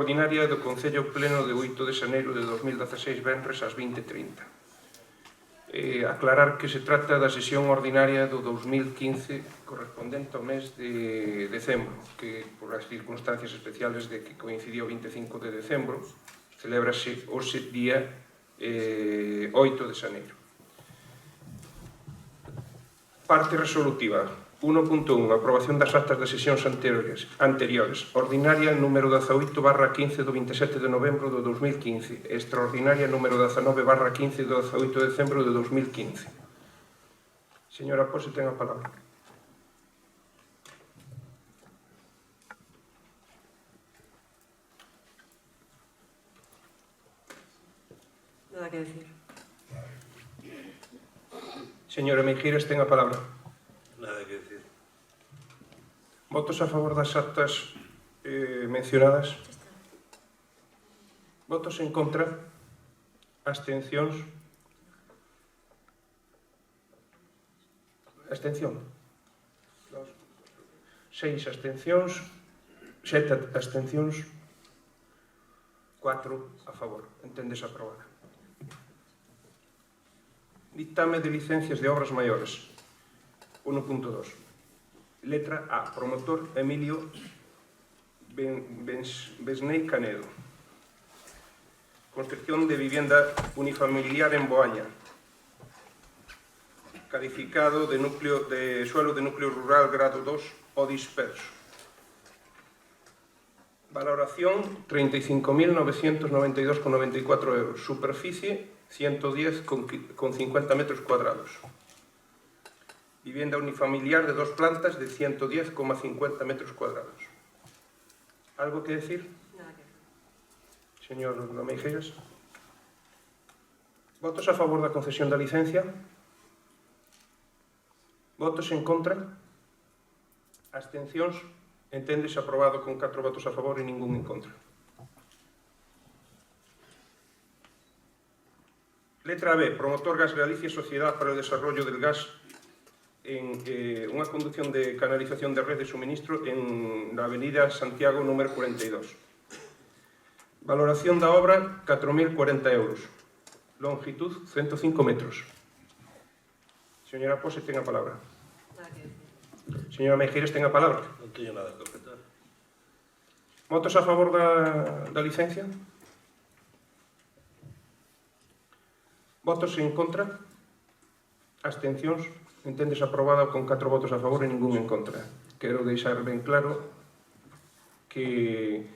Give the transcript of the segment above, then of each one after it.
ordinaria do Concello Pleno de 8 de xaneiro de 2016, venres ás 20:30. Aclarar que se trata da sesión ordinaria do 2015 correspondente ao mes de decembro, que por as circunstancias especiales de que coincidió o 25 de decembro, celébrase hoxe día 8 de xaneiro. Parte resolutiva. 1.1. Aprobación das actas de sesións anteriores. Ordinaria número 18/15 do 27 de novembro do 2015. Extraordinaria número 19/15 do 18 de decembro de 2015. Señora Pose, ten a palabra. Nada que decir. Señora Meijíras, ten a palabra. Nada que decir. Votos a favor das actas mencionadas? Votos en contra? Abstencións? Abstención? 6 abstencións, 7 abstencións, 4 a favor. Entendes aprobada. Dictame de licencias de obras maiores. 1.2. Letra A. Promotor Emilio Besnei Canedo. Construcción de vivienda unifamiliar en Boaña. Calificado de suelo de núcleo rural grado 2 o disperso. Valoración 35.992,94 euros. Superficie 110,50 metros cuadrados. Vivienda unifamiliar de 2 plantas de 110,50 metros cuadrados. ¿Algo que decir? Nada que decir. Señor Meijíras. Votos a favor da concesión da licencia? Votos en contra? Abstencións? Enténdese aprobado con 4 votos a favor e ningún en contra. Letra B. Promotor Gas Galicia, Sociedad para el Desarrollo del Gas en unha conducción de canalización de red de suministro en la avenida Santiago número 42. Valoración da obra 4.040 euros. Longitud 105 metros. Señora Pose, ten a palabra. Nada que decir. Señora Meijíras, ten a palabra. Non teño nada que objetar. Votos a favor da licencia? Votos en contra? Abstencións? Entendes aprobada con 4 votos a favor e ningún en contra. Quero deixar ben claro que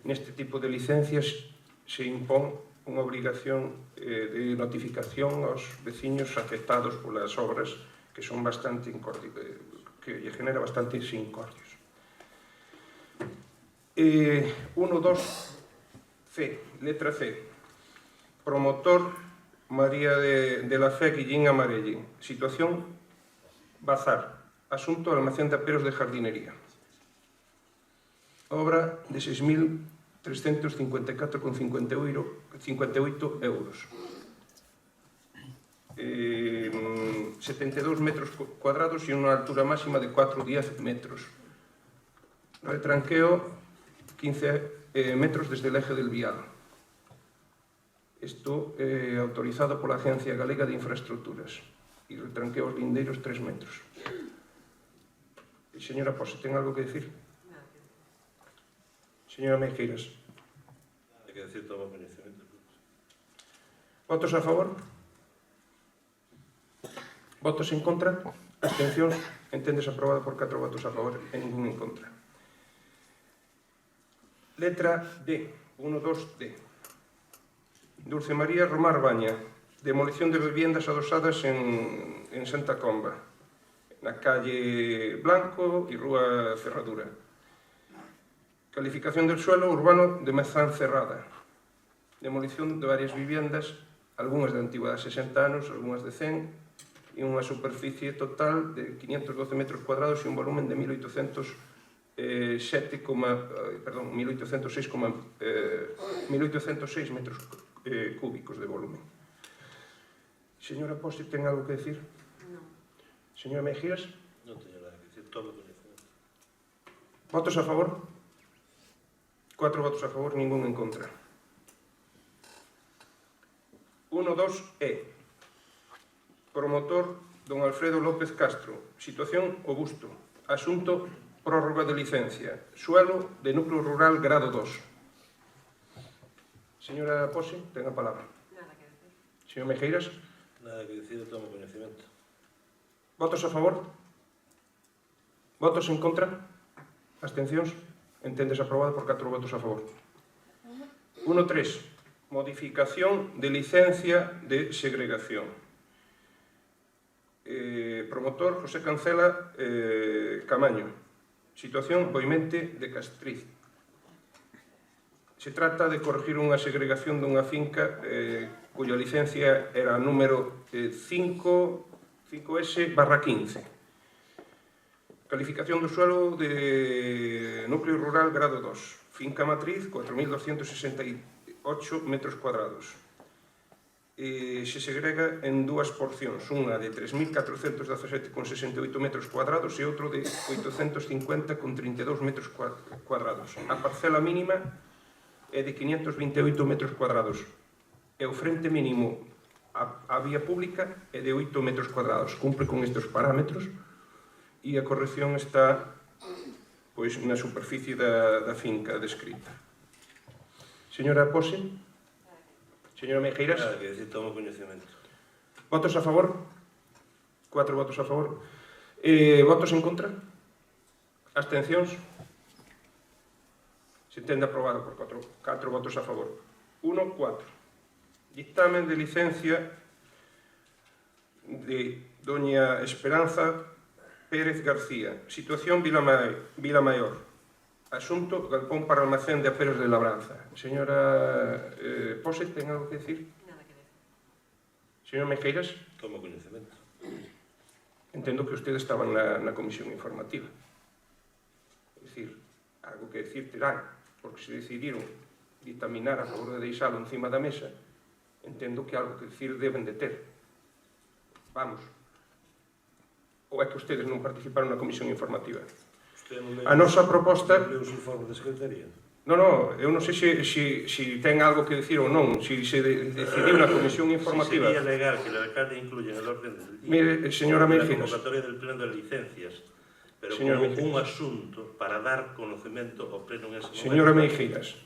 neste tipo de licencias se impón unha obrigación de notificación aos veciños afectados polas obras que son bastante que lle genera bastantes incordios. 1, 2, C, letra C. Promotor María de la Fe Guillín Amarelle. Situación Bazar. Asunto almacén de aperos de jardinería. Obra de 6.354,58 euros. 72 metros cuadrados e unha altura máxima de 4,10 metros. Retranqueo 15 metros desde el eje del vial. Isto autorizado pola Agencia Galega de Infraestructuras. E retranqueos lindeiros 3 metros. Señora Pose, ten algo que decir? Nada que decir. Señora Meijíras. Nada que decir, tomo conocimiento. Votos a favor? Votos en contra? Abstencións? Entendes aprobado por 4 votos a favor e ningún en contra. Letra D. 1, 2, D. Dulce María Romar Baña. Demolición de viviendas adosadas en Santa Comba, na calle Blanco e Rúa Ferradura. Calificación del suelo urbano de mezán cerrada. Demolición de varias viviendas, algunhas de antigüedade 60 anos, algunhas de 100, e unha superficie total de 512 metros cuadrados e un volumen de 1.806 metros cúbicos de volumen. Señora Pose, ten algo que decir? Non. Señora Meijíras. Non teño nada que decir, tomo conocimiento. Votos a favor? 4 votos a favor, ningún en contra. 1.2e. Promotor don Alfredo López Castro. Situación Obusto. Asunto prórroga de licencia. Suelo de núcleo rural grado 2. Señora Pose, ten a palabra. Nada que decir. Señor Mejeiras, Nada que decir, tomo coñecemento. votos a favor? Votos en contra? Abstencións? Entendes aprobado por 4 votos a favor. 1.3. Modificación de licencia de segregación. Promotor José Cancela Camaño. Situación Boimente de Castriz. Se trata de corregir unha segregación dunha finca cuya licencia era número 5S/15. Calificación do suelo de núcleo rural grado 2. Finca matriz, 4.268 metros cuadrados. Se segrega en dúas porcións, unha de 3.417,68 metros cuadrados e outro de 850,32 metros cuadrados. A parcela mínima é de 528 metros cuadrados e o frente mínimo a vía pública é de 8 metros cuadrados. Cumpre con estes parámetros e a corrección está pois na superficie da finca descrita. Señora Pose? Señora Mejeiras? Nada que decir, tomo coñecemento. Votos a favor? 4 votos a favor. Votos en contra? Abstencións? Se entende aprobado por 4 votos a favor. 1.4. Dictamen de licencia de doña Esperanza Pérez García. Situación Vila Maior. Asunto galpón para almacén de aperos de labranza. Señora Pose, ten algo que decir? Nada que decir. Señor Mejeiras? Tomo coñecemento. Entendo que ustedes estaban na comisión informativa. É dicir, algo que decir terán, porque se decidiron ditaminar a favor de deixalo encima da mesa, entendo que algo que decir deben de ter. Vamos. Ou é que ustedes non participaron na comisión informativa? A nosa proposta... Non leu os informes da Secretaría? Non, eu non sei se ten algo que decir ou non, se decidiu na comisión informativa. Si sería legal que el alcalde incluya en el orden del día Mire, señora la Mejeiras. convocatoria del pleno de licencias, pero Señora como un Mejeiras. asunto para dar conocimiento ao pleno en ese momento. Señora Mejeiras.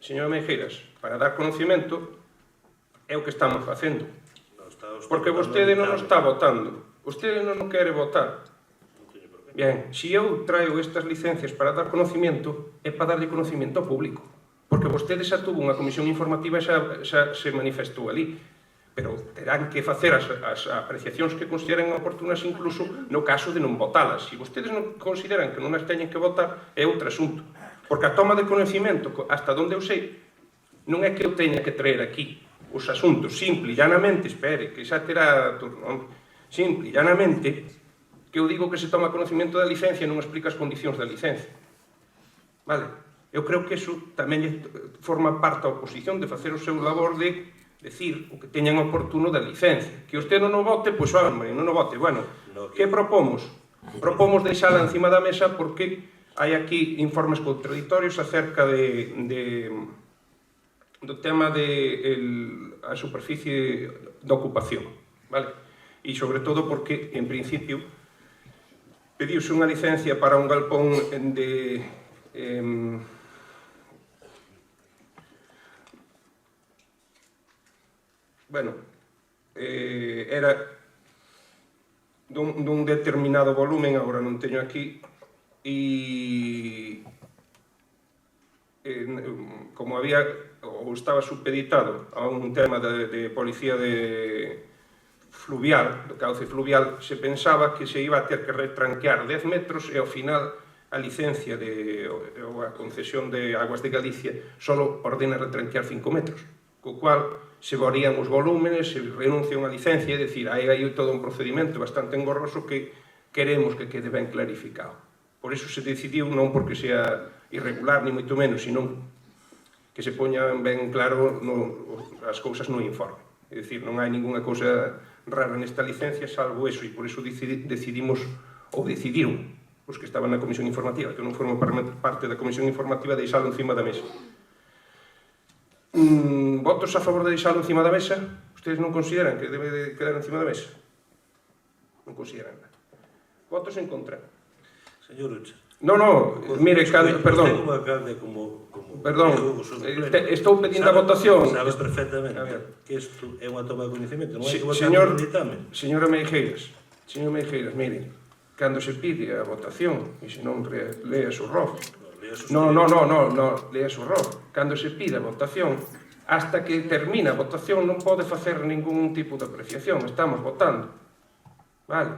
Señora Mejeiras, para dar conocimiento é o que estamos facendo. No, está usted Porque votando vostede el non o dictamen. está votando. Vostede non o quere votar. Non teño por qué. Bien, se eu traio estas licencias para dar conocimiento, é para darlle conocimiento ao público. Porque vostede xa tuvo unha comisión informativa e xa se manifestou ali. Pero terán que facer as apreciacións que consideren oportunas incluso no caso de non votalas. Se vostedes non consideran que non as teñen que votar, é outro asunto. Porque a toma de conocimiento, hasta onde eu sei, non é que eu teña que traer aquí os asuntos, simple e llanamente, espere, que xa terá turno, simple e llanamente, que eu digo que se toma conocimiento da licencia e non explica as condicións da licencia. Vale? Eu creo que iso tamén forma parte da oposición de facer o seu labor de decir o que teñan oportuno da licencia. Que usted non o vote, pois hombre, non o vote. Bueno, que propomos? Propomos deixala encima da mesa porque hai aquí informes contraditorios acerca do tema a superficie de ocupación, vale? E sobre todo porque, en principio, pediuse unha licencia para un galpón de era dun determinado volumen, agora non teño aquí, e como había ou estaba supeditado a un tema de policía fluvial, do cauce fluvial, se pensaba que se iba a ter que retranquear 10 metros e ao final a licencia ou a concesión de Aguas de Galicia só ordena retranquear 5 metros, co cual se varían os volúmenes, se renuncia unha licencia, é dicir, hai todo un procedimento bastante engorroso que queremos que quede ben clarificado. Por iso se decidiu, non porque sea irregular, ni moito menos, sino que se poñan ben claro as cousas no informe. É dicir, non hai ninguna cousa rara nesta licencia, salvo eso, e por iso decidimos, ou decidiron, os que estaban na comisión informativa, que non formo parte da comisión informativa, deixalo encima da mesa. Votos a favor de deixalo encima da mesa? Ustedes non consideran que debe de quedar encima da mesa? Non consideran. Votos en contra? Señor Ucha. No, mire, perdón. Como alcalde, como Perdón, estou pedindo a votación. Sabes perfectamente que isto é unha toma de coñecemento, non hai que votar Señor, no ditame. señora Meijeiras, mire, cando se pide a votación, e se non lea su rojo. No, lea su rojo. Cando se pide a votación, hasta que termina a votación non pode facer ningún tipo de apreciación, estamos votando. Vale.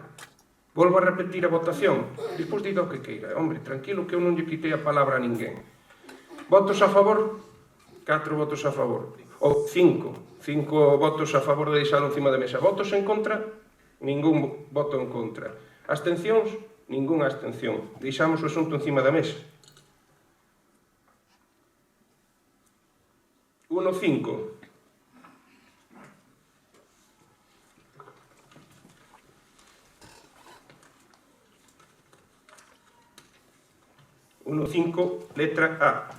Volvo a repetir a votación. Despois diga o que queira. Hombre, tranquilo que eu non lle quitei a palabra a ninguén. Votos a favor? 4 votos a favor. Ou 5. 5 votos a favor de deixalo encima da mesa. Votos en contra? Ningún voto en contra. Abstencións? Ningunha abstención. Deixamos o asunto encima da mesa. 1-5. Letra A.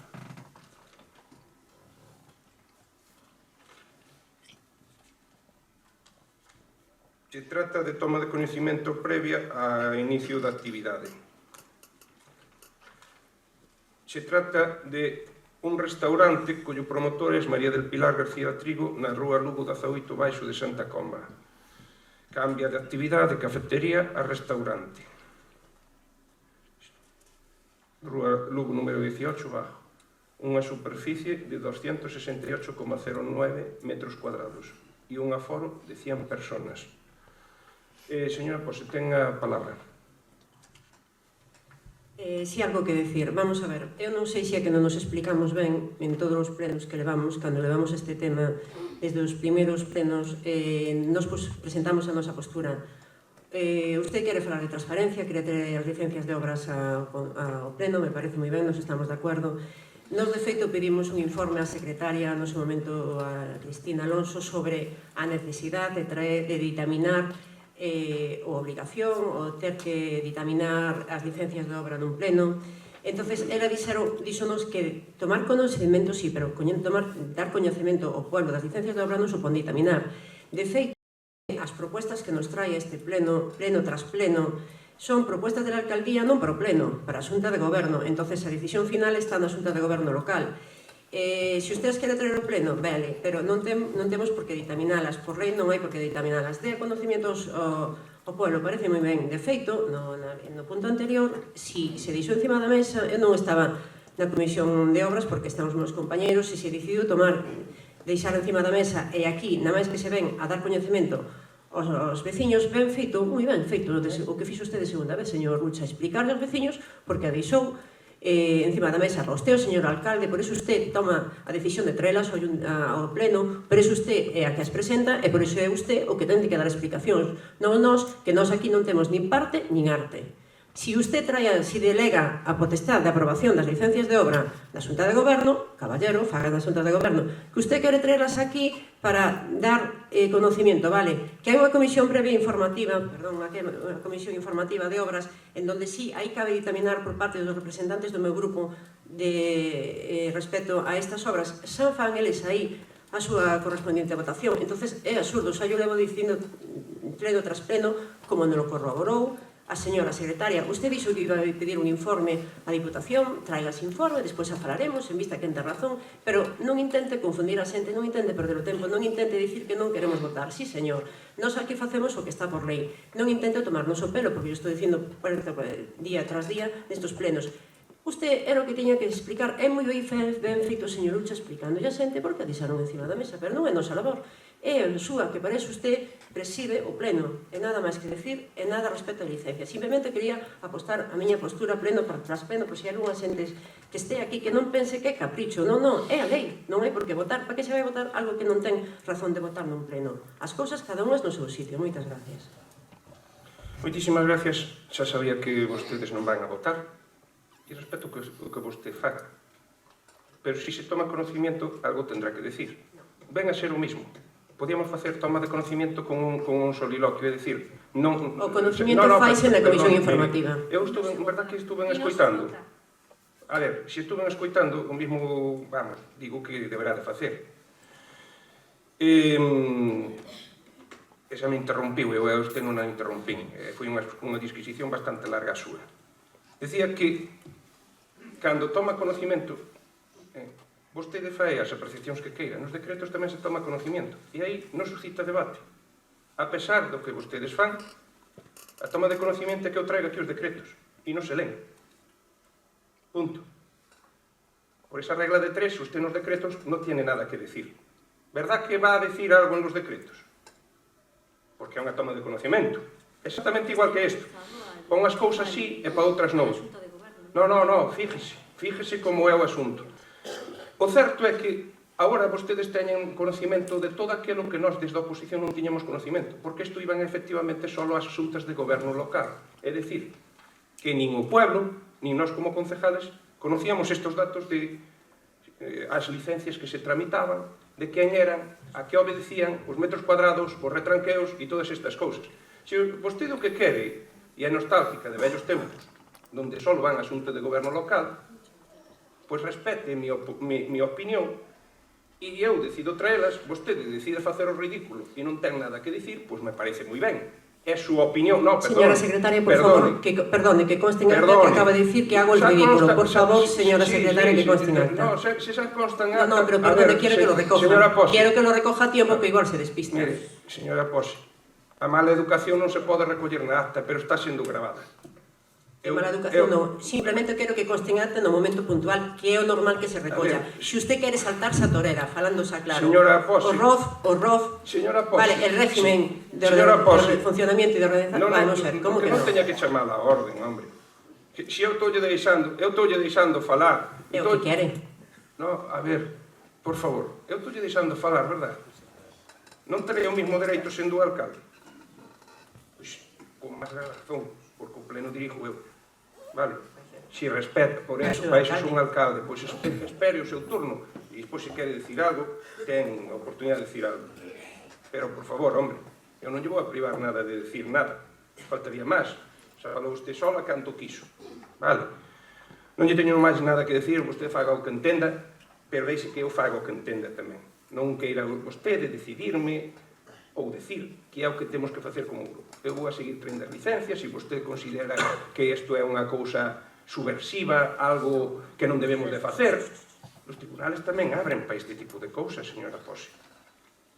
Se trata de toma de coñecemento previa ao inicio da actividade. Se trata de un restaurante cuyo promotor es María del Pilar García Trigo na rúa Lugo 18 baixo de Santa Comba. Cambia de actividade de cafetería a restaurante. Rúa Lugo número 18 bajo. Unha superficie de 268,09 metros cuadrados e un aforo de 100 personas. Señora, pois ten a palabra. Si algo que decir, vamos a ver, eu non sei se é que non nos explicamos ben en todos os plenos que levamos, cando levamos este tema desde os primeiros plenos, nos presentamos a nosa postura. Usted quere falar de transparencia, quere ter as licencias de obras ao pleno, me parece moi ben, nos estamos de acordo. Nos, de feito, pedimos un informe á secretaria, no seu momento a Cristina Alonso, sobre a necesidade de ditaminar ou obligación, ou ter que ditaminar as licencias de obra nun pleno. Entonces, ela díxonos que tomar conhecimento, sí, pero dar coñecemento ao pueblo das licencias de obra non supón ditaminar. De feito, as propuestas que nos trae este pleno tras pleno, son propuestas de la alcaldía non para o pleno, para a Xunta de Goberno. Entonces, a decisión final está na Xunta de Goberno local. Se ustedes queren traer o pleno, vale, pero non temos por que ditaminalas, por lei non hai por que ditaminalas. De conocimientos ao pueblo, parece moi ben. De feito, no punto anterior, si se deixou encima da mesa, eu non estaba na comisión de obras porque estamos meus compañeros, e se decidiu deixar encima da mesa, e aquí, na máis que se ven a dar coñecemento aos veciños, ben feito, moi ben feito o que fixo usted de segunda vez, señor Lucha, explicarle aos veciños porque a deixou encima da mesa para usted, o señor alcalde, por iso usted toma a decisión de traelas ao pleno, por iso usted é a que as presenta e por iso é usted o que ten que dar explicacións, non nós, que nós aquí non temos nin parte nin arte. Si usted delega a potestade de aprobación das licencias de obra da Xunta de Goberno, caballero, faga da Xunta de Goberno, que usted quere traerlas aquí para dar conocimiento, vale? Que hai unha comisión previa informativa, unha comisión informativa de obras, en donde sí, aí cabe ditaminar por parte dos representantes do meu grupo respecto a estas obras, xa fan eles aí a súa correspondiente votación. Entonces, é absurdo, xa yo levo dicindo pleno tras pleno, como non lo corroborou a señora secretaria. Usted dixo que iba a pedir un informe á Diputación, traiga ese informe, despois a falaremos, en vista que ten razón, pero non intente confundir a xente, non intente perder o tempo, non intente dicir que non queremos votar. Sí, señor, nós aquí facemos o que está por lei. Non intente tomarnos o pelo, porque eu estou dicindo día tras día nestes plenos. Usted era o que tiña que explicar, é moi ben feito o señor Ucha explicando a xente porque a deixaron encima da mesa, pero non é nosa labor. É a súa, que para iso usted preside o pleno, e nada máis que decir, e nada respecto a licencia. Simplemente quería apostar a miña postura pleno tras pleno, por se hai algunha xente que este aquí que non pense que é capricho. Non, é a lei, non hai por que votar. Para que se vai votar algo que non ten razón de votar nun pleno? As cousas cada unhas no seu sitio. Moitas gracias. Moitísimas gracias. Xa sabía que vostedes non van a votar, e respeto o que vostede faga. Pero se se toma conocimiento, algo tendrá que decir. Ven a ser o mismo. Podíamos facer toma de conocimiento con un soliloquio, é dicir, O conocimiento faise na comisión informativa. Eu estuve, en verdad que estuve escoitando. A ver, se estuve escoitando, o mismo, vamos, digo que deberá de facer. Esa me interrompiu, eu a usted non a interrompín. Foi unha disquisición bastante larga a súa. Decía que, cando toma conocimento, vostede fai as apreciacións que queira, nos decretos tamén se toma conocimento, e aí non suscita debate. A pesar do que vostedes fan, a toma de conocimento é que eu traigo aquí os decretos, e non se len. Punto. Por esa regla de 3, usted nos decretos non tiene nada que decir. Verdad que va a decir algo en los decretos? Porque é unha toma de conocimento. Exactamente igual que isto. Para unhas cousas sí e para outras non. Non, fíjese como é o asunto. O certo é que agora vostedes teñen conocimento de todo aquilo que nós desde a oposición non tiñamos conocimento, porque isto iban efectivamente só as asuntas de goberno local. É dicir, que nin o pueblo, nin nós como concejales, conocíamos estes datos de as licencias que se tramitaban, de quen eran, a que obedecían, os metros cuadrados, os retranqueos e todas estas cousas. Se vostede o que quere, e é nostálgica de vellos tempos, donde só van asunto de goberno local, pois respete mi opinión, e eu decido traelas, vostede decide facer o ridículo e non ten nada que dicir, pois me parece moi ben. É súa opinión, non, perdone. Señora secretaria, por favor, perdone, que conste en acta que acaba de dicir que hago el ridículo. Por favor, señora secretaria, que conste en acta. No, se xa consta en acta... No, pero perdone, quiero que lo recoja. Quiero que lo recoja a tiempo, que igual se despista. Mire, señora Pose, a mala educación non se pode recoller na acta, pero está sendo gravada. Mala educación non, simplemente quero que conste en acta no momento puntual, que é o normal que se recolla. Se usted quere saltarse a torera, falándose a claro, señora Pose, o ROF, señora Pose, vale, el régimen de funcionamiento e de organización, vamos a ver, como que non? Non teña que chamar a orden, hombre. Se eu toulle deixando falar... É o que quere. No, a ver, por favor, eu toulle deixando falar, verdad? Non terei o mismo dereito sendo alcalde? Pois, con máis razón, porque o pleno dirijo eu. Vale? Si respeta, por eso, para iso son alcalde, pois espere o seu turno, e despois se quere dicir algo, ten a oportunidade de dicir algo. Pero, por favor, hombre, eu non lle vou a privar nada de decir nada. Faltaría máis. Xa falou usted sola canto quiso. Vale? Non lle teño máis nada que decir, vostede faga o que entenda, pero deixe que eu faga o que entenda tamén. Non queira vostede decidirme ou decir que é o que temos que facer como grupo. Eu vou a seguir traendo as licencias, se vostede considera que isto é unha cousa subversiva, algo que non debemos de facer. Os tribunales tamén abren para este tipo de cousas, señora Pose.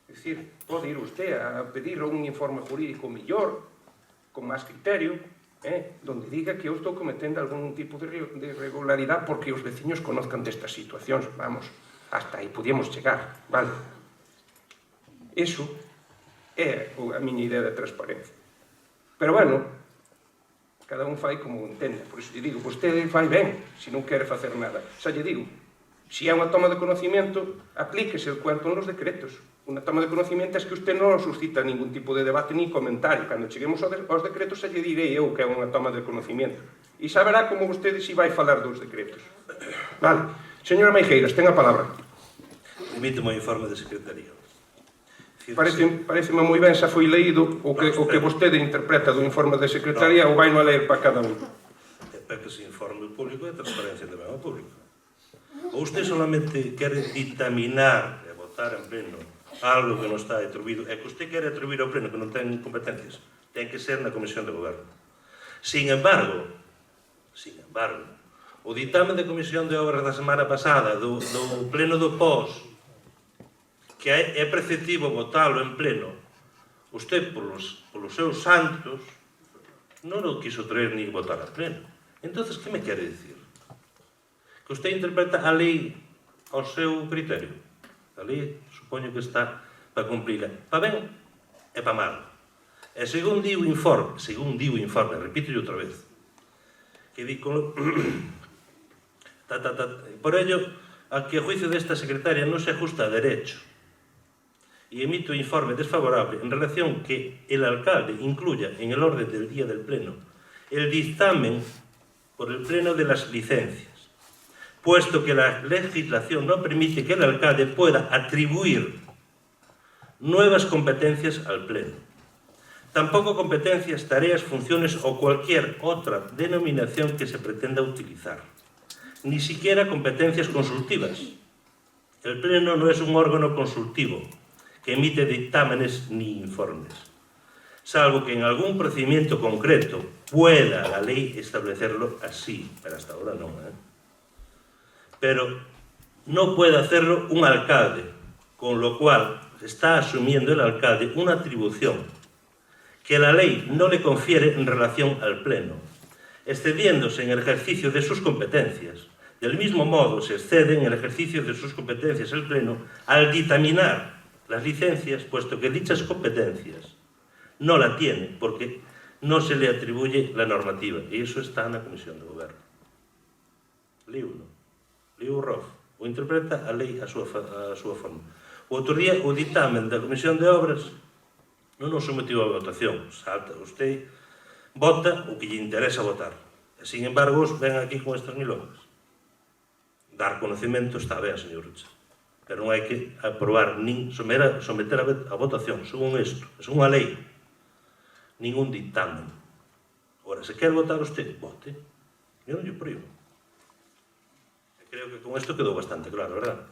É dicir, pode ir usted a pedir un informe jurídico mellor, con máis criterio, donde diga que eu estou cometendo algún tipo de irregularidade porque os veciños conozcan destas situacións. Vamos, hasta aí podíamos chegar, vale? Iso é a miña idea de transparencia. Pero, bueno, cada un fai como entende. Por iso lle digo, vostede fai ben, se non quere facer nada. Xa lle digo, se é unha toma de conocimiento, aplíquese o cuanto nos decretos. Unha toma de conocimiento é que usted non suscita ningún tipo de debate ni comentario. Cando cheguemos aos decretos, xa lle direi eu que é unha toma de conocimiento. E xa verá como vostede si vai falar dos decretos. Vale. Señora Meijeiras, ten a palabra. Remíteme o informe de secretaría. Pareceme moi ben, xa foi leído o que vostede interpreta do informe de secretaría ou vai no a ler para cada un. Para que se informe o público e a transparencia tamén ao público. Ou usted solamente quere ditaminar e votar en pleno algo que non está atribuído, é que usted quere atribuir ao pleno que non ten competencias, ten que ser na Comisión de Goberno. Sin embargo, o ditame de Comisión de Obras da semana pasada do pleno do POS, que é preceptivo votalo en pleno, usted, polos seus santos, non o quiso traer ni votar a pleno. Entonces, que me quere dicir? Que usted interpreta a lei ao seu criterio. A lei, supoño que está para cumplirla. Pa ben e pa mal. E según di o informe, repito outra vez, que di con... Por ello, a que a juicio desta secretaria non se ajusta a derecho y emite un informe desfavorable en relación que el alcalde incluya en el orden del día del pleno el dictamen por el pleno de las licencias, puesto que la legislación no permite que el alcalde pueda atribuir nuevas competencias al pleno. Tampoco competencias, tareas, funciones o cualquier otra denominación que se pretenda utilizar. Ni siquiera competencias consultivas. El Pleno no es un órgano consultivo que emite dictámenes ni informes, salvo que en algún procedimiento concreto pueda la ley establecerlo así, pero hasta ahora no. Pero no puede hacerlo un alcalde, con lo cual está asumiendo el alcalde una atribución que la ley no le confiere en relación al Pleno, excediéndose en el ejercicio de sus competencias. Del mismo modo, se excede en el ejercicio de sus competencias el Pleno al dictaminar las licencias, puesto que dichas competencias no la tiene, porque no se le atribuye la normativa, e iso está na Comisión de Goberno. Liuno, liu Rof, o interpreta a lei a súa forma. O outro día, o dictamen da Comisión de Obras non nos sometiu a votación. Salta, usted vota o que lle interesa votar. E, sin embargo, ven aquí con estas milongas. Dar conocimento está ben, señor Rucha, pero non hai que aprobar nin someter a votación según isto, según a lei, ningún dictamen. Ora, se quer votar usted, vote. Eu non lle proíbo. E creo que con isto quedou bastante claro, verdad?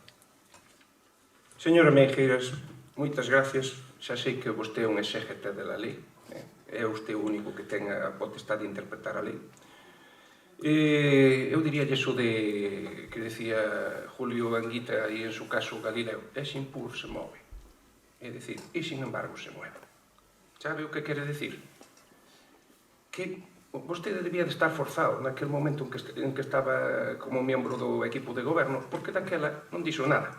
Señora Meijeiras, moitas gracias. Xa sei que vostede é un exégete da lei. É vostede o único que ten a potestade de interpretar a lei. Eu diría iso de que decía Julio Anguita e en su caso Galileo, es impur se move, é dicir, e sin embargo se mueve. Sabe o que quere decir? Que vostede debía de estar forzado naquele momento en que estaba como membro do equipo de goberno, porque daquela non dixo nada,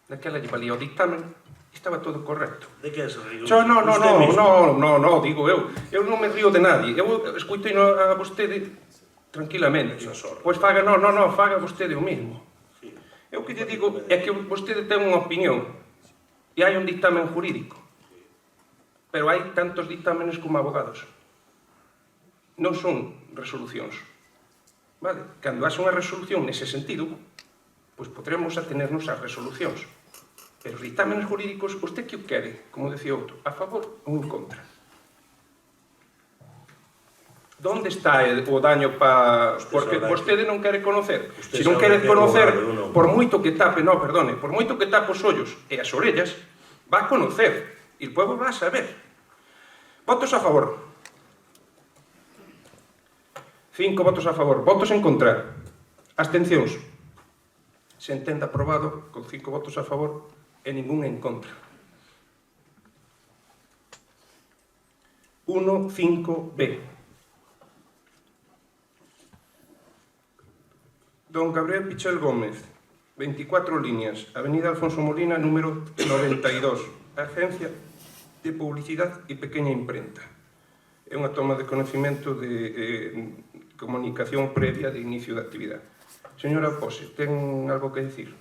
daquela lle valía o dictamen e estaba todo correcto. De que se río? No, digo eu non me río de nadie, eu escuito a vostede tranquilamente. Pois faga, faga vostede o mismo. Eu que lle digo é que vostede ten unha opinión e hai un dictamen jurídico. Pero hai tantos dictámenes como abogados. Non son resolucións. Vale? Cando haxe unha resolución nese sentido, pois podremos atenernos ás resolucións. Pero os dictámenes jurídicos, usted que o quere, como decía outro, a favor ou en contra? Donde está o daño para... Porque vostede non quere conocer. Se non quere conocer, por moito que tape, por moito que tape os ollos e as orellas, va a conocer. E o povo va a saber. Votos a favor. 5 votos a favor. Votos en contra. Abstencións. Se entende aprobado con 5 votos a favor e ningún en contra. 1.5b. Don Gabriel Pichel Gómez, 24 líneas, Avenida Alfonso Molina, número 92, Agencia de Publicidad e Pequeña Imprenta. É unha toma de conocimento de comunicación previa de inicio da actividade. Señora Pose, ten algo que decir?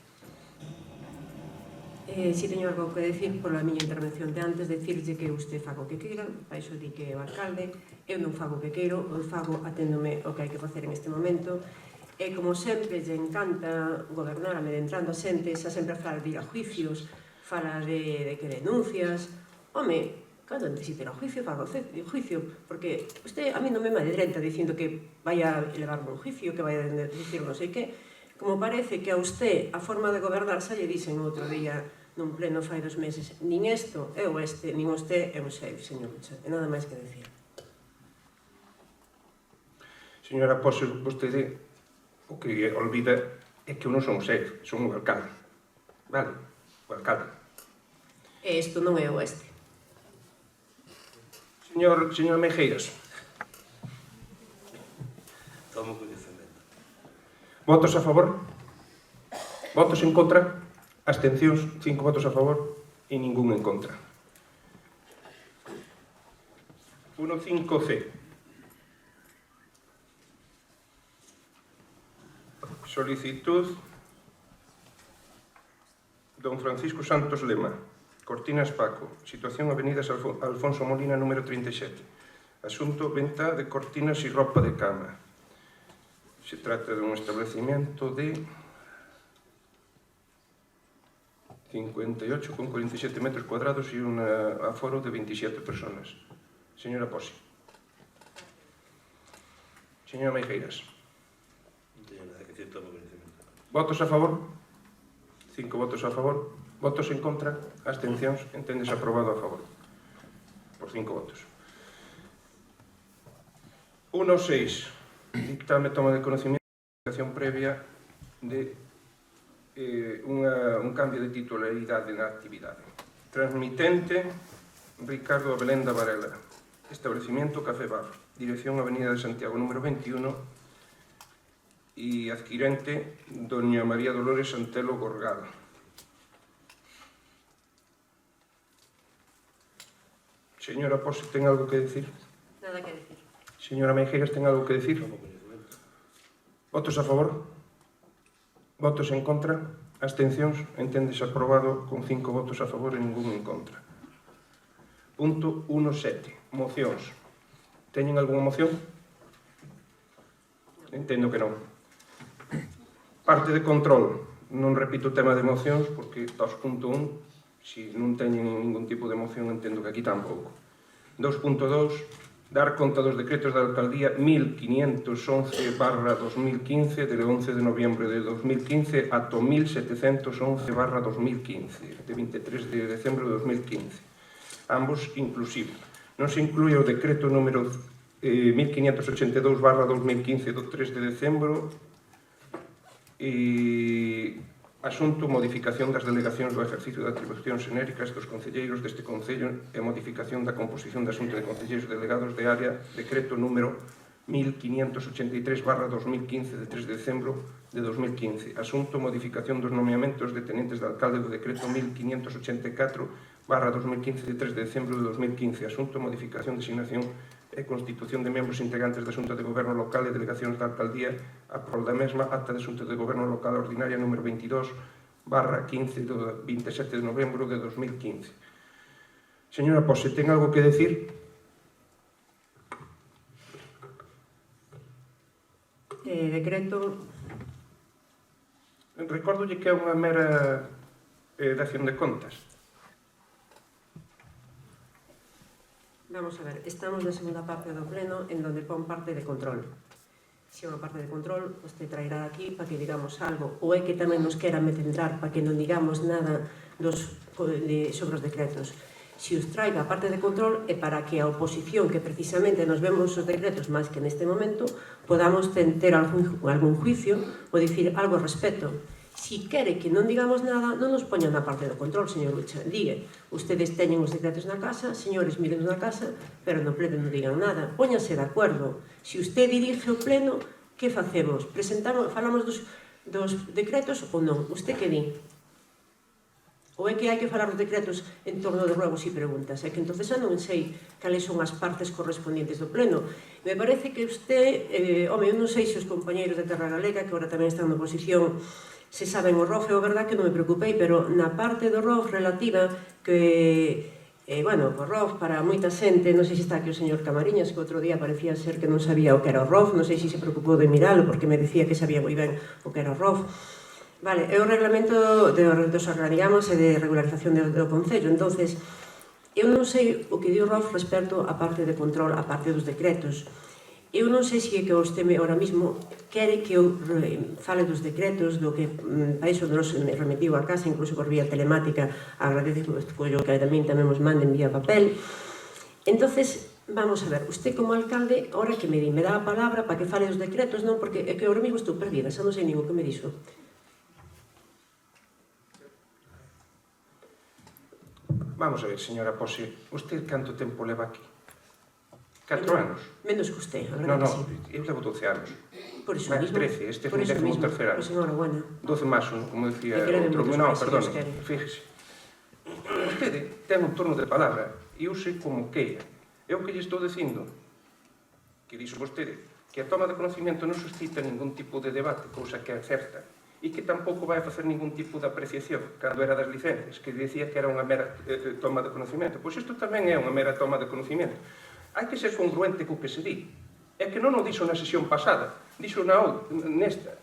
Si teño algo que decir pola miña intervención de antes, decirlle que usted faga o que queira, para iso di que é o alcalde, eu non fago o que queiro, eu fago aténdome o que hai que facer en este momento. E como sempre lle encanta gobernar amedrantando a xente, xa sempre fala de ir a juicios, fala de que denuncias. Home, cando necesite ir a juicio, faga o juicio, porque usted a mí non me madrenta dicindo que vai a elevarme un juicio, que vai a dicir non sei que. Como parece que a usted a forma de gobernar xa lle dixen outro día nun pleno fai 2 meses, nin isto é o este, nin usted é un xefe, señor Rucha, e nada máis que decir. Señora Pose, vostede o que olvida é que eu non son o xefe, son o alcalde. Vale? O alcalde. E isto non é o este. Señor Meijeiras. Tomo coñecemento. Votos a favor? Votos en contra? Abstencións? 5 votos a favor e ningún en contra. 1.5c. Solicitud don Francisco Santos Lema, Cortinas Paco, situación Avenida Alfonso Molina, número 37. Asunto, venta de cortinas y ropa de cama. Se trata de un establecimiento de 58,47 metros cuadrados y un aforo de 27 personas. Señora Posi. Señora Meijeiras. Non teño nada que decir, tomo conhecimento. Votos a favor? 5 votos a favor. Votos en contra? Abstencións? Enténdese aprobado a favor. Por 5 votos. 1.6. Dictame toma de conocimiento de aplicación previa de un cambio de titularidade na actividade. Transmitente Ricardo Abelenda Varela. Establecimiento Café Bar. Dirección Avenida de Santiago número 21 e adquirente Doña María Dolores Santelo Gorgado. Señora Pose, ten algo que decir? Nada que decir. Señora Meijeiras, ten algo que decir? Tomo conhecimento. Votos a favor? Votos en contra? Abstencións? Enténdese aprobado con 5 votos a favor e ningún en contra. Punto 1.7. Mocións. Teñen algunha moción? Entendo que non. Parte de control. Non repito o tema de mocións porque 2.1, se non teñen ningún tipo de moción, entendo que aquí tampouco. 2.2. Dar conta dos decretos da Alcaldía 1511/2015 de 11 de noviembre de 2015 ata 1711/2015 de 23 de decembro de 2015. Ambos inclusivos. Non se inclúe o decreto número 1582/2015 do 3 de decembro e asunto modificación das delegacións do exercicio de atribucións xenéricas dos concelleiros deste Concello e modificación da composición de asunto de concelleiros delegados de área, decreto número 1583/2015 de 3 de decembro de 2015. Asunto modificación dos nomeamentos de tenentes de alcalde do decreto 1584/2015 de 3 de decembro de 2015. Asunto modificación, designación e constitución de membros integrantes da Xunta de Goberno Local e delegacións da Alcaldía a prol da mesma acta de Xunta de Goberno Local ordinaria número 22/15 do 27 de novembro de 2015. Señora Pose, ten algo que decir? Decreto... Recórdolle que é unha mera dación de contas. Vamos a ver, estamos na segunda parte do pleno en donde pon parte de control. Se é unha parte de control, usted traerá aquí para que digamos algo, ou é que tamén nos quera metentrar para que non digamos nada sobre os decretos. Se os traiga a parte de control é para que a oposición, que precisamente nos vemos os decretos máis que neste momento, podamos ter algún juicio ou dicir algo ao respecto. Si quere que non digamos nada, non nos poñan na parte do control, señor Lucha. Digue, ustedes teñen os decretos na casa, señores, miren na casa, pero no pleno non digan nada. Póñanse de acordo. Se usted dirige o pleno, que facemos? Falamos dos decretos ou non? Usted que di? Ou é que hai que falar dos decretos en torno de ruegos e preguntas? É que entonces xa non sei cales son as partes correspondientes do pleno. Me parece que usted, eu non sei se os compañeiros de Terra Galega, que agora tamén están na oposición, se saben o ROF, é verdad que non me preocupei, pero na parte do ROF relativa que, bueno, o ROF para moita xente, non sei se está aquí o señor Camariñas, que outro día parecía ser que non sabía o que era o ROF, non sei se se preocupou de miralo, porque me decía que sabía moi ben o que era o ROF. Vale, é o reglamento dos organigramas e de regularización do Concello, entonces, eu non sei o que di o ROF respecto á parte de control, á parte dos decretos. Eu non sei se é que vostede ahora mismo quere que eu fale dos decretos, do que para iso nos remetiu a casa, incluso por vía telemática, agradezco que tamén nos manden vía papel. Entonces, vamos a ver, usted como alcalde, ahora que me dá a palabra para que fale dos decretos, non? Porque é que ahora mismo estou perdida, xa non sei nin o que me dixo. Vamos a ver, señora Pose, usted canto tempo leva aquí? 4 anos? Menos que usted, a Non, verdade non, que sí. eu levo 12 anos. Por iso Máis mismo. 13, este Por é iso o mismo. 13º ano. Pois enhorabuena. 12 máis, como decía E quere outro. moitos Non, máis, se perdón, Dios quere. fíjese. Vostede ten un turno de palabra e use como queira. Eu que lle estou dicindo, que dixo vostede, que a toma de conocimiento non suscita ningún tipo de debate, cousa que é certa, e que tampouco vai a facer ningún tipo de apreciación, cando era das licencias, que dicía que era unha mera toma de conocimiento. Pois isto tamén é unha mera toma de conocimiento. Hai que ser congruente co que se di. É que non o dixo na sesión pasada, dixo nesta.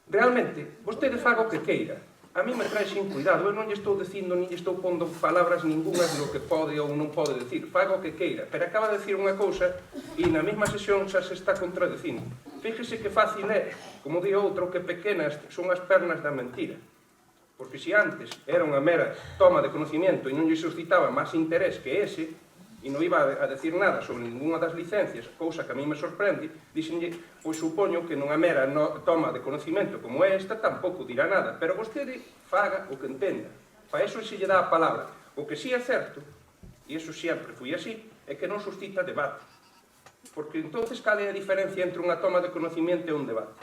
Realmente, vostede faga o que queira. a mí me trae sin cuidado. Eu non lle estou dicindo, nin lle estou pondo palabras ningunhas do que pode ou non pode decir. Faga o que queira, pero acaba de decir unha cousa e na mesma sesión xa se está contradicindo. Fíjese que fácil é, como di outro, que pequenas son as pernas da mentira. Porque se antes era unha mera toma de conocimiento e non lle suscitaba máis interés que ese, e non iba a decir nada sobre ninguna das licencias, cousa que a mí me sorprende, dixenlle, pois supoño que nunha mera toma de conocimento como esta tampouco dirá nada, pero vostede faga o que entenda. Para eso se lle dá a palabra. O que sí é certo, e iso sempre foi así, é que non suscita debate. Porque entonces cal é a diferencia entre unha toma de conocimento e un debate?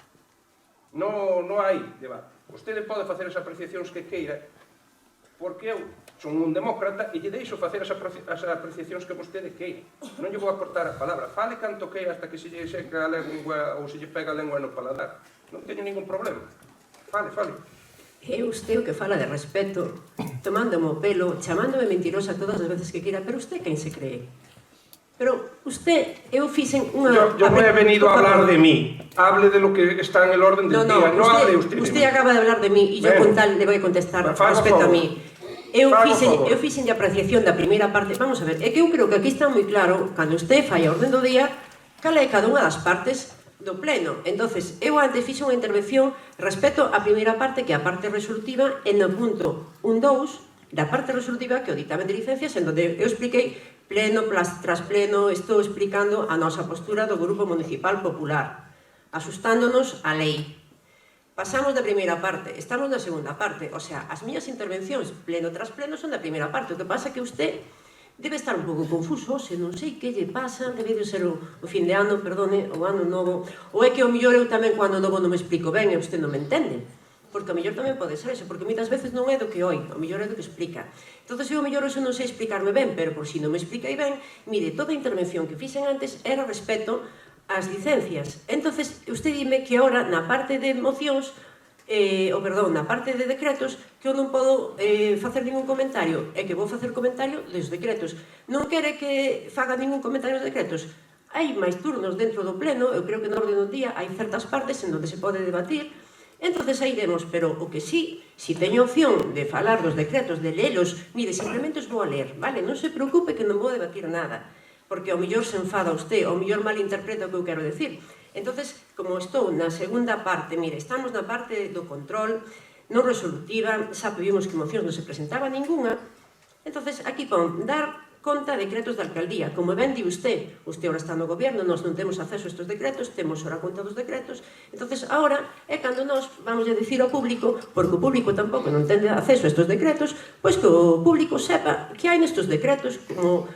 Non hai debate. Vostede pode facer as apreciacións que queira, porque eu son un demócrata e lle deixo facer as apreciacións que vostede queira. Non lle vou a cortar a palabra. Fale canto queira hasta que se lle seca a lengua ou se lle pega a lengua no paladar. Non teño ningún problema. Fale. É usted o que fala de respeto, tomándome o pelo, chamándome mentirosa todas as veces que queira, pero usted quen se cree? Pero usted, eu fixen unha... Yo non he venido a hablar de mí. Hable de lo que está en el orden del día. No hable usted de mí. Usted acaba de hablar de mí e yo con tal le voy a contestar respecto a mí. Eu fixen de apreciación da primeira parte. Vamos a ver, é que eu creo que aquí está moi claro, cando usted fai a orden do día, cal é cada unha das partes do pleno. Entonces, eu antes fixe unha intervención respecto á primeira parte, que é a parte resolutiva, en o punto 1.2 da parte resolutiva, que é o dictamen de licencias, en donde eu expliquei pleno tras pleno, estou explicando a nosa postura do Grupo Municipal Popular, asustándonos á lei. Pasamos da primeira parte, estamos na segunda parte, o sea, as miñas intervencións pleno tras pleno son da primeira parte, o que pasa que usted debe estar un pouco confuso, se non sei que lle pasa, debe de ser o fin de ano, perdone, o ano novo, ou é que o mellor eu tamén cando novo non me explico ben e usted non me entende, porque o mellor tamén pode ser eso, porque moitas veces non é do que oi, o mellor é do que explica. Entón, eu o mellor eso non sei explicarme ben, pero por si non me expliquei ben, mire, toda a intervención que fixen antes era respecto as licencias. Entonces, usted dime que ahora, na parte de mocións, na parte de decretos, que eu non podo facer ningún comentario, e que vou facer comentario dos decretos. Non quere que faga ningún comentario dos decretos? Hai máis turnos dentro do pleno, eu creo que no orden do día hai certas partes en onde se pode debatir, entonces aí iremos, pero o que sí, si teño opción de falar dos decretos, de lelos, mire, simplemente os vou a ler, vale? Non se preocupe que non vou debatir nada, porque ao mellor se enfada usted, ao mellor malinterpreta o que eu quero decir. Entonces, como estou na segunda parte, mire, estamos na parte do control, non resolutiva, xa vimos que mocións non se presentaba ninguna, entonces aquí pon, dar conta de decretos da alcaldía. Como ben di usted ahora está no goberno, nós non temos acceso a estes decretos, temos ahora conta dos decretos, entonces ahora é cando nós vamos a dicir ao público, porque o público tampouco non ten acceso a estes decretos, pois que o público sepa que hai nestes decretos, como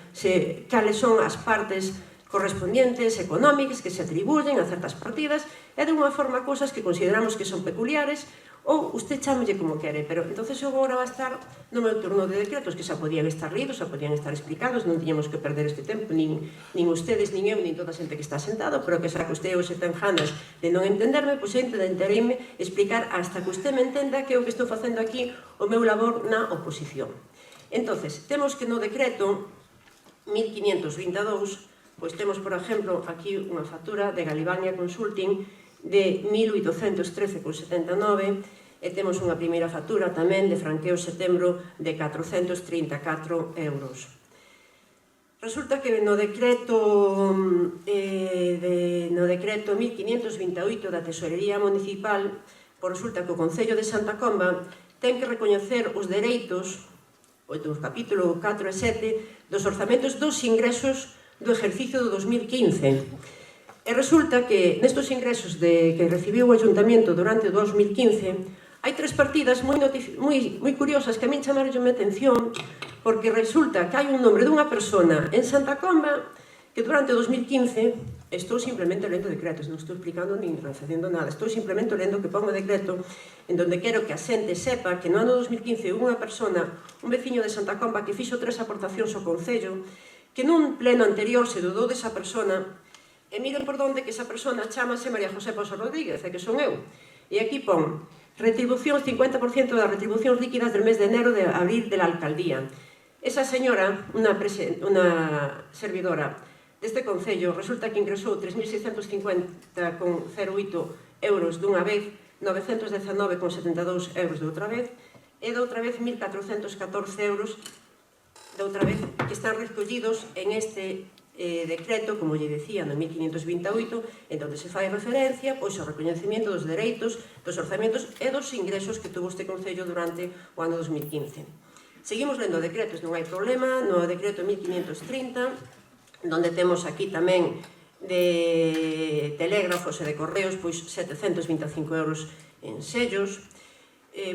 cales son as partes correspondientes económicas que se atribuyen a certas partidas e de unha forma cosas que consideramos que son peculiares ou usted chámelle como quere, pero entonces eu agora va a estar no meu turno de decretos que xa podían estar lidos, xa podían estar explicados, non tiñamos que perder este tempo, nin ustedes, nin eu, nin toda a xente que está sentado, pero que xa que usted hoxe ten ganas de non entenderme, pois eu intentarei explicar hasta que usted me entenda que é o que estou facendo aquí o meu labor na oposición. Entonces, temos que no decreto 1522, pois temos, por exemplo, aquí unha factura de Galibania Consulting de 1.813,79 e temos unha primeira factura tamén de Franqueo Setembro de 434 euros. Resulta que no decreto 1528 da Tesorería Municipal, resulta que o Concello de Santa Comba ten que recoñecer os dereitos, do capítulo 4 e 7, dos orzamentos dos ingresos do exercicio do 2015. E resulta que nestes ingresos que recibiu o Ayuntamiento durante o 2015 hai tres partidas moi curiosas que a min chamaron a atención porque resulta que hai un nombre dunha persona en Santa Comba que durante o 2015 estou simplemente lendo decretos, non estou explicando nin facendo nada, estou simplemente lendo que pongo decreto en donde quero que a xente sepa que no ano 2015 houve unha persona, un veciño de Santa Comba que fixo 3 aportacións ao Concello que nun pleno anterior se dudou desa persona. E miren por onde que esa persona chamase María José Pozo Rodríguez, que son eu. E aquí pon, retribucións, 50% das retribucións líquidas del mes de enero de abril de la alcaldía. Esa señora, unha servidora deste Concello, resulta que ingresou 3.650,08 euros dunha vez 919,72 euros de outra vez, e de outra vez 1.414 euros de outra vez que están recollidos en este decreto, como lle decía, no 1528, en donde se fai referencia pois ao recoñecemento dos dereitos, dos orzamentos e dos ingresos que tuvo este Concello durante o ano 2015. Seguimos lendo decretos, non hai problema, no decreto 1530, donde temos aquí tamén de telégrafos e de correos, pois 725 euros en sellos.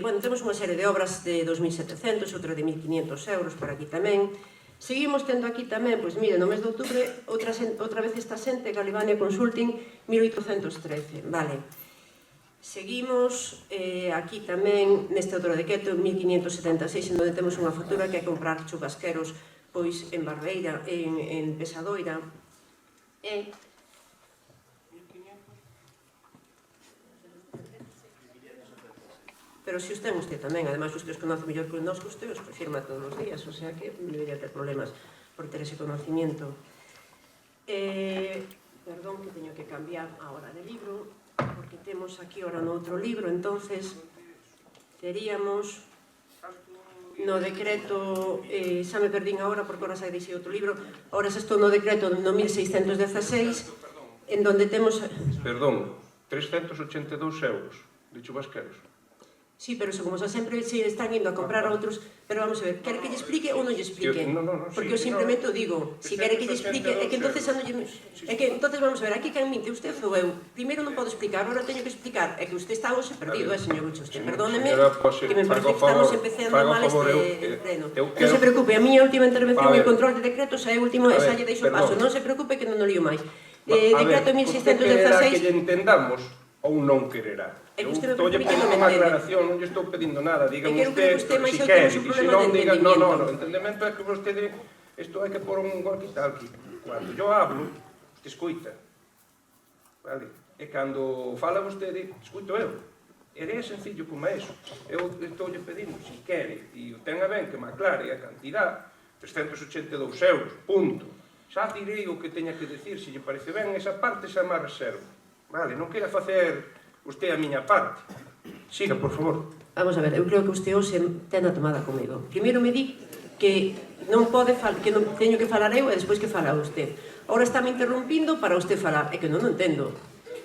Bueno, temos unha serie de obras de 2.700, outra de 1.500 euros por aquí tamén. Seguimos tendo aquí tamén, pois mire, no mes de outubro, outra vez esta xente, Galivania Consulting, 1.813, vale. Seguimos aquí tamén, neste outro decreto, 1.576, en onde temos unha factura que é comprar chubasqueros, pois en Barbeira, en Pesadoira, e pero se os ten usted tamén, ademais usted os conoce mellor que nós, que usted os firma todos os días, o sea que non debería ter problemas por ter ese conocimiento. Perdón, que teño que cambiar ahora de libro, porque temos aquí ahora no outro libro, entonces teríamos no decreto, xa me perdín agora porque ahora xa deixei outro libro, ahora xa estou no decreto no 1616, en donde temos... Perdón, 382 euros de chubasqueros. Sí, pero como xa sempre se están indo a comprar a outros, pero vamos a ver, quere que lle explique ou non lle explique? Porque eu simplemente o digo, se quere que lle explique, é que entonces é que entonces vamos a ver, aquí quen minte, usted ou eu? Primeiro non podo explicar, agora teño que explicar, é que usted está hoxe perdido, señor Ucho, usted perdóneme, que me parece que estamos empezando mal este pleno. Non se preocupe, a miña última intervención en control de decretos é a última, esa lle deixo paso, non se preocupe que non o lío máis. Decreto 1616... Usted quererá que lle entendamos ou non quererá? Eu estou lle pedindo unha aclaración, non lle estou pedindo nada, dígame usted, se quere, e se non diga, no, o entendemento é que vostede, isto hai que pôr un walkie-talkie, cando yo hablo, te escuita, vale? E cando fala vostede, escuito eu, e é sencillo como é iso, eu estou lle pedindo, se quere, e o tenga ben que me aclare a cantidad, 382 euros, punto, xa direi o que teña que decir, se lle parece ben, esa parte xa má reserva, vale? Non queira facer usted a miña parte. Siga, por favor. Vamos a ver, eu creo que usted hoxe ten a tomada comigo. Primeiro me di que non pode que non teño que falar eu e despois que fala usted. Ahora está me interrompindo para usted falar, é que non o entendo.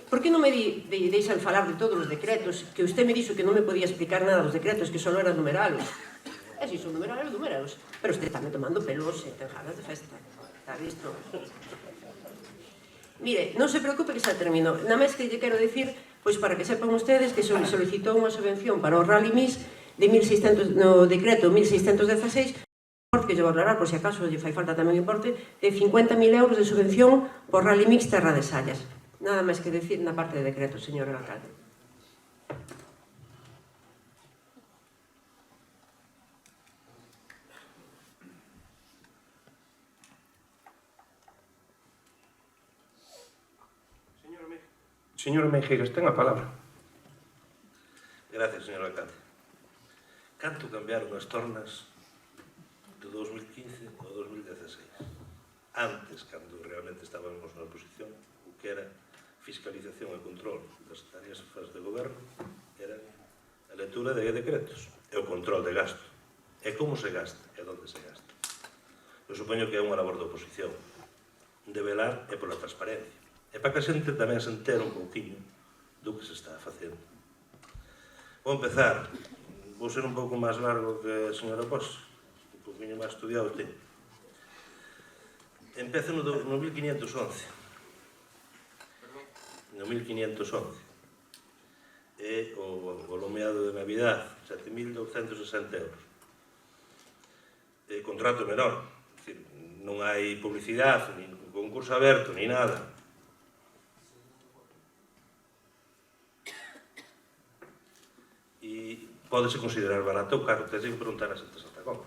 Por que non me deixan falar de todos os decretos, que usted me dixo que non me podía explicar nada dos decretos, que só eran numeralos? E se son numeralos, numeralos. Pero usted está me tomando pelos e ten ganas de festa. Está visto? Mire, non se preocupe que xa termino. Na máis que lle quero dicir, pois para que sepan ustedes que solicitou unha subvención para o Rally Mix de 1.600, no decreto 1.616, que lle vou aclarar, por se acaso lle fai falta tamén importe, de 50.000 euros de subvención por Rally Mix Terra de Sallas. Nada máis que decir na parte de decreto, señor alcalde. Señor Meijegas, ten a palabra. Gracias, señor alcalde. Canto cambiaron as tornas do 2015 ao 2016? Antes, cando realmente estábamos na oposición, o que era fiscalización e control das tarefas de goberno era a lectura de decretos e o control de gasto. E como se gasta e onde se gasta. Eu supoño que é unha labor de oposición, de velar e pola transparencia. E para que a xente tamén se entere un pouquinho do que se está facendo. Vou empezar, vou ser un pouco máis largo que a señora Pos, un pouquinho máis estudiado te. Empezo no 1511. No 1511. E o lomeado de Navidad, 7.260 euros. Contrato menor, é dicir, non hai publicidade, nin concurso aberto, ni nada. E pódese considerar barato o caro, tens que preguntar a xente de Santa Coma.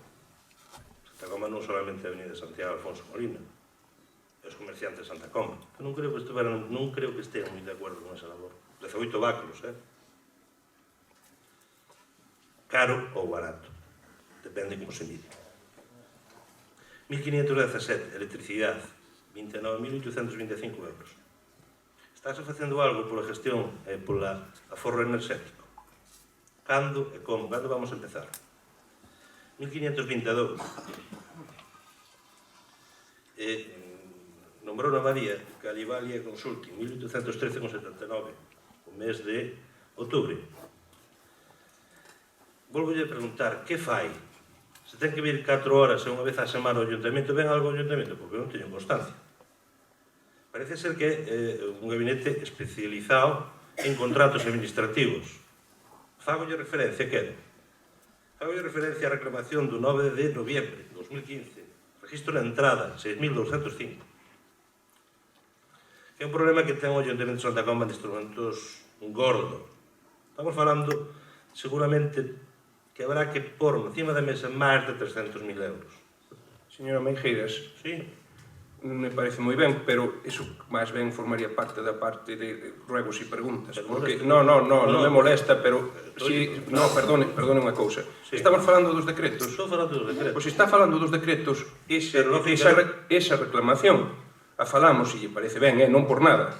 Santa Coma non solamente a Avenida Santiago Alfonso Molina, e os comerciantes de Santa Coma, que non creo que estean moi de acordo con esa labor. 18 baclos, caro ou barato, depende como se mide. 1517, electricidade, 29.825 euros. Estás facendo algo pola gestión e pola aforro enerxético? Cando e como? Cando vamos a empezar? 1522. Nombrou a María Calivalia Consulting, 1813,79, o mes de outubro. Volvolle a preguntar, que fai? Se ten que vir 4 horas e unha vez a semana ao ayuntamento, ven algo ao ayuntamento, porque non teño constancia. Parece ser que é un gabinete especializado en contratos administrativos. Fagolle referencia, quero. Fagolle referencia á reclamación do 9 de noviembre de 2015. Registro de entrada, 6.205. É un problema que ten o Ayuntamento de Santa Comba de instrumentos gordo. Estamos falando, seguramente, que habrá que pôr encima da mesa máis de 300.000 euros. Señora Meijeiras, Sí? me parece moi ben, pero iso máis ben formaría parte da parte de ruegos e preguntas. Porque, non me molesta, pero si, perdone unha cousa. Estamos falando dos decretos. Estou falando dos decretos. Pois está falando dos decretos, esa reclamación a falamos, se lle parece ben, non por nada.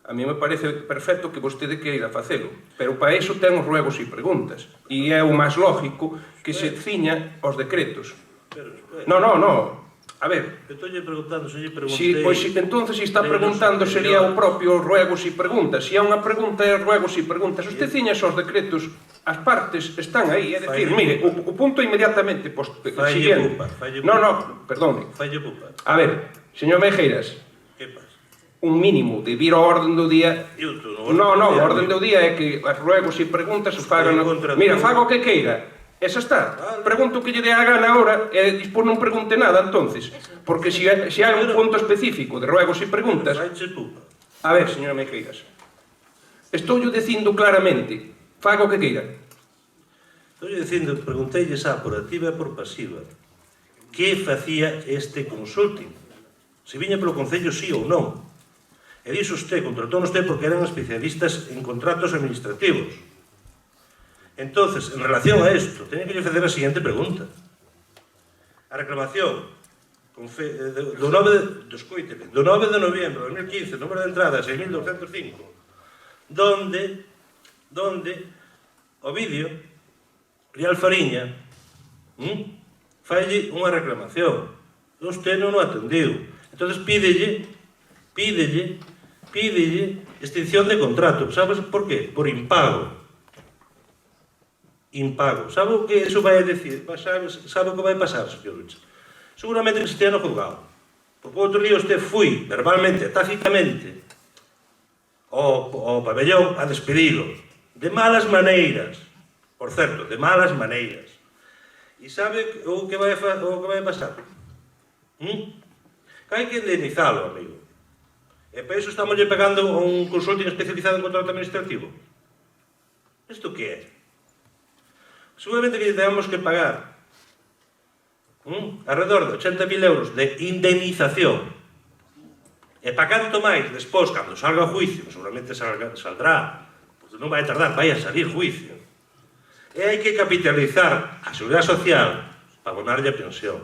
A mí me parece perfecto que vostede queira facelo, pero para iso ten os ruegos e preguntas. E é o máis lógico que se ciña aos decretos. Non. A ver, Estou-lle preguntando, se lle si preguntei... entonces se está preguntando sería o propio ruegos e preguntas. Se é unha pregunta é ruegos e preguntas. Usted ciña aos decretos, as partes están aí. É dicir, mire, o punto inmediatamente siguiente. Perdone. Falle pupa. A ver, señor Meijeiras, Que pasa? un mínimo de vir ao orden do día. Non, o orden do día é que as ruegos e preguntas os fagan. Mira, faga o que queira. Esa está. Pregunto o que lle dé a gana agora e despois non pregunte nada, entonces. Porque se hai un punto específico de ruegos e preguntas... Falle pupa. A ver, señora Meijeiras, estou dicindo claramente, faga o que queira. Estou dicindo, pregunteille xa por activa e por pasiva que facía este consulting. Se viña polo Concello sí ou non. E dixo usted, contratou usted porque eran especialistas en contratos administrativos. Entonces, en relación a isto, teño que lle facer a seguinte pregunta. A reclamación do 9 de noviembre de 2015, número de entrada 6.205, donde Ovidio Rial Fariña falle unha reclamación. Usted non o atendiu. Entonces pídelle extinción de contrato. Sabes por qué? Por impago. Sabe o que iso vai decir? Sabe o que vai pasar, señor Lucha? Seguramente que se estea no juzgado. Porque outro día usted foi, verbalmente, tácitamente, ao pabellón a despedilo. De malas maneiras. Por certo, de malas maneiras. E sabe o que vai pasar? Que hai que indemnizalo, amigo. E para iso estamos pegando un consulting especializado en contrato administrativo. Isto que é? Seguramente que tenemos que pagar alrededor de 80.000 euros de indemnización. E para canto máis, despois, cando salga o juicio, seguramente saldrá, porque non vai tardar, vai a salir juicio. E hai que capitalizar a Seguridade Social para abonarlle a pensión.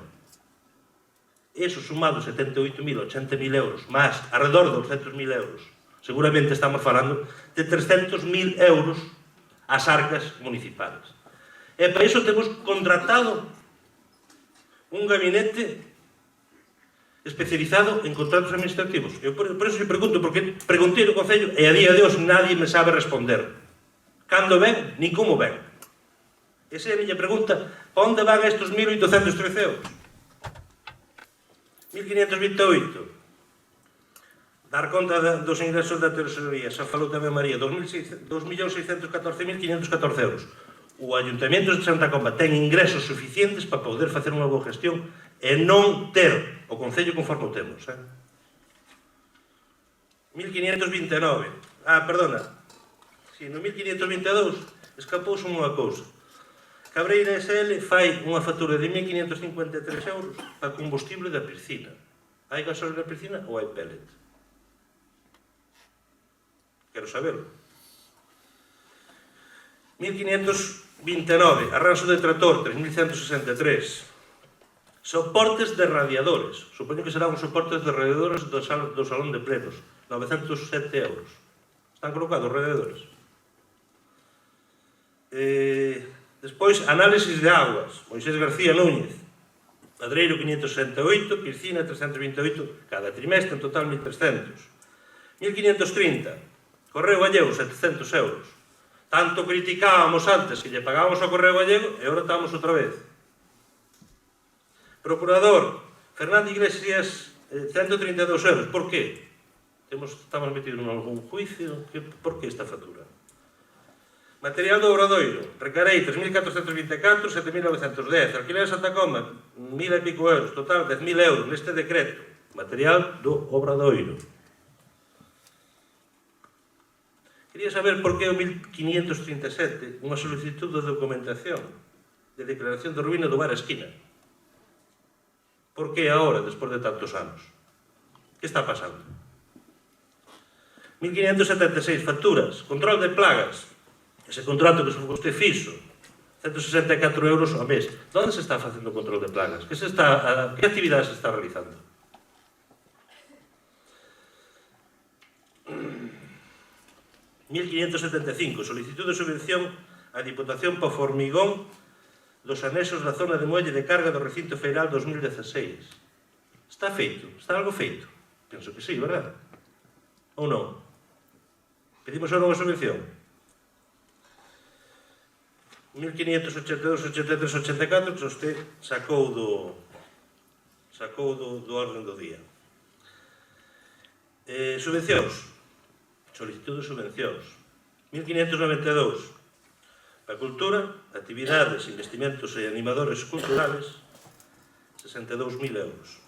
Eso sumado 78.000, 80.000 euros, máis alrededor de 200.000 euros, seguramente estamos falando de 300.000 euros ás arcas municipales. E para iso temos contratado un gabinete especializado en contratos administrativos. Eu por iso se pregunto, porque preguntei no Concello e a día de hoxe nadie me sabe responder. Cando ven, ni como ven. Esa é a miña pregunta. Onde van estes 1.813 euros? 1.528. Dar conta dos ingresos da tesorería. Xa falou tamén María. 2.614.514 euros. O Ayuntamento de Santa Comba ten ingresos suficientes para poder facer unha boa gestión e non ter o Concello conforme o temos. 1529. Perdona. Si, no 1522 escapouse unha cousa. Cabreira SL fai unha factura de 1.553 euros para combustible da piscina. Hai gasóleo na piscina ou hai pellet? Quero saberlo. 1529, arranxo de trator, 3.163. Soportes de radiadores. Supoño que serán os soportes de radiadores do salón de plenos, 907 euros. Están colocados alrededores. Despois, análisis de aguas. Moisés García Núñez. Padreiro 568, piscina 328 cada trimestre, en total 1.300. 1530, Correo Gallego 700 euros. Tanto criticábamos antes que lle pagábamos ao Correo Gallego e agora estamos outra vez. Procurador Fernando Iglesias 132 euros. Por qué? Estamos metidos en algún juicio? Por que esta factura? Material do Obradoiro, Recarei 3.424, 7.910, alquiler de Santa Coma, 1.000 e pico euros, total 10.000 euros neste decreto. Material do Obradoiro. Quería saber por que o 1537 unha solicitud de documentación de declaración de ruína do bar a esquina. Por que agora, despois de tantos anos? Que está pasando? 1576 facturas, control de plagas. Ese contrato que usted fixo, 164 euros ao mes. Onde se está facendo o control de plagas? Que actividade se está realizando? ...1575, solicitud de subvención á Diputación para o formigón dos anexos da zona de muelle de carga do recinto feiral 2016. Está feito? Está algo feito? Penso que sí, verdad? Ou non? Pedimos agora unha subvención? 1582, 83, 84 que usted sacou do orden do día. Subvencións. Solicitud de subvencións. 1592. Para cultura, actividades, investimentos e animadores culturales, 62.000 euros.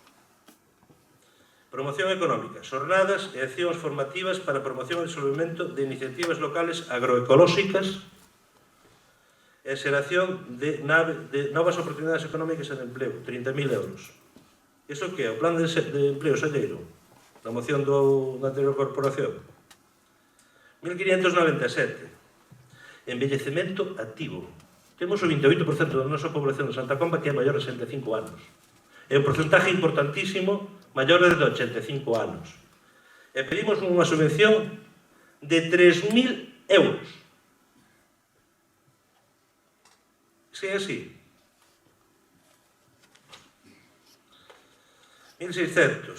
Promoción económica. Xornadas e accións formativas para promoción e desenvolvemento de iniciativas locales agroecolóxicas e xeración de novas oportunidades económicas e de empleo, 30.000 euros. Iso que é? O plan de empleo selleiro? Na moción da anterior corporación? 1597. Envellecemento activo. Temos o 28% da nosa población de Santa Comba que é maior de 65 anos. É un porcentaje importantísimo maior de 85 anos. E pedimos unha subvención de 3.000 euros. Si é así. 1600.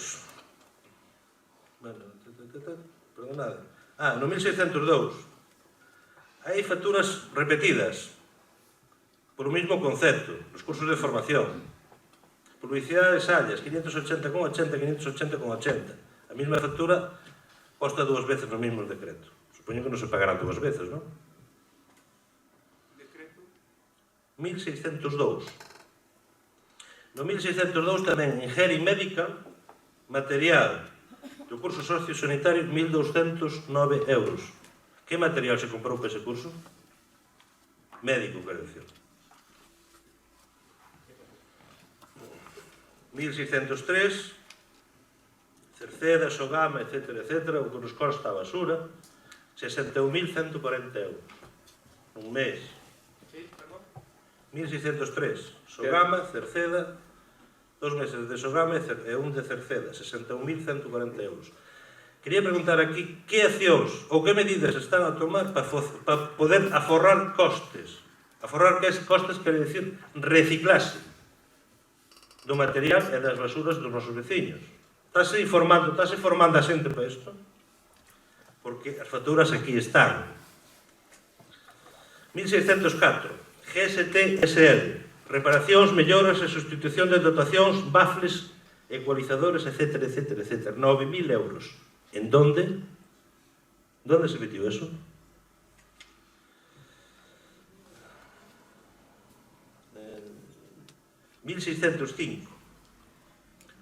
Bueno, perdonade. No 1602. Hai facturas repetidas polo mesmo concepto, os cursos de formación. Publicidade de Sallas, 580,80, 580,80. A mesma factura posta dúas veces no mesmo decreto. Supoño que non se pagarán dúas veces, non? 1602. No 1602 tamén Ingeri Médica, material do curso sociosanitario, 1.209 euros. Que material se comprou para ese curso? Médico, quero dicir. 1603, Cerceda, Sogama, etc., o que nos consta a basura, 61.140 euros. Un mes. 1603, Sogama, Cerceda, 2 meses de Sogama e un de Cerceda, 61.140 euros. Quería preguntar aquí que accións ou que medidas están a tomar para poder aforrar costes. Aforrar costes quere dicir reciclase do material e das basuras dos nosos veciños. Estase formando a xente para isto? Porque as facturas aquí están. 1604. GST-SL, reparacións, melloras e sustitución de dotacións, bafles, ecualizadores, etc., etc., etc. 9.000 euros. En donde? Donde se metió eso? En 1605.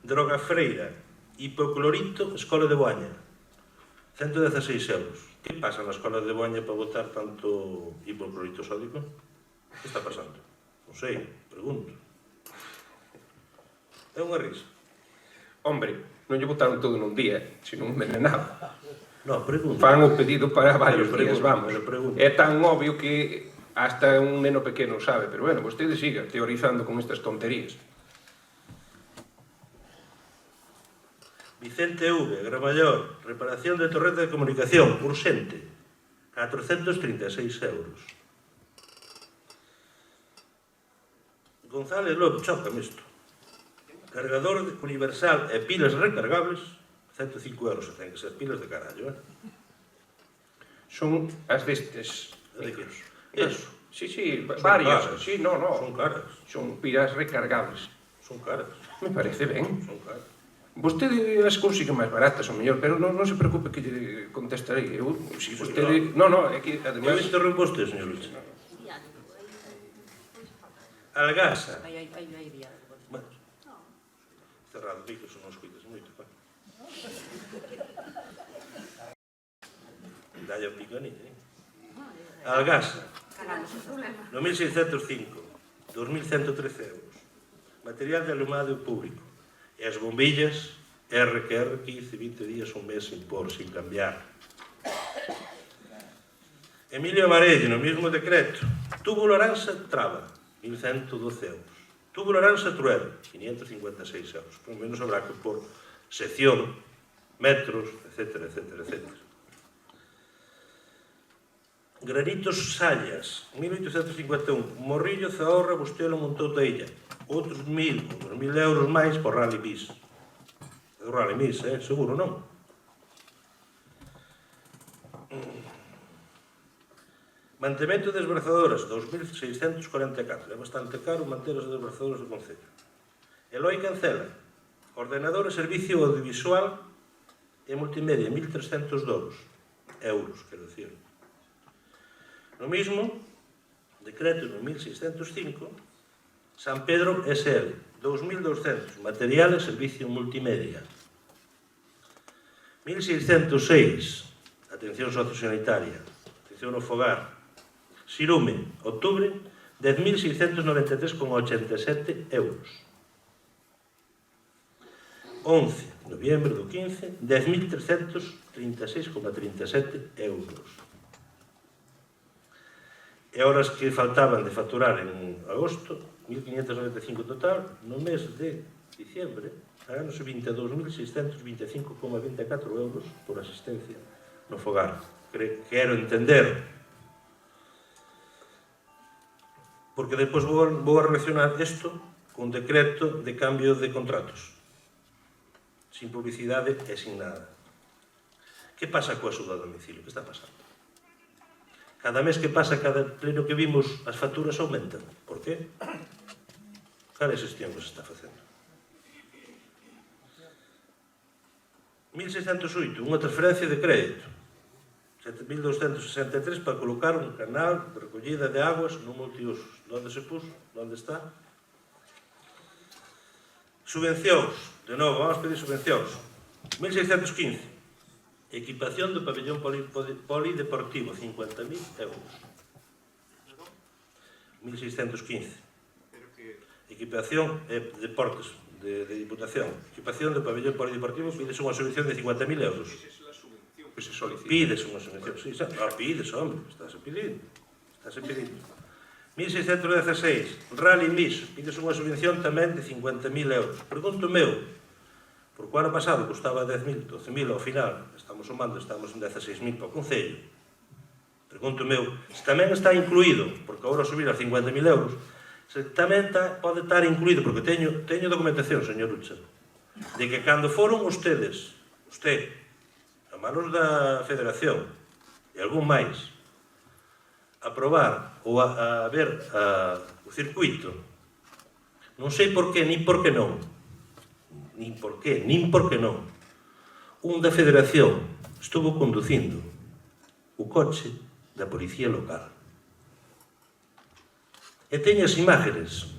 Droga Freira, hipoclorito, Escola de Boaña. 116 euros. Que pasa na Escola de Boaña para botar tanto hipoclorito sódico? Que está pasando? Non sei, pregunto. É unha risa. Hombre, non lle botaron todo nun día, sino envenenado. Non, pregunto. Fan o pedido para varios días, vamos. Pregunto. É tan obvio que hasta un neno pequeno sabe, pero bueno, vostede siga teorizando con estas tonterías. Vicente V, Gramayor, reparación de torreta de comunicación, urxente, 436 euros. González López, chócame isto. Cargador universal e pilas recargables, 105 euros, ten que ser pilas de carallo, Son as destes. De que? Eso. Sí, varias. Sí, no. Son caras. Son pilas recargables. Son caras. Me parece ben. Son caras. Vostede as consigue máis baratas, o mellor, pero non se preocupe que lle contestarei. Eu, si vostede... Non, é que, Eu además... interrompo usted, señor Luis. Algasa. Ai, Bueno, cerrado, micros, non os cuidas moito, pa. Dalle o picanillo, Algasa, no 1605, 2.113 euros. Material de alumado público. E as bombillas, R, 15, 20 días, un mes sin por, sin cambiar. Emilio Amarelli, no mismo decreto. Tubo Laranxa, traba, 1.112 euros. Tubo Laranxa, Trueba, 556 euros. Por menos habrá que por sección, metros, etc. Granitos Sallas, 1851. Morrillo, Zahorra, Bustelo, Montou da Illa. Outros 1.000 euros máis por Rally Bis. O Rally Bis, seguro, non? Mantemento de desbrazadoras, 2.644. É bastante caro manter as desbrazadoras do Concello. Eloi Cancela, ordenador e servicio audiovisual e multimedia, 1.300 euros, quero dicir. No mismo, decreto no 1605, San Pedro SL, 2.200, material e servicio multimedia. 1.606, atención sociosanitaria, atención no fogar. Sirume, outubro, 10.693,87 euros. 11, noviembre do 15, 10.336,37 euros. E horas que faltaban de facturar en agosto, 1.595 total, no mes de diciembre, pagándose 22.625,24 euros por asistencia no fogar. Quero entender, porque depois vou a relacionar isto con decreto de cambio de contratos, sin publicidade e sin nada. Que pasa coa axuda a domicilio? Que está pasando? Cada mes que pasa, cada pleno que vimos, as facturas aumentan. Por qué? Cal é a xestión que se está facendo? 1608, unha transferencia de crédito. 7.263 para colocar un canal de recollida de aguas no multiusos. Onde se puso? Onde está? Subvencións. De novo, vamos pedir subvencións. 1615. Equipación do pabellón polideportivo, 50.000 euros. 1615. Equipación e deportes de Diputación. Equipación do pabellón polideportivo, pides unha subvención de 50.000 euros. Pides unha subvención. Sí, pides, hombre, estás pidindo. 1616, Rally Mis, pides unha subvención tamén de 50.000 euros. Pregunto meu, porque o ano pasado costaba 10.000, 12.000 ao final, estamos sumando, estamos en 16.000 para o Concello. Pregunto meu, se tamén está incluído, porque agora subir a 50.000 euros, se tamén pode estar incluído, porque teño documentación, señor Ucha, de que cando foron ustedes, a manos da Federación, e algún máis, a probar ou a ver o circuito, non sei por qué, nin por qué non, nin por qué non, un da Federación estuvo conducindo o coche da Policía Local. E teño as imágenes.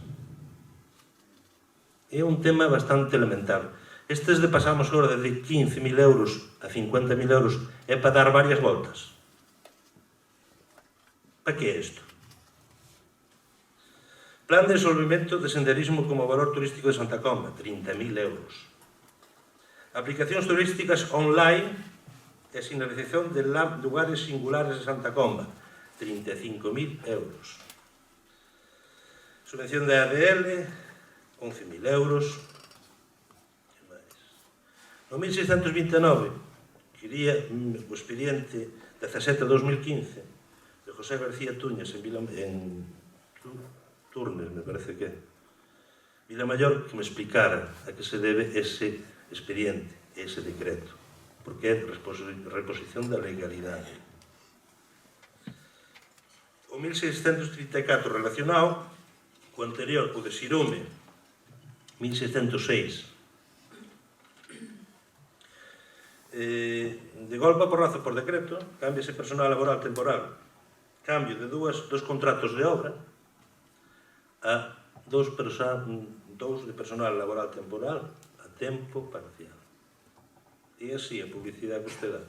É un tema bastante elemental. Estes de pasamos agora de 15.000 euros a 50.000 euros é para dar varias voltas. Para que é isto? Plan de desenvolvemento de senderismo como valor turístico de Santa Comba, 30.000 euros. Aplicacións turísticas online e sinalización de lugares singulares de Santa Comba, 35.000 euros. Subvención de ADL, 11.000 euros. No 1629, que iría o expediente 17/2015 de José García Túñez en Turnes, me parece que Vilamayor, que me explicara a que se debe ese expediente, ese decreto, porque é reposición da legalidade. O 1634 relacionado co anterior, o de Sirume, 1606. De golpe a porrazo por decreto, cámbiase personal laboral temporal, cambio de dos contratos de obra a dos de personal laboral temporal a tempo parcial. E así a publicidade que usted dá.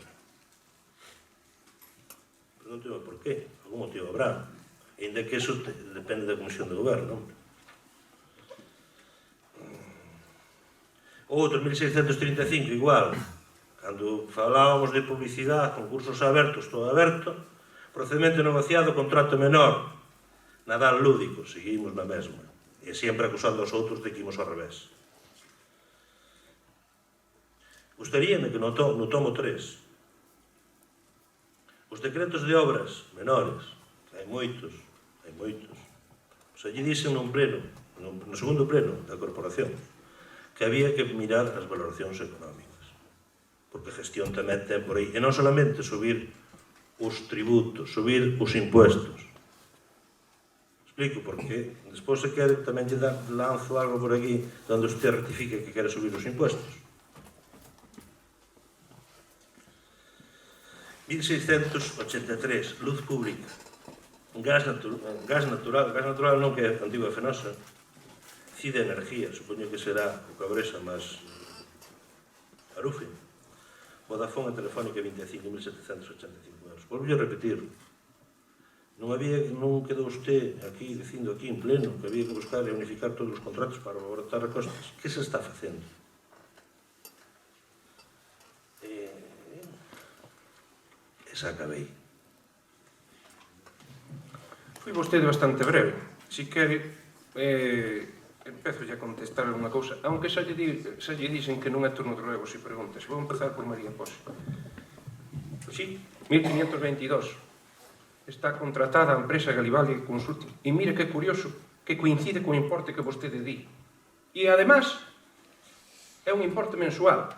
Pregúnteme por qué, algún motivo habrá, ainda que eso depende da Comisión de Goberno. Outro, 1635, igual, cando falábamos de publicidade, concursos abertos, todo aberto, procedimento negociado, contrato menor, Nadal lúdico, seguimos na mesma, e sempre acusando aos outros de que imos ao revés. Gustaríame que no tomo 3, os decretos de obras menores, que hai moitos, se lle dixen nun pleno, no segundo pleno da corporación, que había que mirar as valoracións económicas, porque a gestión tamén ten por aí, e non solamente subir os tributos, subir os impuestos. Explico, porque despois se quere tamén lle lanzo algo por aquí onde usted rectifique que quere subir os impuestos. 1683, luz pública, gas natural non, que é antigua e fenosa, Cide Energía, supoño que será o Cabresa máis Arufe, Vodafone e Telefónica 25.785 euros. Volvo a repetir, non quedou usted aquí dicindo aquí en pleno que había que buscar e unificar todos os contratos para abaratar costes. Que se está facendo? Esa acabei. Foi vostede bastante breve. Si quere, empezo a contestar alguna cousa, aunque xa lle dixen que non é turno de ruego se preguntas. Vou empezar por María Pose. Sí, 1522. Está contratada a empresa Galibaldi Consulting. E mire que curioso, que coincide co importe que vostede di. E, además, é un importe mensual.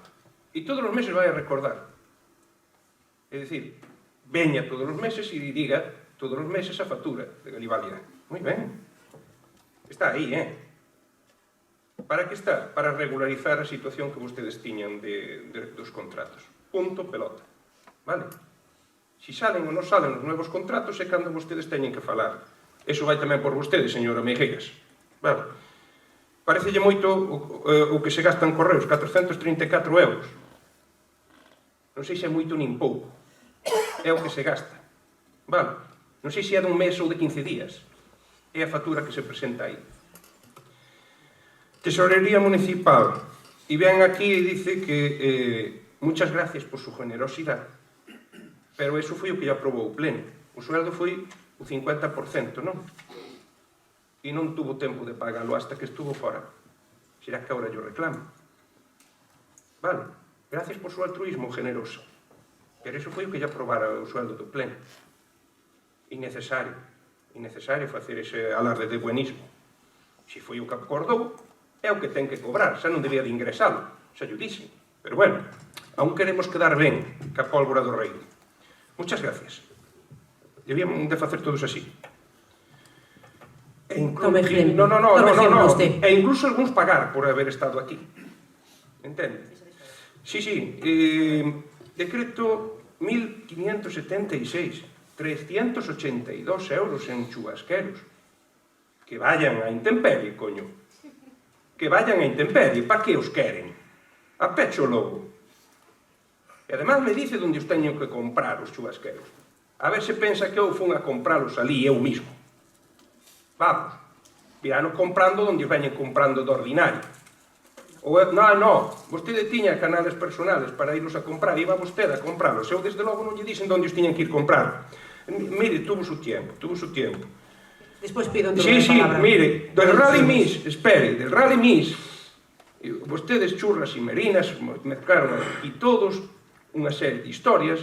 E todos os meses vai a recordar. É dicir, veña todos os meses e diga todos os meses a factura de Galibaldi. Moi ben. Está aí, Para que está? Para regularizar a situación que vostedes tiñan dos contratos. Punto, pelota. Vale? Si salen ou non salen os novos contratos é cando vostedes teñen que falar. Eso vai tamén por vostedes, señora Meigueiras. Vale? Parecelle moito o que se gasta en correos, 434 euros. Non sei se é moito nin pouco. É o que se gasta. Vale? Non sei se é dun mes ou de 15 días. É a factura que se presenta aí. Tesorería Municipal. E ven aquí e dice que muchas gracias por su generosidade, pero eso foi o que lle aprobou o pleno. O sueldo foi o 50%, non? E non tuvo tempo de pagalo hasta que estuvo fora. Será que agora yo reclamo. Vale, gracias por su altruismo generoso. Pero eso foi o que lle aprobara o sueldo do pleno. Innecesario facer ese alarde de buenismo. Se foi o que acordou, é o que ten que cobrar, xa non debía de ingresalo, xa yo dixen. Pero bueno, aún queremos quedar ben ca pólvora do rei. Muchas gracias. Debíamos de facer todos así. E incluso algúns pagar por haber estado aquí. Entende? Sí. Decreto 1576, 382 euros en chubasqueros. Que vayan a intemperie, coño. Que vayan a intemperie. Pa que os queren? A pecho logo. E además me dice onde os teño que comprar os chubasqueros. A ver se pensa que eu fun a compralos ali eu mismo. Vamos, virano comprando onde os veñen comprando do ordinario. No, vostede tiña canales personales para irlos a comprar, iba vostede a compralos. Eu desde logo non lle dixen onde os tiñan que ir comprar. Mire, tuvo su tiempo. Despois pido Sí, mire, del Rally Miss, espere, del Rally Miss, vostedes, churras e merinas, mezclaron aquí todos unha serie de historias,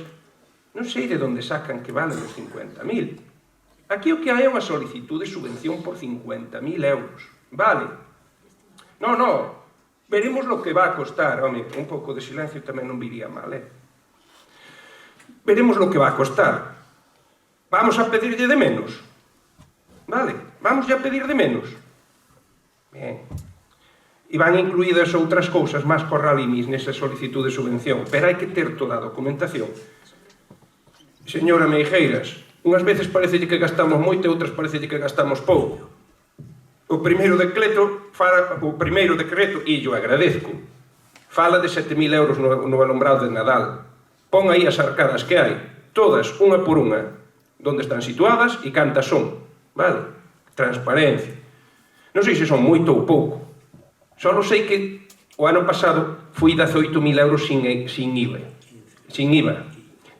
non sei de onde sacan que valen os 50.000. Aquí o que hai é unha solicitud de subvención por 50.000 euros. Vale. No, veremos lo que va a costar. Home, un pouco de silencio tamén non viría mal, Veremos lo que va a costar. Vamos a pedirlle de menos. Vale, vamos a pedir de menos. Ben. E van incluídas outras cousas máis corralimis nesa solicitud de subvención, pero hai que ter toda a documentación. Señora Meijeiras, unhas veces parece que gastamos moito e outras parece que gastamos pouco. O primeiro decreto, e yo agradezco, fala de 7.000 euros no alumbrado de Nadal. Pon aí as arcadas que hai, todas, unha por unha, onde están situadas e cantas son. Vale? Transparencia. Non sei se son moito ou pouco. Só sei que o ano pasado fui 18.000 euros sin IVA. Sin IVA.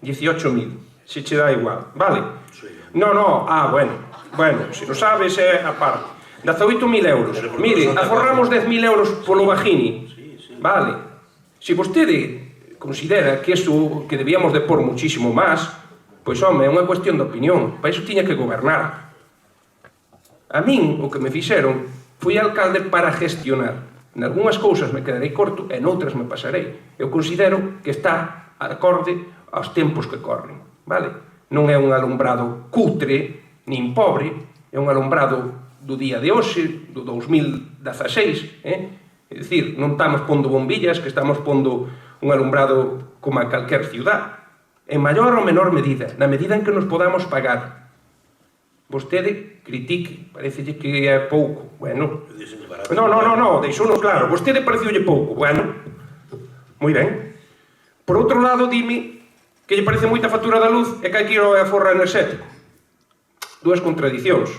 18.000. Se che dá igual. Vale? Bueno, se non sabes é a parte. 18.000 euros. Mire, aforramos 10.000 euros polo Vagini. Vale. Se vostede considera que eso que debíamos de por muchísimo máis, pois, home, é unha cuestión de opinión. Para iso tiña que gobernar. A min, o que me fixeron, fui alcalde para gestionar. En algunhas cousas me quedarei corto e noutras me pasarei. Eu considero que está acorde aos tempos que corren. Vale? Non é un alumbrado cutre, nin pobre, é un alumbrado do día de hoxe, do 2016, É dicir, non estamos pondo bombillas, que estamos pondo un alumbrado como a calquer ciudad, en maior ou menor medida, na medida en que nos podamos pagar. Vostede critique, parecelle que é pouco, bueno. No, deixounos claro, vostede pareceulle pouco, bueno. Moi ben. Por outro lado, dime que lle parece moita factura da luz e que hai que ir ao aforro enerxético. Dúas contradicións.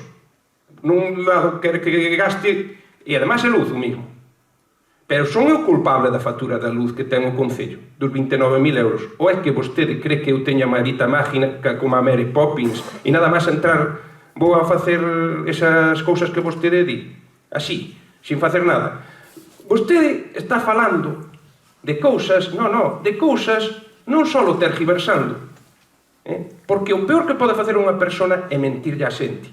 Nun lado quere que gaste e ademais é luz o mismo. Pero son eu culpable da factura da luz que ten o Concello, dos 29.000 euros. Ou é que vostede cree que eu teña a marita mágica como a Mary Poppins e nada máis entrar vou a facer esas cousas que vostede di? Así, sin facer nada. Vostede está falando de cousas, de cousas non só tergiversando. Porque o peor que pode facer unha persona é mentirlle a xente.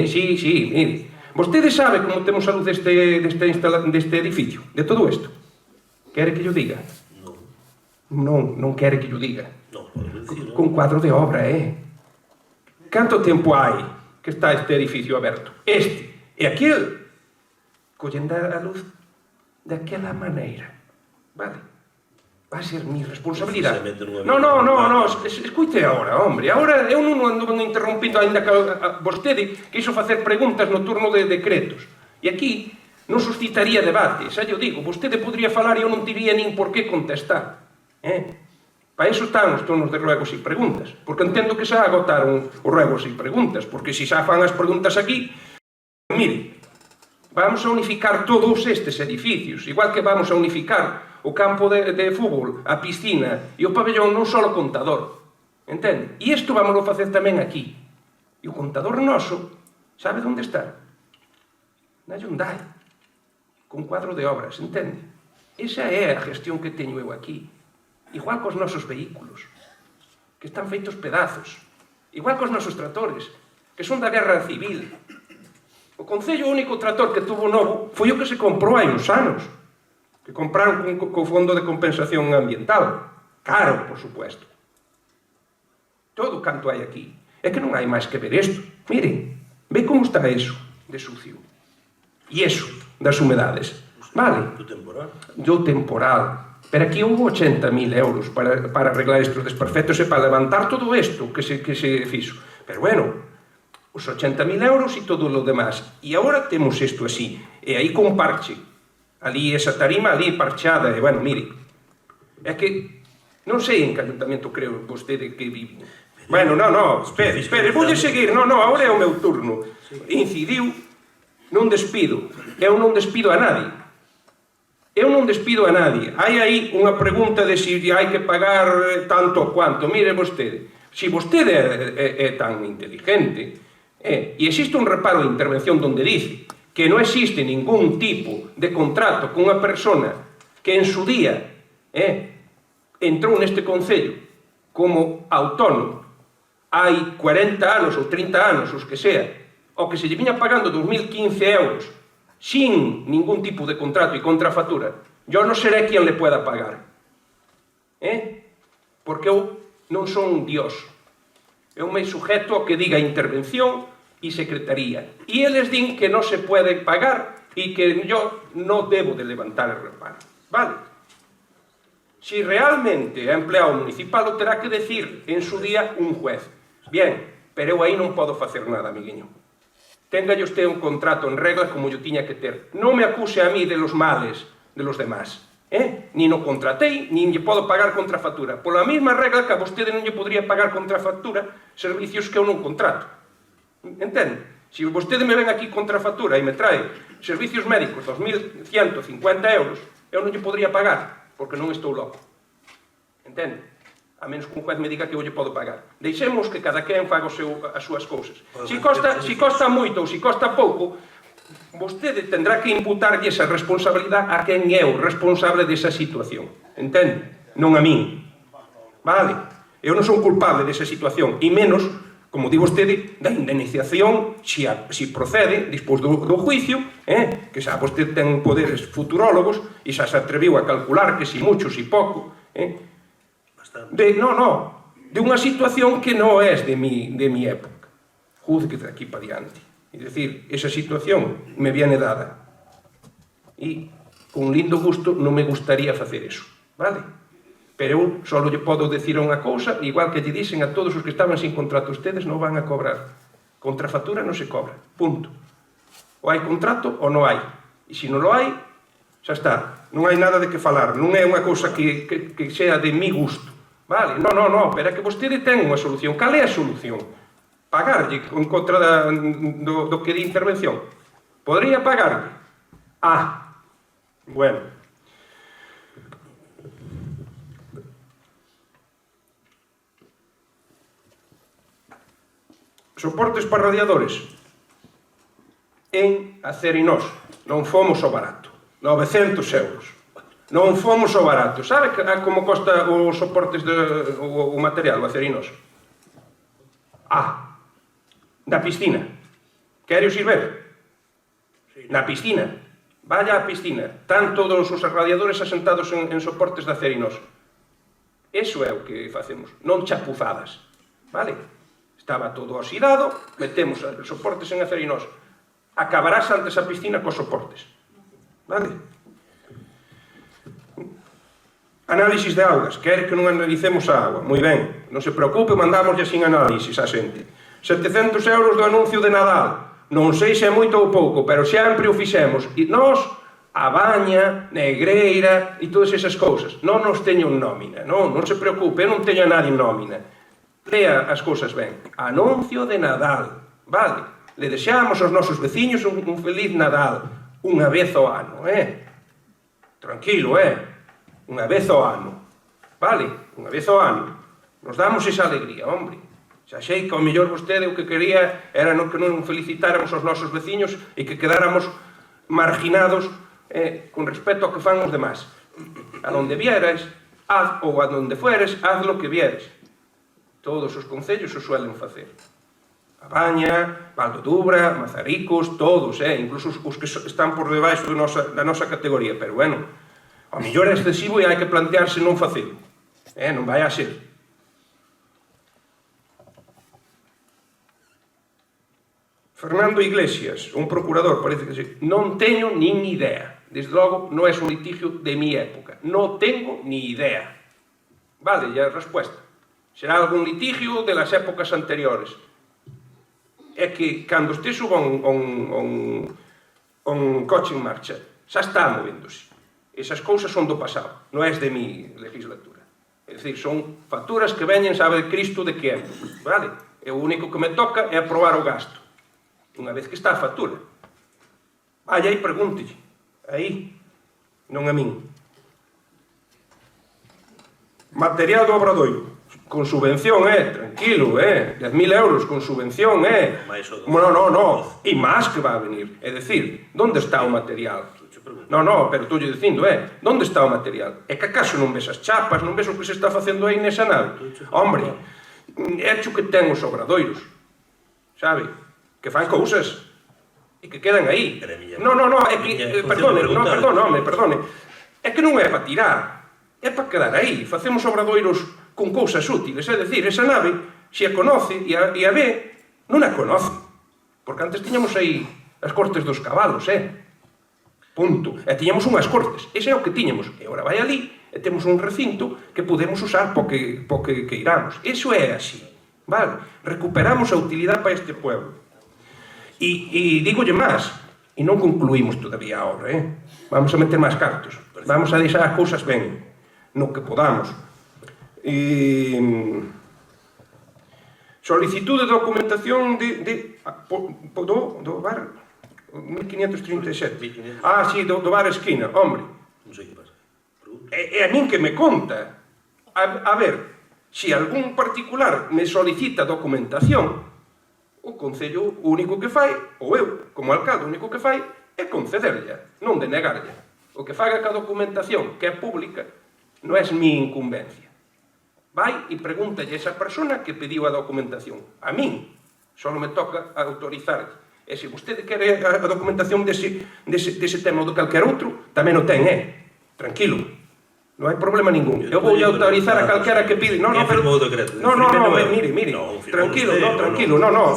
Sí, mire. Vostede sabe como temos a luz deste edificio, de todo isto? Quere que yo diga? Non quere que yo diga. Con cuadro de obra, Canto tempo hai que está este edificio aberto? Este e aquel collendo a luz daquela maneira. Vale? Va a ser mi responsabilidade. No, escuite agora, hombre. Agora eu non ando interrompindo ainda que vostede quiso facer preguntas no turno de decretos. E aquí non suscitaría debate, xa yo digo, vostede podría falar e eu non tiría nin por que contestar. Para iso están os turnos de ruegos e preguntas, porque entendo que xa agotaron os ruegos e preguntas, porque se xa fan as preguntas aquí, mire, vamos a unificar todos estes edificios, igual que vamos a unificar o campo de fútbol, a piscina e o pabellón nun solo contador, entende? E isto vamos a facer tamén aquí. E o contador noso, sabe onde está? Na Hyundai, con cuadro de obras, entende? Esa é a gestión que teño eu aquí. Igual cos nosos vehículos, que están feitos pedazos. Igual cos nosos tratores, que son da guerra civil. O Concello, o único trator que tuvo novo foi o que se comprou hai uns anos, que compraron co Fondo de Compensación Ambiental. Caro, por supuesto. Todo canto hai aquí. É que non hai máis que ver isto. Miren, ve como está eso de sucio. E eso das humedades. Vale? Do temporal. Pero aquí houve 80.000 euros para arreglar estes desperfectos e para levantar todo isto que se fixo. Pero bueno, os 80.000 euros e todo o demás. E agora temos isto así. E aí con parche. Ali esa tarima, ali parchada. E bueno, mire, é que non sei en que ayuntamento creo vostede que vive. Bueno, espere, voulle seguir. Agora é o meu turno. Incidiu nun despido. Eu non despido a nadie. Hai aí unha pregunta de se hai que pagar tanto ou quanto. Mire vostede, se vostede é tan inteligente, e existe un reparo de intervención donde dice que non existe ningún tipo de contrato con unha persona que en su día entrou neste Concello como autónomo hai 40 anos ou 30 anos, os que sea, o que se lle viña pagando 2015 euros sin ningún tipo de contrato e contrafactura, yo non seré quien le pueda pagar. Porque eu non son un dios. Eu me sujeto ao que diga intervención e secretaría. E eles din que non se puede pagar e que yo non debo de levantar el reparo. Vale? Si realmente é empleado municipal, o terá que decir en su día un juez. Bien, pero eu aí non podo facer nada, amiguinho. Téngalle usted un contrato en regla como yo tiña que ter. Non me acuse a mí de los males de los demás. Ni no contratei, nin lle podo pagar contrafactura. Pola mesma regla que a vostede non lle podría pagar contrafactura servicios que eu non contrato. Entende? Se vostede me ven aquí contrafactura e me trae servicios médicos 2.150 euros, eu non lle podría pagar, porque non estou loco. Entende? A menos que un juez me diga que eu lle podo pagar. Deixemos que cada quen faga as súas cousas. Se costa moito ou se costa pouco, vostede tendrá que imputarlle esa responsabilidade a quen é o responsable desa situación. Entende? Non a min. Vale? Eu non son culpable desa situación, e menos, como di vostede, da indemnización, se procede, despois do juicio, que xa vostede ten poderes futurólogos, e xa se atreviu a calcular que si mucho, si pouco, de unha situación que non é de mi época. Juzgue de aquí para diante. É dicir, esa situación me viene dada. E, con lindo gusto, non me gustaría facer eso. Vale? Pero eu só lle podo decir unha cousa, igual que lle dixen a todos os que estaban sin contrato, ustedes non van a cobrar. Contrafactura non se cobra. Punto. Ou hai contrato ou non hai. E se non lo hai, xa está. Non hai nada de que falar. Non é unha cousa que sea de mi gusto. Vale? Non, pero é que vostede ten unha solución. Cal é a solución? Pagarlle en contra do que di intervención. Podría pagarlle? Bueno. Soportes para radiadores en Acerinos. Non fomos ao barato. 900 euros. Non fomos ao barato. Sabe como costa os soportes o material, o Acerinos? Na piscina. Quere os ir ver? Na piscina. Vaya á piscina. Están todos os radiadores asentados en soportes de Acerinos. Eso é o que facemos. Non chapuzadas. Vale? Estaba todo oxidado, metemos os soportes en Acerinos. Acabarás antes a piscina cos soportes. Vale? Análisis de augas. Quere que non analicemos a agua. Moi ben. Non se preocupe, mandámoslle sin análisis a xente. 700 euros do anuncio de Nadal. Non sei se é moito ou pouco, pero sempre o fixemos. E nós, a Baña, Negreira e todas esas cousas. Non nos teño en nómina. Non se preocupe, eu non teño a nadie en nómina. Lea as cousas ben. Anuncio de Nadal. Vale? Le deseamos aos nosos veciños un feliz Nadal. Unha vez ao ano, Tranquilo, Unha vez ao ano. Vale? Unha vez ao ano. Nos damos esa alegría, hombre. Xa sei que ao mellor vostede o que quería era que non felicitáramos aos nosos veciños e que quedáramos marginados con respecto ao que fan os demás. A donde vieres, ou a donde fueres, haz lo que vieres. Todos os concellos o suelen facer. A Baña, Val do Dubra, Mazaricos, todos, incluso os que están por debaixo da nosa categoría. Pero bueno, ao mellor é excesivo e hai que plantearse non facelo. Non vai a ser. Fernando Iglesias, un procurador, parece que sí. Non teño nin idea. Desde logo, non é un litigio de mi época. Non tengo ni idea. Vale, ya a resposta. Será algún litigio de las épocas anteriores. É que, cando este suba un coche en marcha, xa está movéndose. Esas cousas son do pasado, non é de mi legislatura. É dicir, son facturas que veñen, sabe de Cristo de que é. Vale? E o único que me toca é aprobar o gasto. Unha vez que está a factura. Vaya aí, pregúntelle. Aí, non a min. Material do Obradoiro. Con subvención, tranquilo, 10.000 euros con subvención, Mais o No, e máis que va a venir. É dicir, onde está o material? No, pero estou dicindo, onde está o material? É que acaso non ves as chapas, non ves o que se está facendo aí nesa nave? Hombre, é xo que ten os obradoiros, sabe? Que fan cousas e que quedan aí. No, é que, perdone. É que non é para tirar, é para quedar aí. Facemos obradoiros con cousas útiles, é dicir, esa nave, se a conoce e a ve, non a conoce. Porque antes tiñamos aí as cortes dos cabalos, punto. E tiñamos unhas cortes, ese é o que tiñamos. E agora vai ali e temos un recinto que podemos usar po que iramos. Iso é así, vale? Recuperamos a utilidade para este pueblo. E dígolle máis, e non concluímos todavía a obra, Vamos a meter máis cartos, vamos a deixar as cousas ben, no que podamos. Solicitude de documentación do bar 1537. Sí, do bar Esquina, hombre. Non sei que pasa. É a min que me conta. A ver, se algún particular me solicita documentación, o Concello o único que fai, ou eu, como alcalde, o único que fai é concederlla, non denegarlla. O que faga ca documentación, que é pública, non é mi incumbencia. Vai e pregúntalle a esa persona que pediu a documentación. A min, só me toca autorizar. E se vostede quere a documentación dese tema ou de calquer outro, tamén o ten, tranquilo. Non hai problema ningún. Eu vou autorizar a calquera que pide. No, mire, tranquilo,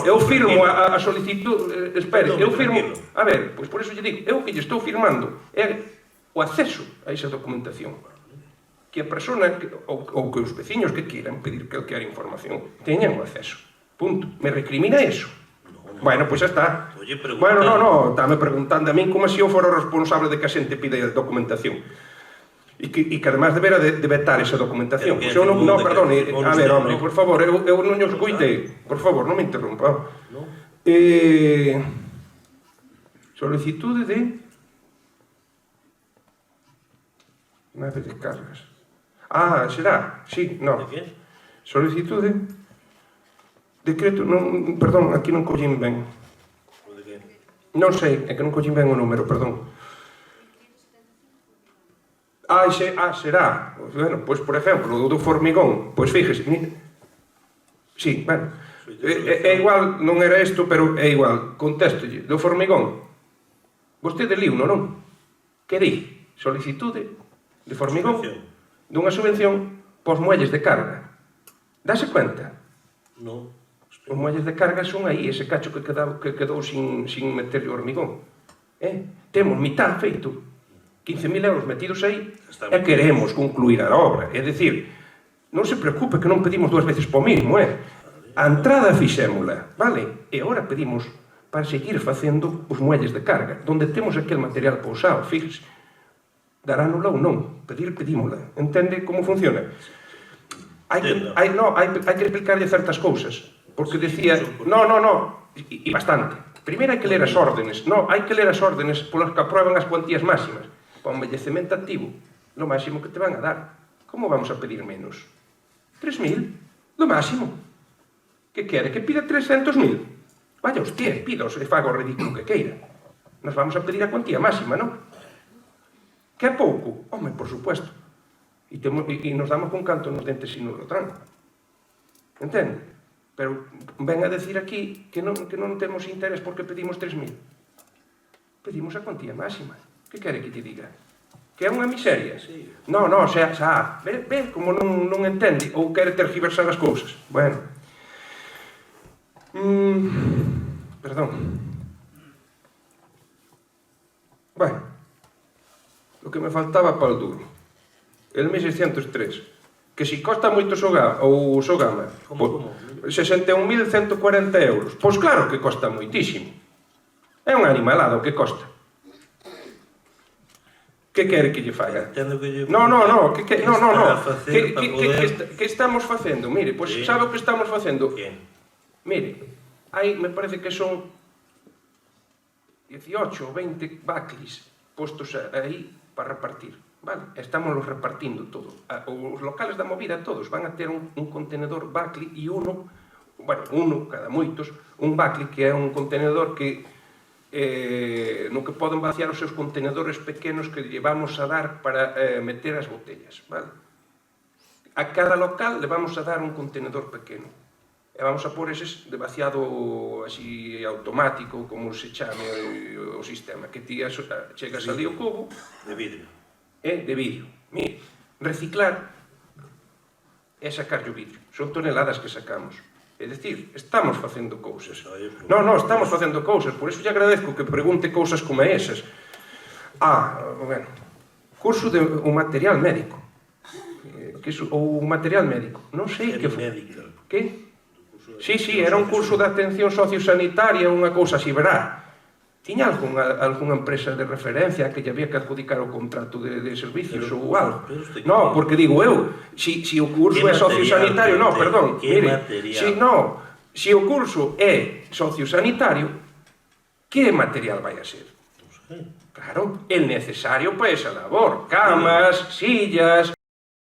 eu firmo a solicitud, espere, eu firmo, a ver, pois por iso lle digo, eu que lle estou firmando é o acceso a esa documentación. Que a persona, ou que os veciños que quieran pedir calquera información, teñan o acceso. Punto. Me recrimina eso. Bueno, pois xa está. Bueno, estame preguntando a min como se eu fora o responsable de que a xente pide a documentación. E que además debera de vetar esa documentación. Perdone, a ver, hombre, por favor, eu non os coitei. Por favor, non me interrompa. Solicitude de nave de cargas. Será? Sí, no. Solicitude... Decreto, perdón, aquí non collín ben. Non sei, é que non collín ben o número, perdón. Será. Bueno, pois, por exemplo, o do formigón, pois fíjese. Sí, bueno, é igual, non era isto, pero é igual. Contéstolle, do formigón. Vostede liu, non? Que di? Solicitude de formigón dunha subvención pos muelles de carga. Dase cuenta? Non. Os muelles de carga son aí, ese cacho que quedou sin meterlle o hormigón. Temos mitad feito, 15.000 euros metidos aí, e queremos concluir a obra. É dicir, non se preocupe que non pedimos 2 veces po mismo, A entrada fixémola, vale? E agora pedimos para seguir facendo os muelles de carga, donde temos aquel material pousado, fíjese. Daránola ou non, pedímola. Entende como funciona? Hai que explicarlle certas cousas. Porque decía, e bastante. Primeiro hai que ler as órdenes. Hai que ler as órdenes polas que aprueban as cuantías máximas. Para o envellecemento activo, lo máximo que te van a dar. Como vamos a pedir menos? 3.000, lo máximo. Que quere? Que pida 300.000? Vaya hostia, pidos e faga o ridículo que queira. Nos vamos a pedir a cuantía máxima, non? Que é pouco? Home, por supuesto. E nos damos con canto nos dentes e no rotrán. Entende? Pero ven a decir aquí que non temos interés porque pedimos 3.000. Pedimos a cuantía máxima. Que quere que te diga? Que é unha miseria? No, xa, ve como non entende ou quere tergiversar as cousas. Bueno. Perdón. Bueno. O que me faltaba para o duro. El 1603. Que si costa moito o Sogama, 61.140 euros. Pois claro que costa moitísimo. É unha animalada o que costa. Que quere que lle faga? Que estamos facendo? Mire, pois sabe o que estamos facendo? Mire, me parece que son 18 ou 20 baclis postos aí para repartir. Vale, estamos repartindo todo. Os locales da movida todos van a ter un contenedor Bacli e uno, cada moitos, un Bacli que é un contenedor que no que poden vaciar os seus contenedores pequenos que lle vamos a dar para meter as botellas, vale? A cada local le vamos a dar un contenedor pequeno e vamos a pôr eses de vaciado así automático, como se chame o sistema, que ti chegas ali ao cubo De vidro. de vidro. Mire, reciclar é sacar o vidro, son toneladas que sacamos. É dicir, estamos facendo cousas. Non, estamos facendo cousas, por iso lle agradezco que pregunte cousas como esas. Bueno, curso de o material médico. O material médico. Non sei que foi. Que? Sí, era un curso de atención sociosanitaria, unha cousa así, verá. Tiña algunha empresa de referencia que lle había que adjudicar o contrato de servicios ou algo? Non, porque digo eu, si o curso é sociosanitario, non, perdón, mire, si o curso é sociosanitario, que material vai a ser? Claro, el necesario para esa labor, camas, sillas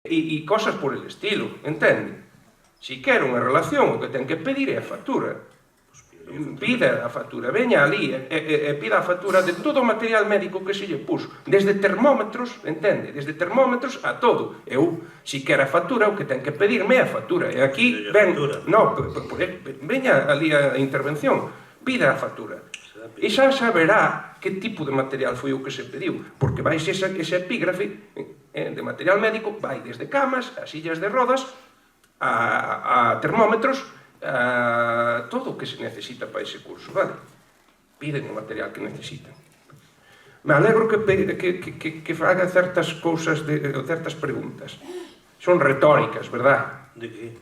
e cosas por el estilo, entende? Si quer unha relación, o que ten que pedir é a factura. Pida a factura, veña ali e pida a factura de todo o material médico que se lle puso, desde termómetros, entende? Desde termómetros a todo. Eu, si quer a factura, o que ten que pedirme é a factura. E aquí, veña ali a intervención, pida a factura. E xa saberá que tipo de material foi o que se pediu, porque vai ese epígrafe de material médico, vai desde camas, a sillas de rodas, a termómetros, todo o que se necesita para ese curso, vale? Piden o material que necesitan. Me alegro que faga certas cousas, certas preguntas. Son retóricas, verdad? De que?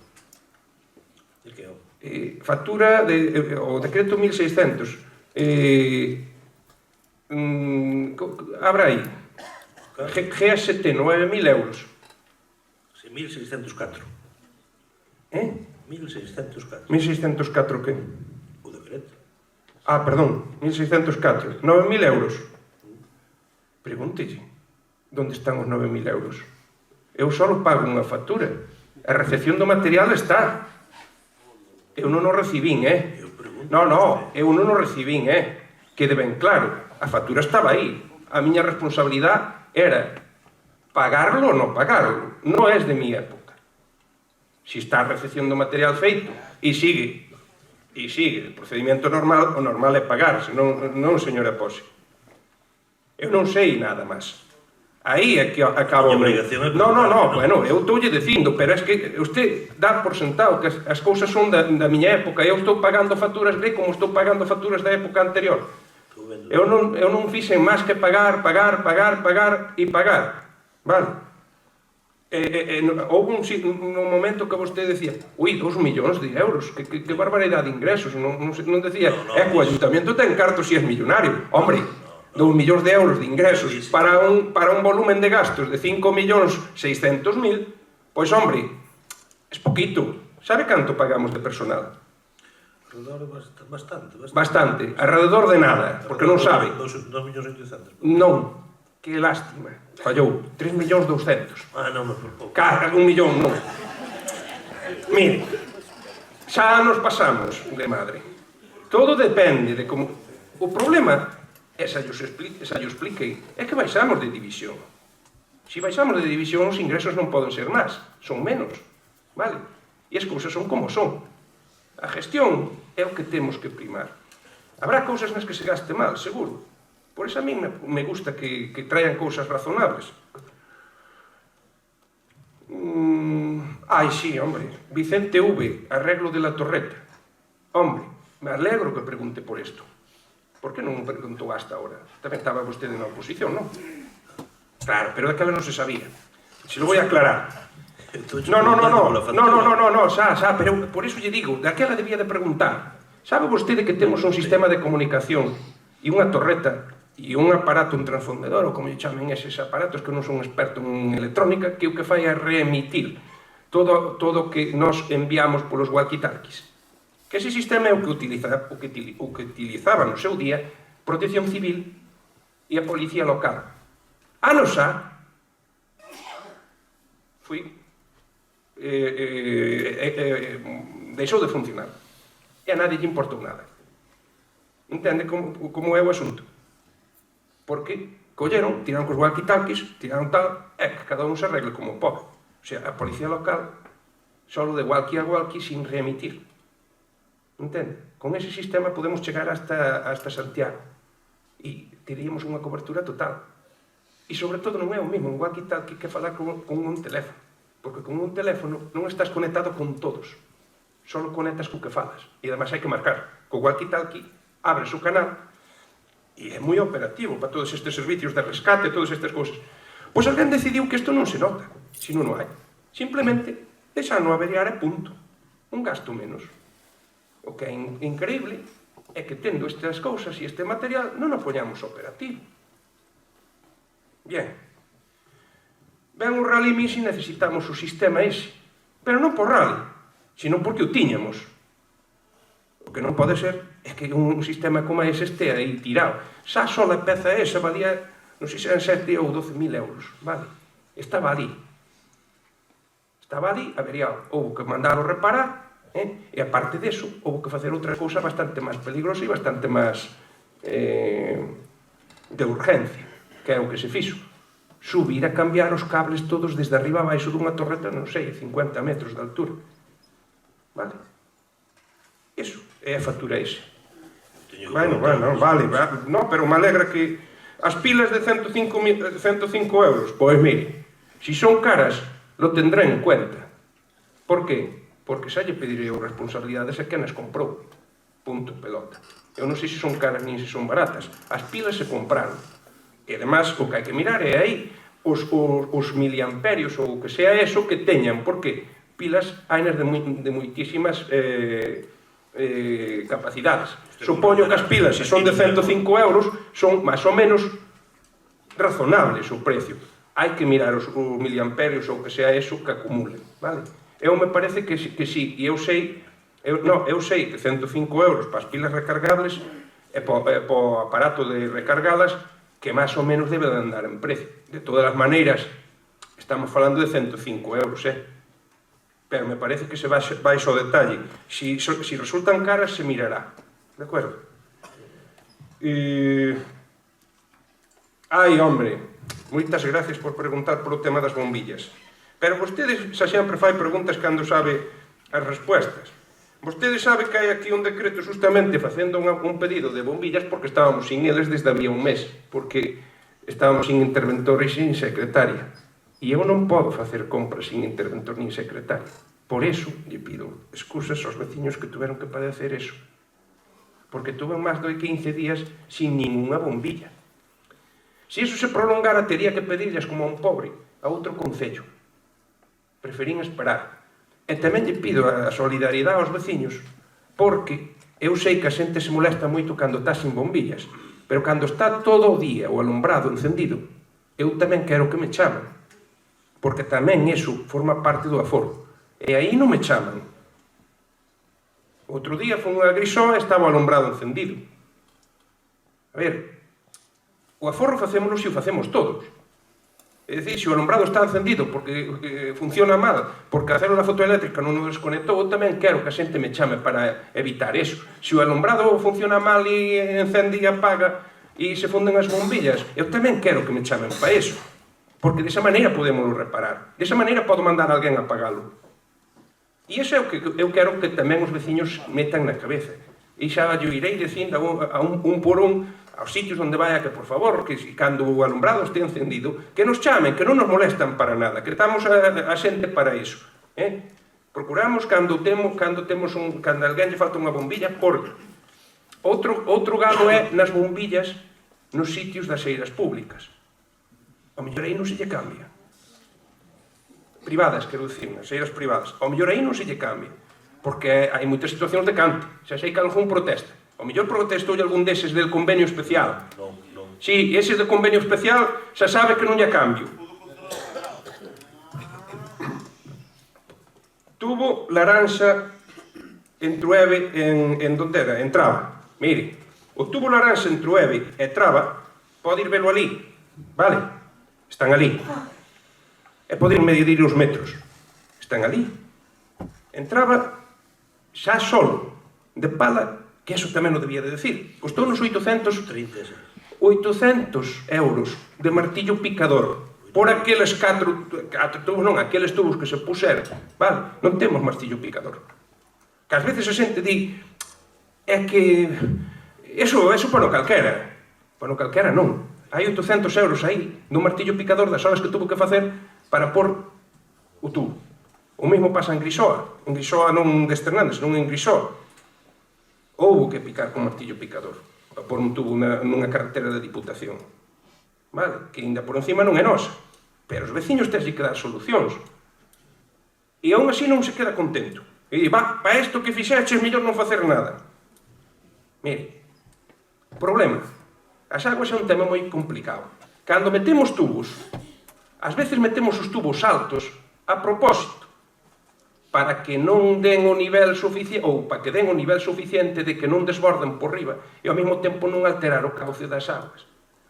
De que? Factura, o decreto 1600. Abra aí. GST, 9.000 euros. 1604. 1604. 1604 que? O decreto. Perdón, 1604. 9.000 euros. Pregúntelle, onde están os 9.000 euros? Eu só pago unha factura. A recepción do material está. Eu non o recibín, Non, eu non o recibín, Quede ben claro. A factura estaba aí. A miña responsabilidade era pagarlo ou non pagarlo. Non é de mi época. Si está a recepción do material feito e sigue o procedimento normal, o normal é pagar, senón non, señora Pose. Eu non sei nada máis. Aí é que acabo... Non, bueno, eu estou lle dicindo, pero é que usted dá por sentado que as cousas son da miña época e eu estou pagando facturas de como estou pagando facturas da época anterior. Eu non fixen máis que pagar, e pagar. Vale? Houve un momento que vostede decía 2 millóns de euros, que barbaridade de ingresos, non decía que o ayuntamiento ten cartos e é millonario. Hombre, 2 millóns de euros de ingresos para un volumen de gastos de 5.600.000, pois hombre, é poquito. Sabe canto pagamos de personal? Bastante, alrededor de nada, porque non sabe. 2.800.000. Non. Que lástima, fallou, 3.200.000. Non, por pouco. 1 millón, non. Mire, xa nos pasamos de madre. Todo depende de como... O problema, xa yo expliquei, é que baixamos de división. Si baixamos de división, os ingresos non poden ser máis, son menos, vale? E as cousas son como son. A gestión é o que temos que primar. Habrá cousas nas que se gaste mal, seguro. Por iso a mí me gusta que traian cousas razonables. Sí, hombre, Vicente V, arreglo de la torreta. Hombre, me alegro que pregunte por isto. Por que non preguntou hasta ahora? Tamén estaba vostede na oposición, non? Claro, pero daquela non se sabía. Se lo voy a aclarar. No, xa, pero por iso lle digo, daquela debía de preguntar. Sabe vostede que temos un sistema de comunicación e unha torreta e un aparato, un transfondedor, ou como lle chamen eses aparatos, que non son experto en electrónica, que o que fai é reemitir todo o que nos enviamos polos walkie-talkies. Que ese sistema é o que utilizaba no seu día Protección Civil e a Policía Local. Anos xa, deixou de funcionar. E a nadie lle importou nada. Entende como é o asunto? Porque colleron, tiraron cos walkie-talkies, tiraron tal, e que cada un se arregle como pode. O sea, a policía local solo de walkie a walkie sin reemitir. Entende? Con ese sistema podemos chegar hasta Santiago e teríamos unha cobertura total. E sobre todo non é o mesmo un walkie-talkie que falar con un teléfono, porque con un teléfono non estás conectado con todos, solo conectas co que falas, e además hai que marcar. Co walkie-talkie abres o canal e é moi operativo para todos estes servicios de rescate, todas estas cousas. Pois alguén decidiu que isto non se nota, se non o hai. Simplemente deixano averiar e punto. Un gasto menos. O que é increíble é que tendo estas cousas e este material non o poñamos operativo. Bien. Ben o Rally Misi necesitamos o sistema ese, pero non por rally, sino porque o tiñamos. O que non pode ser é que un sistema como ese este aí tirado. Xa sola a peza esa valía, non sei se eran 7 ou 12.000 euros, vale? Estaba ali, averiado. Houve que mandalo reparar, e aparte deso, houve que facer outra cousa bastante máis peligrosa e bastante máis de urgencia, que é o que se fixo. Subir a cambiar os cables todos desde arriba a baixo dunha torreta, non sei, 50 metros de altura. Vale? Iso é a factura esa. Bueno, vale. No, pero me alegra que as pilas de 105 euros, pois mire, si son caras, lo tendré en cuenta. Por qué? Porque xa lle pedirei responsabilidades a quen as comprou. Punto, pelota. Eu non sei se son caras nin se son baratas. As pilas se compraron. E además, o que hai que mirar é aí os miliamperios ou o que sea eso que teñan, porque pilas hainas de moitísimas capacidades. Supoño que as pilas, se son de 105 euros, son máis ou menos razonables o precio. Hai que mirar os miliamperios ou que sea eso que acumulen, vale? Eu me parece que sí, e eu sei que 105 euros para as pilas recargables e para o aparato de recargalas que máis ou menos debe de andar en precio. De todas as maneiras, estamos falando de 105 euros, pero me parece que se vai ao detalle. Si resultan caras, se mirará. De acuerdo? Ai, hombre, moitas gracias por preguntar polo tema das bombillas. Pero vostedes xa sempre fai preguntas cando sabe as respuestas. Vostede sabe que hai aquí un decreto justamente facendo un pedido de bombillas porque estábamos sin eles desde había un mes, porque estábamos sin interventor e sin secretaria. E eu non podo facer compras sin interventor nin secretaria. Por eso, lle pido excusas aos veciños que tuveron que padecer eso. Porque tuve máis de 15 días sin ninguna bombilla. Se iso se prolongara, tería que pedirlas como a un pobre, a outro concello. Preferín esperar. E tamén lle pido a solidariedade aos veciños, porque eu sei que a xente se molesta moito cando está sin bombillas, pero cando está todo o día o alumbrado encendido, eu tamén quero que me chamen, porque tamén iso forma parte do aforo, e aí non me chaman. Outro día foi unha grisoa e estaba o alumbrado encendido. A ver, o aforro facémoslo se o facemos todos. É dicir, se o alumbrado está encendido porque funciona mal, porque a célula fotoeléctrica non o desconectou, eu tamén quero que a xente me chame para evitar eso. Se o alumbrado funciona mal e encende e apaga e se funden as bombillas, eu tamén quero que me chamen para eso, porque desa maneira podemos reparar, desa maneira podo mandar a alguén a apagalo. E iso é o que eu quero que tamén os veciños metan na cabeza. E xa yo irei dicindo un por un aos sitios onde vai que, por favor, que cando o alumbrado este encendido, que nos chamen, que non nos molestan para nada, que estamos a xente para iso. Procuramos cando alguén lle falta unha bombilla, porque outro gado é nas bombillas nos sitios das eiras públicas. Ao mellor aí non se lle cambia. Privadas, quero dicir, nas eiras privadas. Ao mellor aí non se lle cambia, porque hai moitas situacións de cante. Xa sei que algún protesta. O mellor protestou algún deses del convenio especial. Non. Si, ese do convenio especial xa sabe que non lle cambio. Tubo laranxa en Trueve en Dontera, en Traba. Mire, o tubo laranxa en Trueve e Traba pode ir velo ali, vale? Están ali. e poder medir os metros. Están ali. Entraba xa solo, de pala, que eso tamén o debía de decir. Costou nos 800 euros de martillo picador por aqueles catro tubos, non, aqueles tubos que se puseron, vale? Non temos martillo picador. Que ás veces a xente di é que eso para o calquera. Para o calquera non. Hai 800 euros aí dun martillo picador das horas que tuvo que facer para pôr o tubo. O mesmo pasa en Grisoa. En Grisoa non de Hernández, non en Grisoa. Houbo que picar con martillo picador para pôr un tubo nunha carretera da Diputación. Vale? Que ainda por encima non é nosa. Pero os veciños tens que dar solucións. E aún así non se queda contento. E di, para isto que fixeches, mellor non facer nada. Mire, problema. As aguas é un tema moi complicado. Cando metemos tubos, ás veces metemos os tubos altos a propósito, para que non den o nivel suficiente, ou para que den o nivel suficiente de que non desborden por riba e ao mesmo tempo non alterar o cauce das aguas.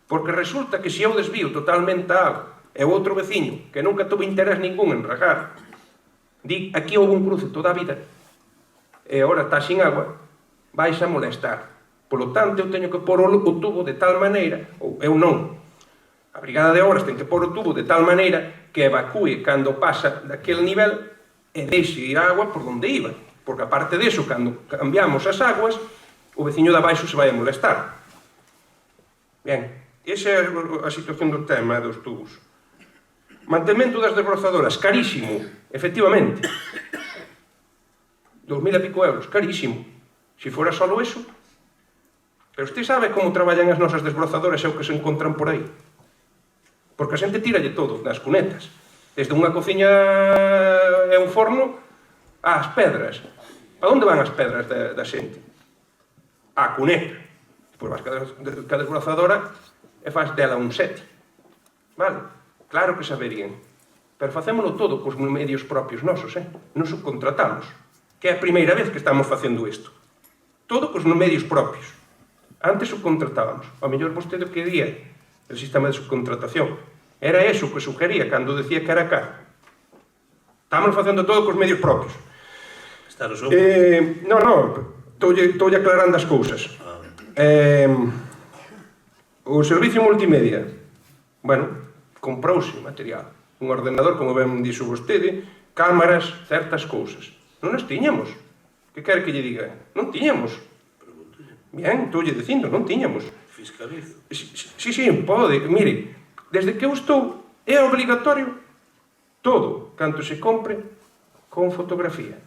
Porque resulta que se eu desvío totalmente a agua e o outro veciño, que nunca tuvo interés ningún en regar, di, aquí houve un cruce toda a vida e agora está sin agua, vais a molestar. Polo tanto, eu teño que pôr o tubo de tal maneira, ou eu non, a Brigada de Obras ten que pôr o tubo de tal maneira que evacúe cando pasa daquele nivel e deixe ir a agua por onde iba. Porque aparte disso, cando cambiamos as aguas, o veciño de abaixo se vai a molestar. Ben, esa é a situación do tema dos tubos. Mantemento das desbrozadoras, carísimo, efectivamente. 2.000 e pico euros, carísimo. Se fora solo eso. Pero usted sabe como traballan as nosas desbrozadoras e o que se encontran por aí. Porque a xente tíralle todo, nas cunetas. Desde unha cociña e un forno, ás pedras. A onde van as pedras da xente? Á cuneta. Pois vas ca desbrozadora e faz dela un sete. Vale? Claro que saberían. Pero facémolo todo cos medios propios nosos, non subcontratamos. Que é a primeira vez que estamos facendo isto. Todo cos medios propios. Antes subcontratábamos. Ao mellor vostede o que día el sistema de subcontratación. Era eso que sugería cando decía que era caro. Estamos facendo todo cos medios propios. Está no seu... Estou aclarando as cousas. O servicio multimedia, bueno, comprouse material. Un ordenador, como ben dixo vostede, cámaras, certas cousas. Non as tiñamos. Que quere que lle diga? Non tiñamos. Bien, estou lle dicindo, non tiñamos. Fiscalizo. Sí, pode. Mire, desde que eu estou, é obligatorio todo, canto se compre, con fotografía.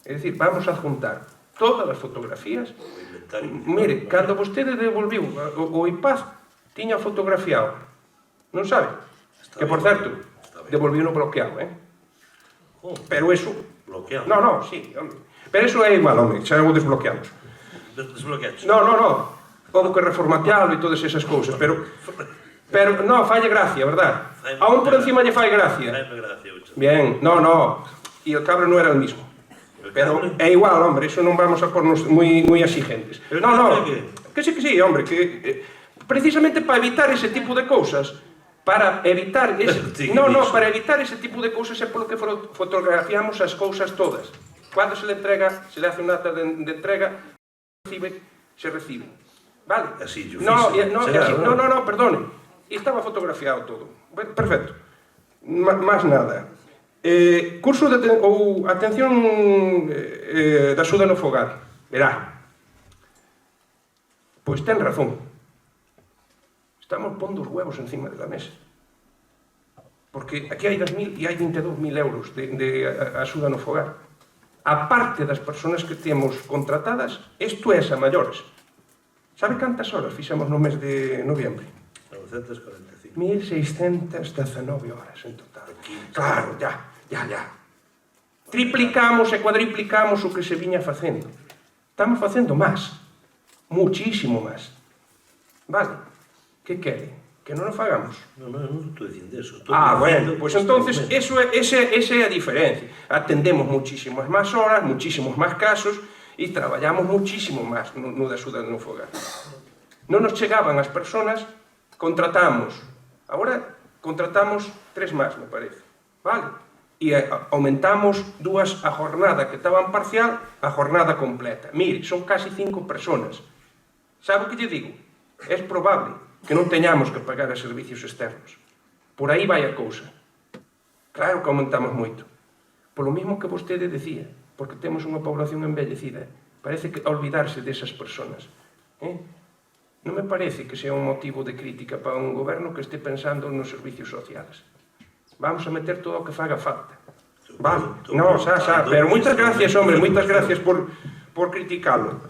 É dicir, vamos a juntar todas as fotografías. Mire, cando vostede devolviu o IPAZ, tiña fotografiado. Non sabe? Que, por certo, devolviu no bloqueado, Pero eso... Bloqueado? No, sí, hombre. Pero eso é igual, hombre, xa o desbloqueamos. Desbloqueados? No. Houve que reformatealo e todas esas cousas, pero no, falle gracia, verdad? Aún por encima lle fai gracia. Bien, no. E o cabro non era o mismo. Pero é igual, hombre, eso non vamos a pornos moi exigentes. No, que sí, hombre, que precisamente para evitar ese tipo de cousas, para evitar ese tipo de cousas é polo que fotografiamos as cousas todas. Cando se le entrega, se le hace unha acta de entrega, se recibe. Vale? Así, no, perdone. E estaba fotografiado todo. Perfecto. Más nada. Curso ou atención da axuda no fogar. Verá. Pois ten razón. Estamos pondo os huevos encima de la mesa. Porque aquí hai 10.000 e hai 22.000 euros de axuda no fogar. A parte das persoas que temos contratadas, isto é a maiores. Sabe cantas horas fixamos no mes de noviembre? 945. 1.619 horas en total. Claro, ya. Triplicamos e cuadriplicamos o que se viña facendo. Estamos facendo máis. Muchísimo máis. Vale? Que quere? Que non o fagamos? Non estou dicindo eso. Bueno, pois entonces esa é a diferencia. Atendemos muchísimas máis horas, muchísimos máis casos e traballamos muchísimo máis no da axuda no fogar. Non nos chegaban as persoas, contratamos. Agora, Contratamos 3 máis, me parece. Vale? E aumentamos 2 a jornada que estaban parcial a jornada completa. Mire, son casi 5 personas. Sabe o que lle digo? É probable que non teñamos que pagar a servicios externos. Por aí vai a cousa. Claro que aumentamos moito. Por lo mismo que vostede decía, porque temos unha población envellecida. Parece que olvidarse desas personas. Non me parece que sea un motivo de crítica para un goberno que esté pensando nos servicios sociales. Vamos a meter todo o que faga falta. Vale, no, pero moitas gracias, hombre, moitas gracias por criticalo.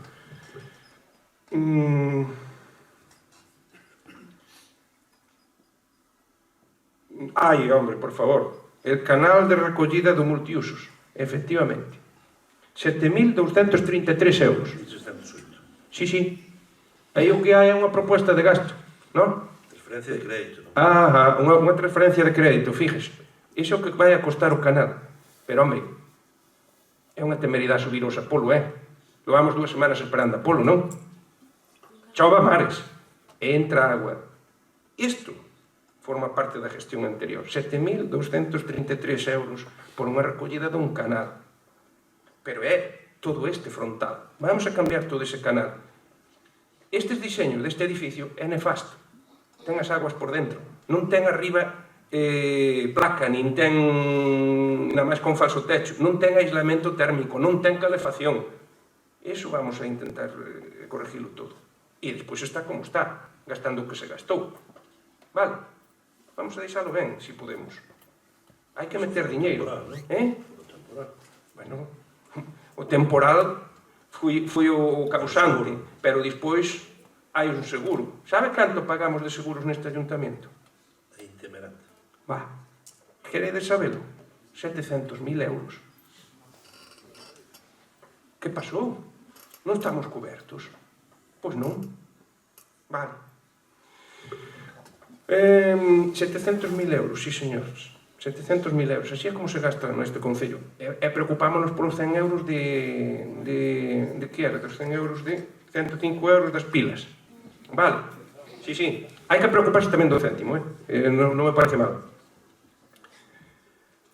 Ai, hombre, por favor, el canal de recollida do multiusos, efectivamente. 7.233 euros. 308. Sí. Aí o que hai é unha proposta de gasto, non? Transferencia de crédito, non? Unha transferencia de crédito, fíjese. Iso é o que vai a costar o canal. Pero, hombre, é unha temeridade subiros a polo, Levamos 2 semanas esperando a polo, non? Chove a mares. Entra agua. Isto forma parte da gestión anterior. 7.233 euros por unha recollida dun canal. Pero é todo este frontal. Vamos a cambiar todo ese canal. Estes diseños deste edificio é nefasto. Ten as aguas por dentro. Non ten arriba placa, nin ten nada máis con falso techo. Non ten aislamento térmico, non ten calefacción. Iso vamos a intentar corregilo todo. E despois está como está, gastando o que se gastou. Vale? Vamos a deixalo ben, se podemos. Hai que meter diñeiro. Bueno, o temporal foi o causante, pero despois hai un seguro. Sabe canto pagamos de seguros neste ayuntamento? É intemerante. Queredes sabelo? 700.000 euros. Que pasou? Non estamos cobertos? Pois non. Vale. 700.000 euros, sí, señores. 700.000 euros. Así é como se gasta neste concello. E preocupámonos por uns 100 euros de que era? Dos 100 euros de 105 euros das pilas. Vale. Sí. Hai que preocuparse tamén do céntimo, non me parece mal.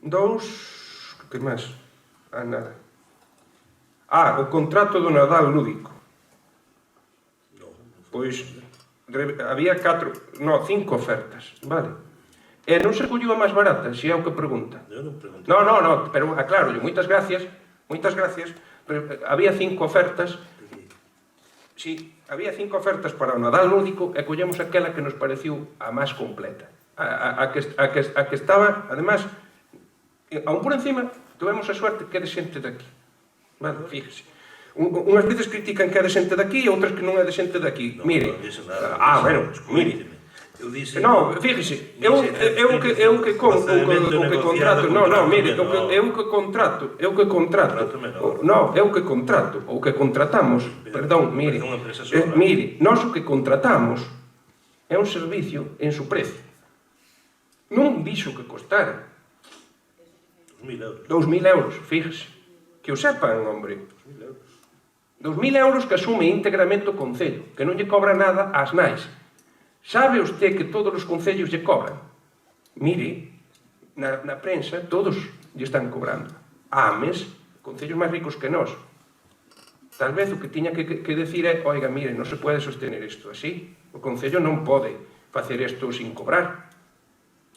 2... Que máis? Nada. O contrato do Nadal lúdico. Pois había 5 ofertas, vale? E non se colliu a máis barata, se é o que pregunta. Eu non pregunto. No, pero aclaro, moitas gracias. Había 5 ofertas. Sí, había 5 ofertas para o Nadal lúdico e collemos aquela que nos pareciu a máis completa. A que estaba, además, aún por encima, tuvemos a suerte que é de xente daqui. Vale, fíjese. Unhas veces critican que é de xente daqui e outras que non é de xente daqui. Mire. Bueno, mire. Eu disse... Non, fíjese, eu que contrato, o que contratamos, perdón, mire, nós o que contratamos é un servicio en su precio. Non dixo que costara. 2.000 euros, fíjese. Que o sepan, hombre. 2.000 euros que asume íntegramente o Concello, que non lle cobra nada ás nais. Sabe usted que todos os concellos lle cobran? Mire, na prensa todos lle están cobrando. Ames, concellos máis ricos que nós. Tal vez o que tiña que decir é, oiga, mire, non se pode sostener isto así. O concello non pode facer isto sin cobrar.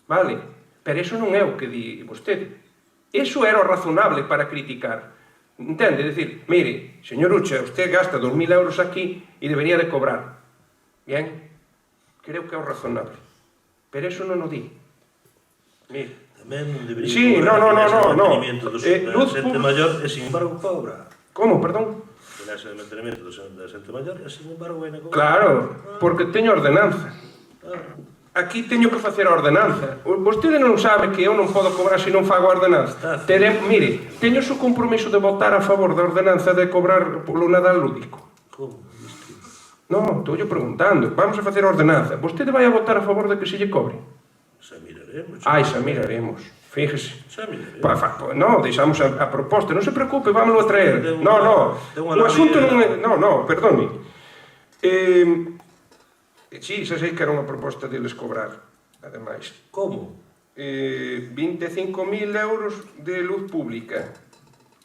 Vale? Pero iso non é o que di vostede. Iso era o razonable para criticar. Entende? Decir, mire, señor Ucha, usted gasta 2.000 euros aquí e debería de cobrar. Bien? Creo que é o razonable. Pero iso non o di. Mire. Tamén non debería cobrar o mantenimiento da xente maior e, sin embargo, cobra. Como, perdón? O mantenimiento da xente maior e, sin embargo, vai na cobra. Claro, porque teño ordenanza. Aquí teño que facer a ordenanza. Vostede non sabe que eu non podo cobrar se non fago a ordenanza. Mire, teño o compromiso de votar a favor da ordenanza de cobrar polo Nadal lúdico. Como? Non, estou preguntando. Vamos a facer a ordenanza. Vostede vai a votar a favor de que se lle cobre? Xa miraremos. Xa miraremos. Fíjese. Xa miraremos. Non, deixamos a proposta. Non se preocupe, vámoslo a traer. Non. O asunto non é... Non, perdone. Sí, xa sei que era unha proposta deles cobrar. ademais. Como? 25.000 euros de luz pública.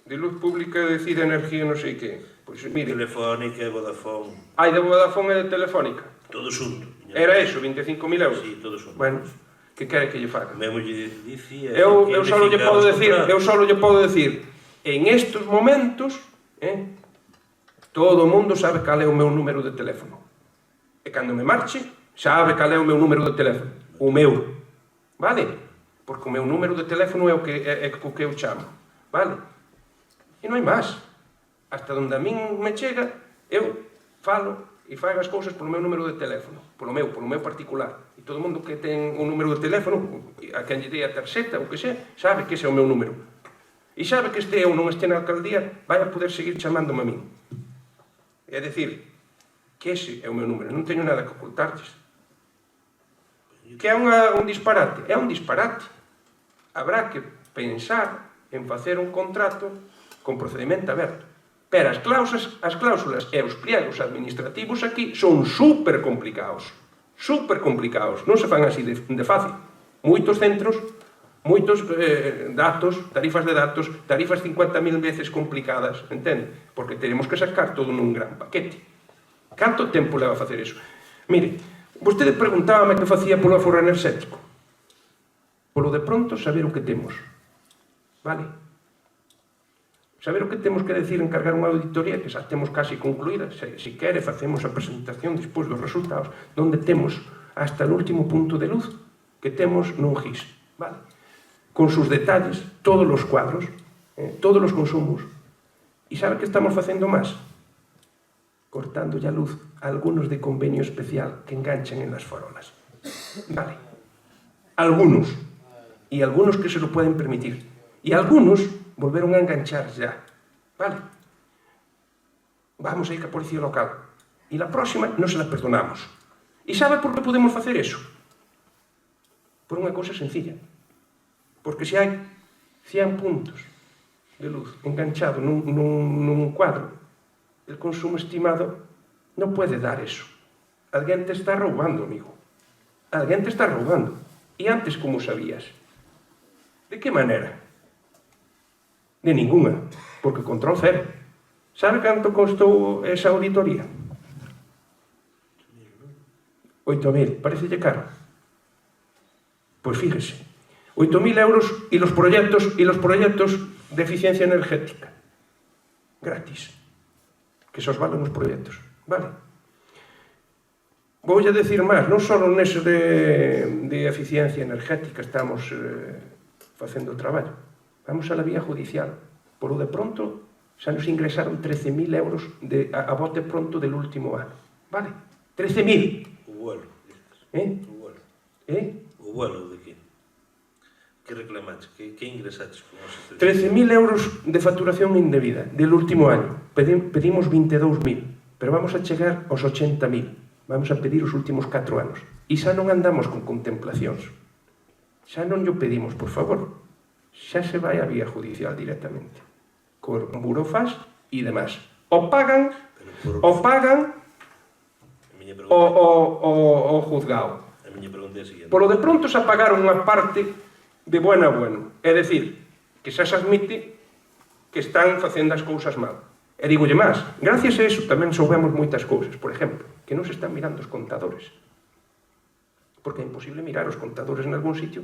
De luz pública de Cida Energía non sei que. Pois, mire, Telefónica e Vodafone. hai de Vodafone e de Telefónica. Todo xunto. Era eso, 25.000 euros. Sí, todo xunto. Bueno, que quere que lle faga? Mesmo lle dicía... Eu que só lle unificaba os podo decir, en estes momentos, todo o mundo sabe cal é o meu número de teléfono. E cando me marche, sabe cal é o meu número de teléfono. O meu. Vale? Porque o meu número de teléfono é o que eu chamo. Vale? E non hai máis. Hasta onde a min me chega, eu falo e fago as cousas polo meu número de teléfono. Polo meu particular. E todo o mundo que ten un número de teléfono, a quen lle dei a tarxeta, ou que sea, sabe que ese é o meu número. E sabe que este eu non este na alcaldía, vai a poder seguir chamándome a min. É dicir, que ese é o meu número. Non teño nada que ocultarlles. Que é un disparate? É un disparate. Habrá que pensar en facer un contrato con procedimento aberto. Pero as cláusulas e os pliegos administrativos aquí son super complicados. Super complicados. Non se fan así de fácil. Moitos centros, moitos datos, tarifas 50.000 veces complicadas, entende? Porque tenemos que sacar todo nun gran paquete. Canto tempo leva a facer iso? Mire, vostede preguntábame que facía polo aforro enerxético. Polo de pronto, saber o que temos. Vale? Saber o que temos que decir, encargar unha auditoría que xa temos casi concluída, se quere facemos a presentación despois dos resultados, donde temos hasta o último punto de luz que temos nun GIS, vale? Con sus detalles, todos os cuadros, todos os consumos. E sabe que estamos facendo máis? Cortándolle a luz a algunos de convenio especial que enganchan en las farolas. Vale. Algunos. E algunos que se lo pueden permitir. E algunos volveron a enganchar ya. Vale? Vamos a ir ca policía local. E la próxima non se la perdonamos. E sabe por que podemos facer eso? Por unha cousa sencilla. Porque se hai 100 puntos de luz enganchado nun cuadro, el consumo estimado non pode dar eso. Alguén te está roubando, amigo. Alguén te está roubando. E antes como sabías? De que maneira? De ninguna, porque control cero. Sabe canto costou esa auditoría? 8.000, parecelle caro? Pois fíjese, 8.000 euros e los proyectos de eficiencia energética. Gratis. Que se os valen os proyectos. Vale? Voulle decir máis, non só nese de eficiencia energética estamos facendo o traballo. Vamos a la vía judicial. Por lo de pronto, xa nos ingresaron 13.000 euros a bote pronto del último ano. Vale? 13.000. O vuelo. O vuelo. O vuelo de que? Que reclamaches? Que ingresaches con os 13.000 euros de facturación indebida del último año. Pedimos 22.000, pero vamos a chegar aos 80.000. Vamos a pedir os últimos 4 anos. E xa non andamos con contemplacións. Xa non llo pedimos, por favor. Xa se vai a vía judicial directamente. Con burofax e demás. O pagan o juzgado. A miña pregunta é a seguinte. Polo de pronto xa pagaron unha parte de bueno a bueno. É dicir, que xa se admite que están facendo as cousas mal. E digolle máis, gracias a eso tamén soubemos moitas cousas. Por exemplo, que non se están mirando os contadores. Porque é imposible mirar os contadores en algún sitio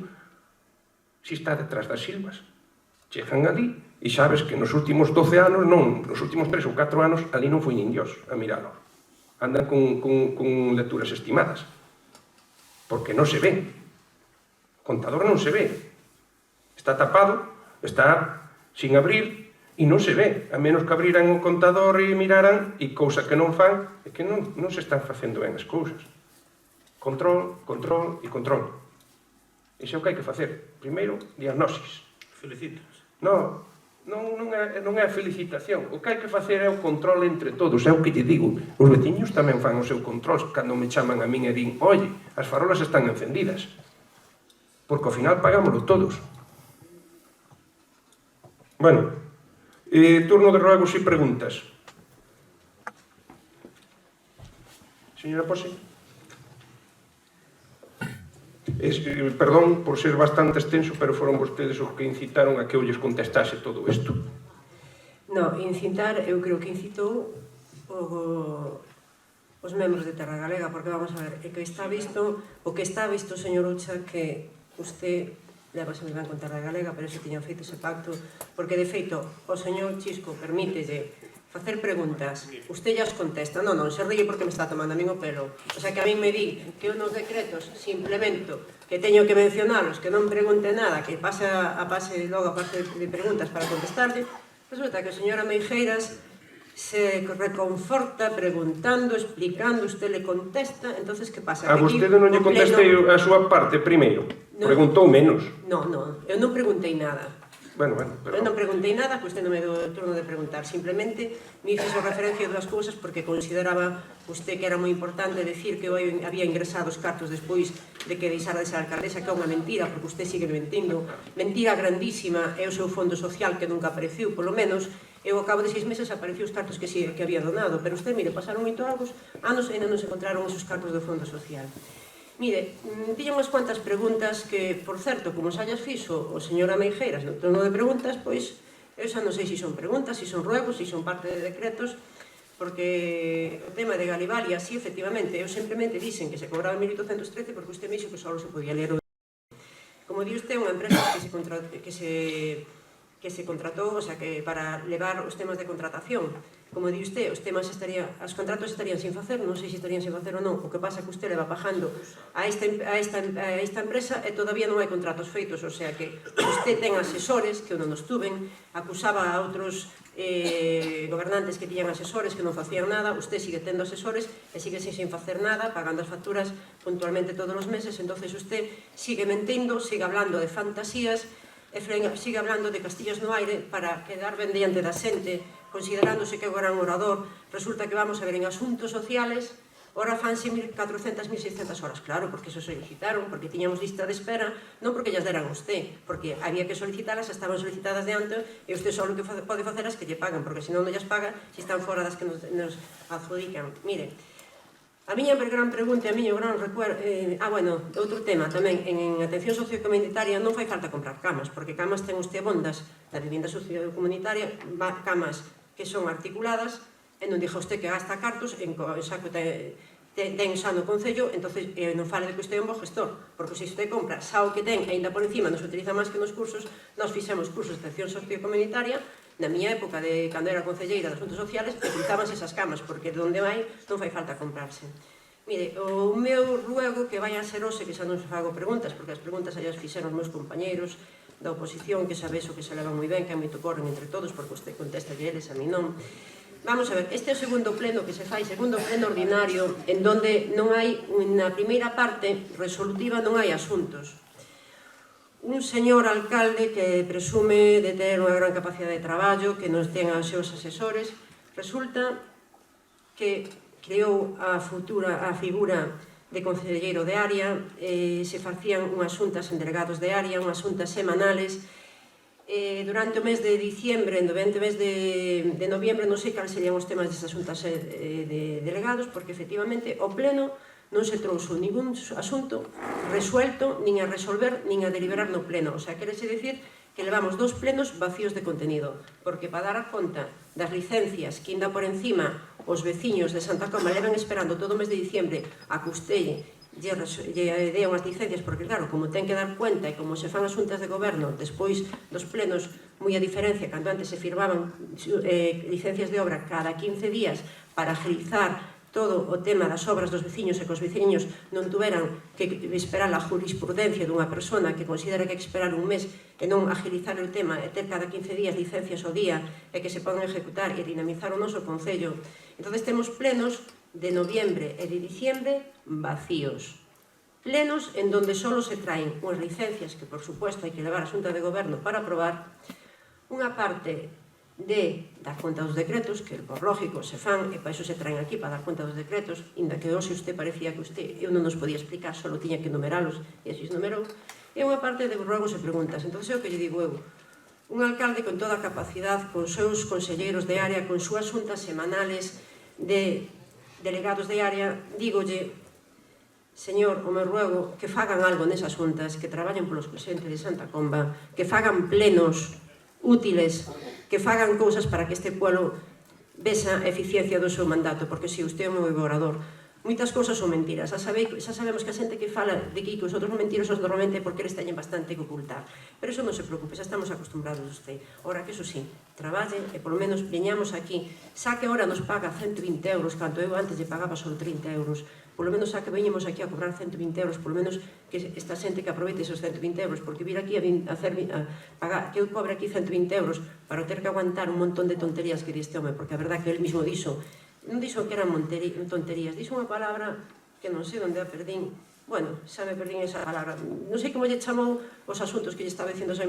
se está detrás das silvas. Chegan ali e sabes que nos últimos 12 anos, non, nos últimos 3 ou 4 anos, ali non foi nin Dios a miralo. Andan con lecturas estimadas. Porque non se ve. O contador non se ve. Está tapado, está sin abrir e non se ve. A menos que abriran o contador e miraran, e cousa que non fan, é que non se están facendo ben as cousas. Control, control e control. Iso é o que hai que facer. Primeiro, diagnosis. Felicitas. Non é a felicitación. O que hai que facer é o control entre todos. É o que lle digo. Os veciños tamén fan o seu control cando me chaman a min e din: oye, as farolas están encendidas. Porque ao final pagámoslo todos. Bueno, turno de ruegos e preguntas. Señora Pose. Perdón por ser bastante extenso, pero foron vostedes os que incitaron a que eu lles contestase todo isto. No, incitar, eu creo que incitou os membros de Terra Galega, porque vamos a ver, o que está visto, señor Ucha, que usted levase moi ben con Terra Galega, pero eso tiñan feito ese pacto, porque de feito o señor Chisco permítelle facer preguntas, usted ya os contesta, non, se ríe porque me está tomando a min o pelo, o sea que a min me di que unos decretos se implemento, que teño que mencionalos, que non pregunte nada, que pase logo a parte de preguntas para contestarle, resulta que o señor Meijeiras se reconforta preguntando, explicando, usted le contesta, entonces que pasa? A vostede non lle contestei a súa parte primeiro, preguntou menos. Non, eu non preguntei nada. Bueno, Eu non preguntei nada, que usted non me deu o turno de preguntar, simplemente me fixo referencia a dúas cousas porque consideraba usted que era moi importante decir que eu había ingresado os cartos despois de que deixara de ser alcaldesa, que é unha mentira, porque usted sigue mentindo, mentira grandísima, é o seu fondo social que nunca apareciu, polo menos eu ao cabo de 6 meses apareciu os cartos que había donado, pero usted, mire, pasaron 8 anos e ainda non se encontraron esos cartos do fondo social. Mire, tiña unhas cuantas preguntas que, por certo, como xa llas fixo o señor Meijeiras no turno de preguntas, pois eu xa non sei se son preguntas, se son ruegos, se son parte de decretos, porque o tema de Galivalia, sí, efectivamente, eu simplemente dixen que se cobraba 1.813 porque usted me dixo que só se podía ler o... Como di usted, unha empresa que se contratou, o sea, que para levar os temas de contratación. Como di usted, os contratos estarían sin facer, non sei se estarían sin facer ou non, o que pasa que usted leva pagando a esta empresa e todavía non hai contratos feitos, o sea que usted ten asesores que non nos tuven, acusaba a outros gobernantes que tiñan asesores que non facían nada, usted sigue tendo asesores e sigue sin facer nada, pagando as facturas puntualmente todos os meses, entonces usted sigue mentindo, sigue hablando de fantasías, sigue hablando de castillos no aire para quedar ben diante da xente, considerándose que é un gran orador. Resulta que vamos a ver en asuntos sociales, ora fanse 1.400, 1.600 horas, claro, porque se solicitaron, porque tiñamos lista de espera, non porque llas deran a usted, porque había que solicitalas, estaban solicitadas de antes, e usted só o que pode facer é que lle pagan, porque senón non llas paga, se están fora das que nos adjudican. Mire, a miña gran pregunta, a miña gran recuerdo... outro tema tamén, en atención sociocomunitaria non fai falta comprar camas, porque camas ten usted bondas da vivienda sociocomunitaria, camas que son articuladas, e non dixa usted que gasta cartos en saco ten xa no Concello, entonces non fale de que usted é un bo gestor, porque se usted compra xa o que ten, e ainda por encima nos utiliza máis que nos cursos, nós fixemos cursos de atención sociocomunitaria, na miña época, de cando era concelleira de Asuntos Sociales, utilizábanse esas camas, porque de onde vai non fai falta comprarse. Mire, o meu ruego que vai a ser hoxe, que xa non se fago preguntas, porque as preguntas xa as fixeron os meus compañeiros da oposición, que sabes o que se leva moi ben, que é moito corren entre todos, porque usted contesta que eles, a mí non. Vamos a ver, este é o segundo pleno que se fai, segundo pleno ordinario, en donde non hai, na primeira parte resolutiva non hai asuntos. Un señor alcalde que presume de ter unha gran capacidade de traballo, que nos ten aos seus asesores, resulta que creou a figura de concelleiro de área, se facían unhas xuntas en delegados de área, unhas xuntas semanales, durante o mes de diciembre, durante o mes de noviembre, non sei cales serían os temas desas xuntas de delegados, porque efectivamente o pleno non se trouxo ningún asunto resuelto, nin a resolver, nin a deliberar no pleno. O sea, querese dicir que levamos 2 plenos vacíos de contenido, porque para dar conta das licencias que ainda por encima os veciños de Santa Coma levan esperando todo o mes de diciembre a que usted lle dea unhas licencias, porque claro, como ten que dar cuenta e como se fan as xuntas de goberno despois dos plenos, moi a diferencia cando antes se firmaban licencias de obra cada 15 días para agilizar todo o tema das obras dos veciños e que os veciños non tuveran que esperar a jurisprudencia dunha persona que considera que hai que esperar un mes e non agilizar o tema e ter cada 15 días licencias ao día e que se poden ejecutar e dinamizar o noso Concello. Entón temos plenos de noviembre e de diciembre vacíos. Plenos en donde só se traen unhas licencias que, por suposto, hai que levar a Xunta de Goberno para aprobar, unha parte de dar conta dos decretos, que por lógico se fan, e para iso se traen aquí, para dar conta dos decretos, inda que hoxe usted parecía que eu non nos podía explicar, só tiña que numeralos, e así os numerou, e unha parte de ruegos e preguntas. Entón, é o que lle digo eu, un alcalde con toda a capacidade, con seus conselleiros de área, con súas xuntas semanales de delegados de área, dígolle, señor, o meu ruego que fagan algo nesas xuntas, que traballen polos xente de Santa Comba, que fagan plenos útiles, que fagan cousas para que este pueblo vesa a eficiencia do seu mandato, porque si usted é o meu orador, moitas cousas son mentiras. Xa sabemos que a xente que fala de que os outros mentirosos normalmente porque eles teñen bastante que ocultar. Pero eso non se preocupe, xa estamos acostumbrados a usted. Ora que eso sí, traballe e polo menos veñamos aquí. Xa que ahora nos paga 120 euros, canto eu antes lle pagaba só 30 euros. Polo menos xa que veñemos aquí a cobrar 120 euros, polo menos que esta xente que aproveite esos 120 euros, porque vir aquí a pagar, que eu cobre aquí 120 euros para ter que aguantar un montón de tonterías que diste home, porque a verdad que ele mismo dixo, non dixo que eran tonterías, dixo unha palabra que non sei onde a perdín. Bueno, xa me perdín esa palabra. Non sei como lle chamou os asuntos que lle estaba dicindo a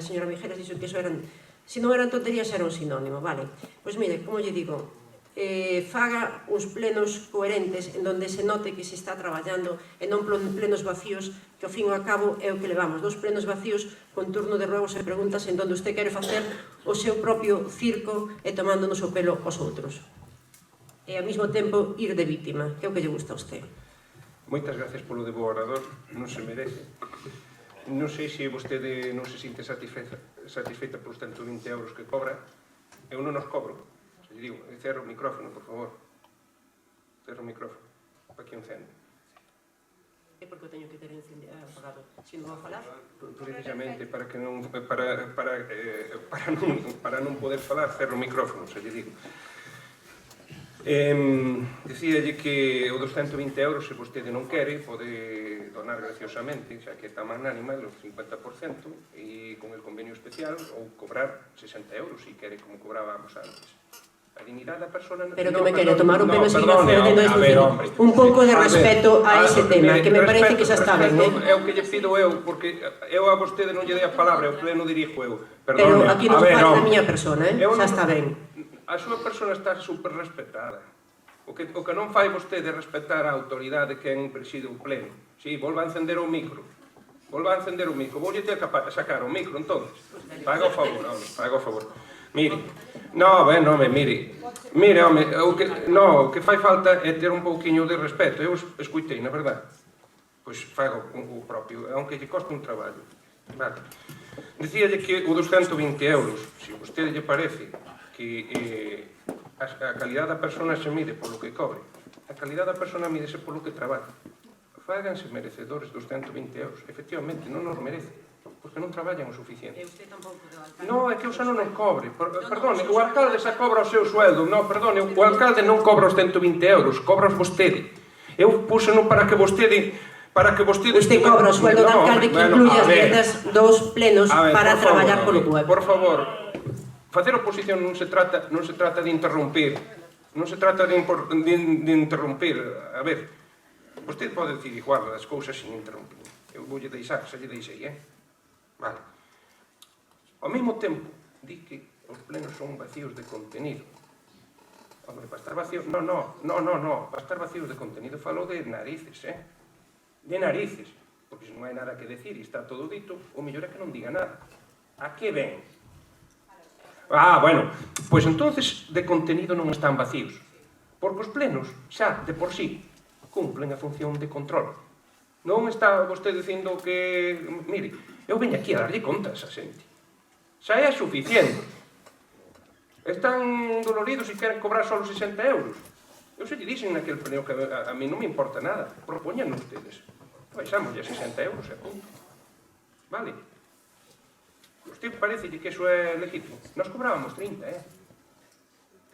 señora Mijeras, dixo que eso eran, se non eran tonterías era un sinónimo, vale. Pois mire, como lle digo, faga uns plenos coherentes en donde se note que se está traballando e non plenos vacíos, que ao fin e ao cabo é o que levamos, 2 plenos vacíos con turno de ruegos e preguntas en donde usted quere facer o seu propio circo e tomándonos o pelo aos outros. E ao mesmo tempo ir de vítima, que é o que lle gusta a usted. Moitas gracias polo de bo orador, non se merece. Non sei se vostede non se sinte satisfeita polos 120 euros que cobra. Eu non os cobro. Se lle digo, cerro o micrófono, por favor. Cerro o micrófono. Para que encende. É porque eu teño que ter apagado. Se non vou falar... Precisamente para que non... Para non poder falar, cerro o micrófono, se lle digo. Decíalle que o dos 120 euros, se vostede non quere, pode donar graciosamente, xa que está magnánima, o 50%, e con el convenio especial, ou cobrar 60 euros, se quere, como cobrábamos antes. A dignidade da persona... Pero que me quere tomar un pelo seguir ofendendo un pouco de respeto a ese tema, que me parece que xa está ben, é o que lle pido eu, porque eu a vostede non lle dei a palabra, eu pleno dirijo eu. Pero aquí non se fala da miña persona, xa está ben. A súa persona está super respetada. O que non fai vostede é respetar a autoridade que preside o pleno. Si, volva a encender o micro. Volva a encender o micro. Voulle ter que sacar o micro, entonces. Faga o favor, home, faga o favor. Mire, mire, home, o que fai falta é ter un pouquiño de respeto. Eu escuitei, na verdade. Pois faga o propio, aunque lle coste un traballo. Vale. Dicíalle que o dos 120 euros, se a vostede lle parece que a calidade da persona se mide polo que cobre, a calidade da persona mídese polo que traballa. Fáganse merecedores dos 120 euros. Efectivamente, non nos merece, porque non traballan o suficiente. E usted tampouco do alcalde. Non, é que o xa non cobre. Perdone, o alcalde xa cobra o seu sueldo. Non, perdone, o alcalde non cobra os 120 euros, cobra os vostede. Eu púxeno para que vostede... Usted cobra o sueldo do alcalde que incluye as dietas dos plenos para traballar polo pueblo. Por favor, facer oposición non se trata de interrompir. Non se trata de interrompir. A ver, vostede pode decir igual as cousas sin interrompir. Eu voulle deixar, xa lle deixei, Vale. Ao mesmo tempo, di que os plenos son vacíos de contenido. Hombre, para estar vacíos... No, para estar vacíos de contenido falo de narices, De narices. Porque se non hai nada que decir e está todo dito, o mellor é que non diga nada. A que ven? Bueno, pois entonces de contenido non están vacíos. Porque os plenos, xa, de por sí, cumplen a función de control. Non está vostede dicindo que... Mire, eu veño aquí a darlle conta a esa xente. Xa é suficiente. Están doloridos e queren cobrar só 60 euros. Eu se lle dixen naquel pleno que a mí non me importa nada. Propoñan ustedes. Baixámoslle a 60 euros e punto. Vale? Usted parece que eso é legítimo. Nos cobrábamos 30,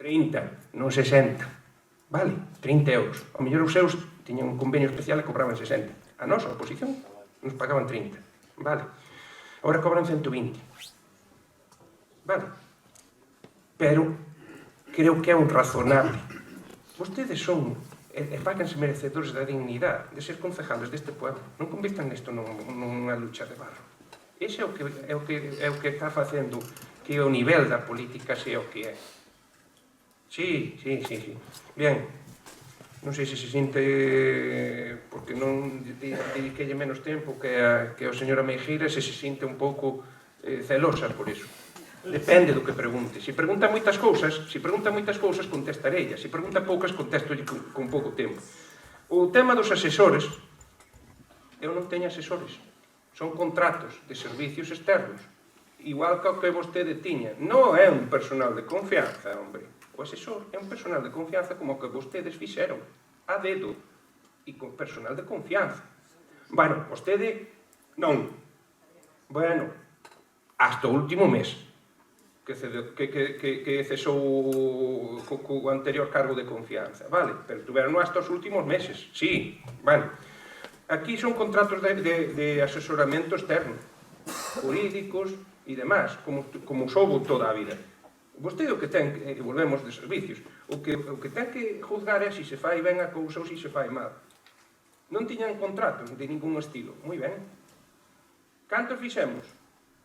30, non 60. Vale, 30 euros. Ao mellor os seus tiñan un convenio especial e cobraban 60. A nosa oposición nos pagaban 30. Vale. Agora cobran 120. Vale. Pero creo que é un razonable. Vostedes son, e fáganse merecedores da dignidade de ser concejales deste pueblo. Non convirtan isto nunha lucha de barro. Ese é o que está facendo que o nivel da política sea o que é. Sí. Bien, non sei se sinte, porque non dediquelle menos tempo que o señora Meijeira, se sinte un pouco celosa por iso. Depende do que pregunte. Se pregunta moitas cousas, contestarei. Se pregunta poucas, contestolle con pouco tempo. O tema dos asesores, eu non teño asesores, son contratos de servicios externos, igual que o que vostede tiña. Non é un personal de confianza, hombre. O asesor é un personal de confianza como o que vostedes fixeron, a dedo, e con personal de confianza. Bueno, vostede non. Bueno, hasta o último mes, que cesou co anterior cargo de confianza, vale? Pero tuveron hasta os últimos meses, sí, bueno. Aquí son contratos de asesoramento externo, jurídicos e demás, como soubo toda a vida. Vostede o que ten, volvemos de servicios, o que ten que juzgar é se se fai ben a cousa ou se se fai mal. Non tiñan contratos de ningún estilo, moi ben. Cantos fixemos?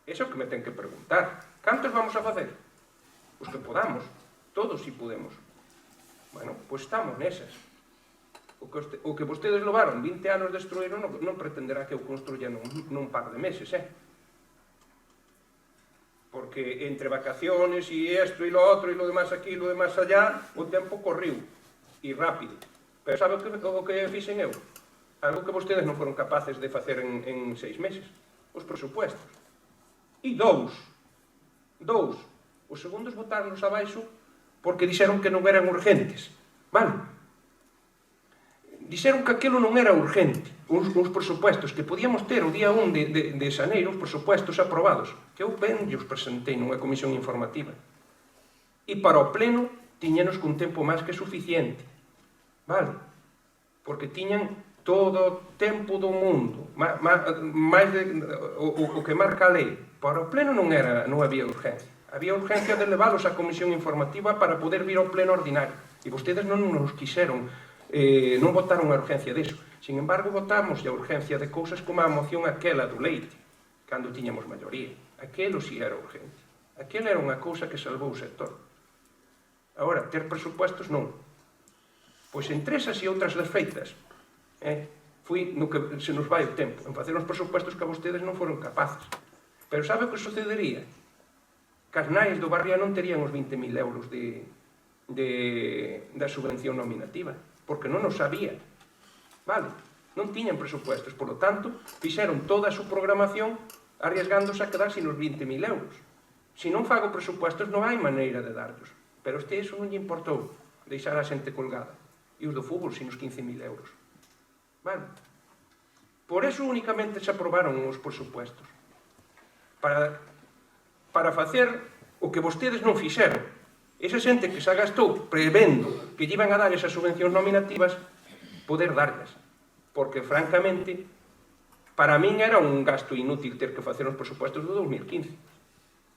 Eso é o que me ten que preguntar. Cantos vamos a facer? Os que podamos, todos si podemos. Bueno, pois estamos nesas. O que vostedes lovaron 20 anos destruíron non pretenderá que eu construya nun par de meses, Porque entre vacaciones e isto e lo outro e lo demás aquí e lo demás allá, o tempo corriu, e rápido. Pero sabe o que fixen eu? Algo que vostedes non foron capaces de facer en 6 meses. Os presupuestos. E dous. Os segundos botarnos abaixo porque dixeron que non eran urgentes. Vale? Dixeron que aquilo non era urgente, uns presupuestos que podíamos ter o día 1 de xaneiro, os presupuestos aprobados, que eu ben os presentei nunha comisión informativa. E para o pleno tiñanos cun tempo máis que suficiente, vale? Porque tiñan todo o tempo do mundo, máis o que marca a lei. Para o pleno non había urgencia. Había urgencia de leválos á comisión informativa para poder vir ao pleno ordinario. E vostedes non nos quixeron, non votaron a urgencia disso. Sin embargo, votamos a urgencia de cousas como a moción aquela do leite, cando tiñamos maioría. Aquelo si era urgente. Aquela era unha cousa que salvou o sector. Agora, ter presupuestos non. Pois entre esas e outras desfeitas, foi no que se nos vai o tempo, en facer uns presupuestos que a vostedes non foron capaces. Pero sabe o que sucedería? Que as nais do barrio non terían os 20.000 euros da subvención nominativa, porque non os sabía. Vale? Non tiñan presupuestos, por lo tanto, fixeron toda a súa programación arriesgándose a quedar sin os 20.000 euros. Se non fago presupuestos non hai maneira de darlos. Pero este iso non lle importou deixar a xente colgada. E os do fútbol sin os 15.000 euros. Vale? Por eso únicamente se aprobaron os presupuestos. Para facer o que vostedes non fixeron. Esa xente que se agastou prevendo que lle iban a dar esas subvencións nominativas, poder darlas. Porque, francamente, para min era un gasto inútil ter que facer os presupuestos do 2015.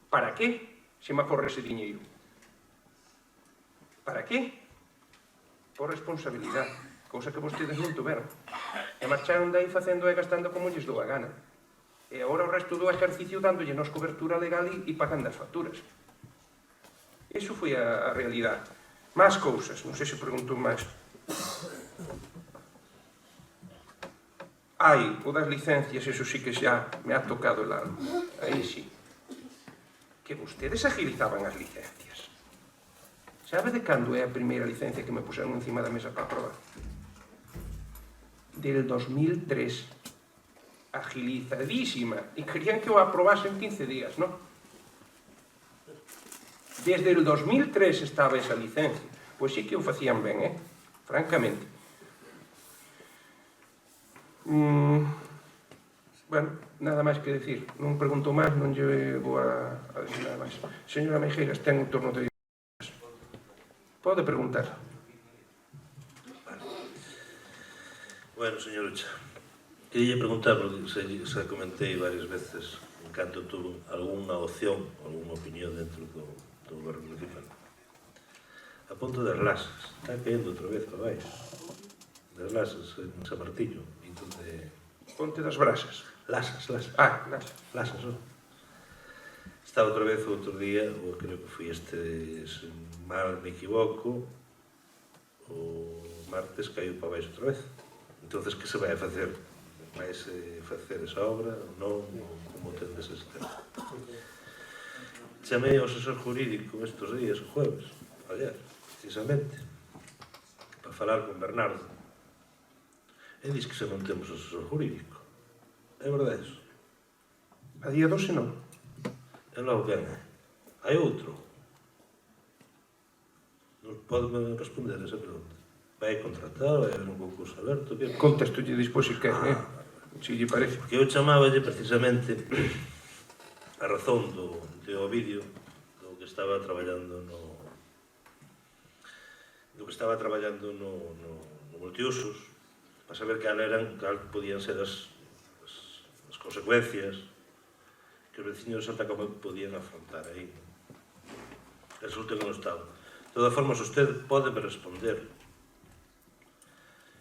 Para que se me aforre ese diñeiro? Para que? Por responsabilidade, cousa que vostedes non tuveron. E marcharon dai facendo e gastando como lles dou a gana. E agora o resto do exercicio dándolle nos cobertura legal e pagando as facturas. Iso foi a realidade. Más cousas, non sei se preguntou máis. O das licencias, eso sí que xa me ha tocado el alma. Aí sí. Que vostedes agilizaban as licencias. Sabe de cando é a primeira licencia que me puseron encima da mesa para aprobar? Del 2003. Agilizadísima. E querían que o aprobase en 15 días, non? Desde el 2003 estaba esa licencia. Pois sí que o facían ben, francamente. Bueno, nada máis que decir. Non pregunto máis, non lle vou a decir nada máis. Señora Meijeiras, ten un turno de... Pode preguntar. Bueno, señor Ucha, quería preguntar, porque se comentei varias veces en canto tuvo algunha opción, algunha opinión dentro do goberno municipal. A punto das lasas, está caendo outra vez para baixo. Das lasas en San Martiño, de... Ponte das Brasas. Lasas. Lasas, non? Estaba outra vez outro día, ou creo que foi este, se mal me equivoco, o martes caiu para baixo outra vez. Entonces, que se vai a facer? Vaise facer esa obra? Non? Como tendes ese tema? Chamei ao asesor jurídico estes días, o jueves, ayer, precisamente, para falar con Bernardo. E dis que se non temos asesor jurídico. É verdade iso? A día 12 non. E logo ben, hai outro. Non pode responder a esa pregunta. Vai contratar, vai haber un concurso aberto, que... Contestolle despois se quer, se lle parece. Porque eu chamáballe precisamente a razón do Ovidio do que estaba traballando no multiusos, para saber cal podían ser as consecuencias que os veciños de Santa Comba podían afrontar aí. Resulta que non estaba. De todas formas, usted pode me responder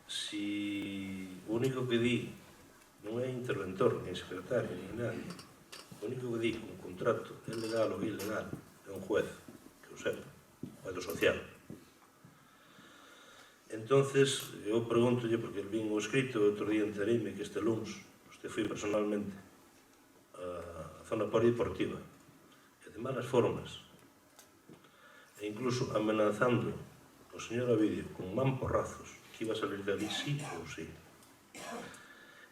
si o único que di non é interventor, nin secretario, nin nadie. O único que di que un contrato é legal ou ilegal é un juez, que o sepa, o do social. Entonces, eu pregúntolle, porque vin o escrito, outro día entereime que este luns usted foi personalmente a zona polideportiva e de malas formas e incluso amenazando o señor Ovidio con mamporrazos que iba a salir dali sí ou sí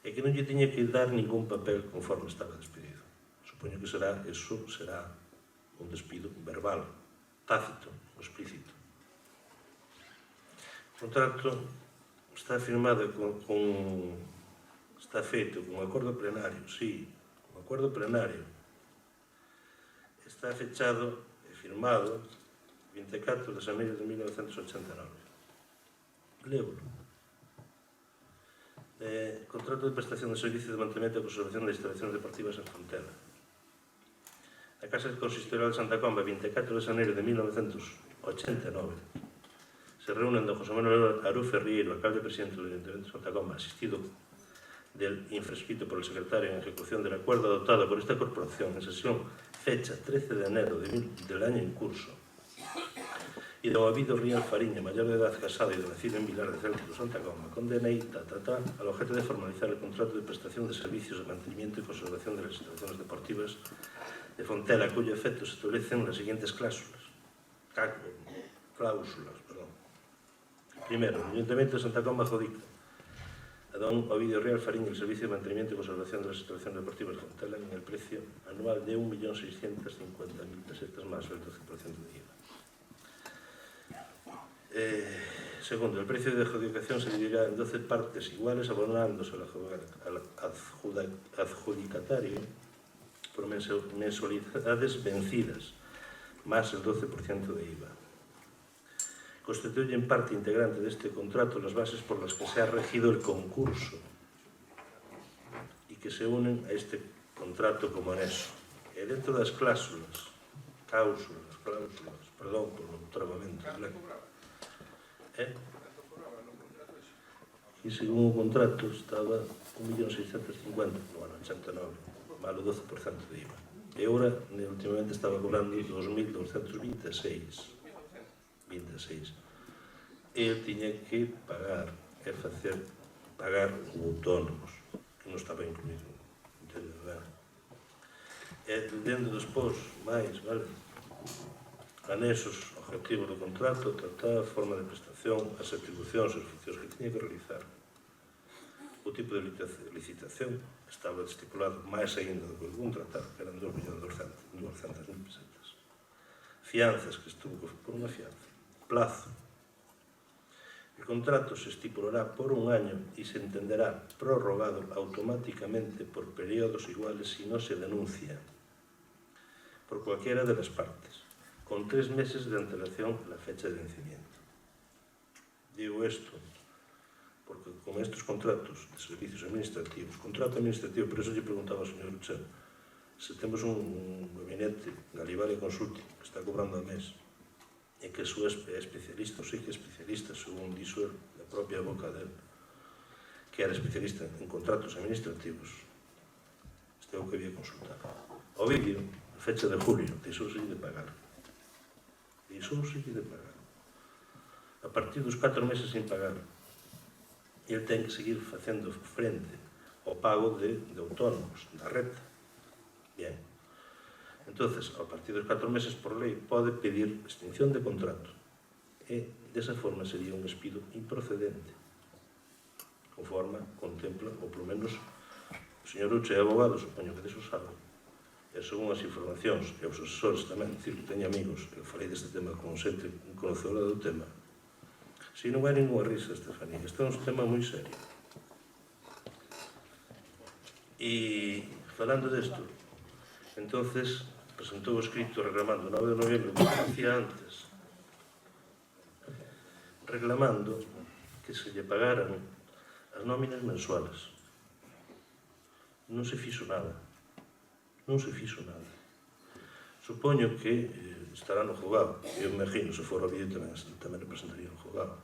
e que non lle tiña que dar ningún papel conforme estaba despedido. Supoño que será un despido verbal, tácito ou explícito. O contrato está firmado está feito con un acordo plenario, sí, un acordo plenario. Está fechado e firmado 24 de xaneiro de 1989. Léolo. Contrato de prestación de servicio de mantemento e conservación de instalacións deportivas en Fontela. A Casa Consistorial de Santa Comba, 24 de xaneiro de 1989. Se reúnen don José Manuel Arufe Riero, alcalde presidente del Ayuntamiento de Santa Comba, asistido del infrescrito por el secretario en ejecución del acuerdo adoptado por esta corporación en sesión fecha 13 de enero del año en curso, y don Ovidio Rial Fariña, mayor de edad, casado y domicilio en Vilar de Céltico, Santa Comba, con DNI, al objeto de formalizar el contrato de prestación de servicios de mantenimiento y conservación de las instalaciones deportivas de Fontela, cuyo efecto se establecen las siguientes cláusulas. Primero, el Ayuntamiento de Santa Comba adjudica a don Ovidio Rial Fariña el servicio de mantenimiento y conservación de las instalaciones deportivas de Fontela en el precio anual de 1.650.000 pesetas más el 12% de IVA. Segundo, el precio de adjudicación se dividirá en 12 partes iguales, abonándose al adjudicatario por mensualidades vencidas, más el 12% de IVA. Constituyen parte integrante de este contrato las bases por las que se ha regido el concurso y que se unen a este contrato como anexo. E dentro das cláusulas, perdón por o trabamento, e según o contrato estaba 1.650.000 no ano 89, malo 12% de IVA. E agora, últimamente, estaba cobrando 2.226. Ele tiña que pagar autónomos, que non estaba incluído. E dentro despois, máis, vale? Anexos, objetivos do contrato, tratar, forma de prestación, as atribucións e as funcións que tiña que realizar. O tipo de licitación estaba estipulado máis ainda do que un tratado, que eran 2.200.000 pesetas. Fianzas, que estuvo por unha fianza. Plazo. El contrato se estipulará por un año y se entenderá prorrogado automáticamente por periodos iguales si no se denuncia por cualquiera de las partes, con 3 meses de antelación a la fecha de vencimiento. Digo esto porque con estos contratos de servicios administrativos, contrato administrativo, por eso lle preguntaba ao señor Uchel, se temos un gabinete, Galivaria Consulting, que está cobrando a mes, e que é especialista, ou sei que é especialista, según dixo a propia boca dele, que era especialista en contratos administrativos, este é o que había consultado. O vídeo, a fecha de julio, deixouse de pagar. A partir dos 4 meses sin pagar, ele ten que seguir facendo frente ao pago de autónomos, da renta. Bien. Entonces, a partir dos 4 meses por lei, pode pedir extinción de contrato. E, desa forma, sería un despido improcedente. conforme contempla, ou polo menos o señor Uche é abogado, supoño que deso sabe, e según as informacións e os asesores tamén, dicir que teño amigos, que falei deste tema con xente conocedora do tema, si non hai ninguna risa, Estefanía, este é un tema moi serio. E falando desto, entonces presentou o escrito reclamando 9 de novembro, como decía antes, reclamando que se lle pagaran as nóminas mensuales. Non se fixo nada. Non se fixo nada. Supoño que estará no juzgado. Eu me imagino, se for o vídeo tamén representaría no juzgado.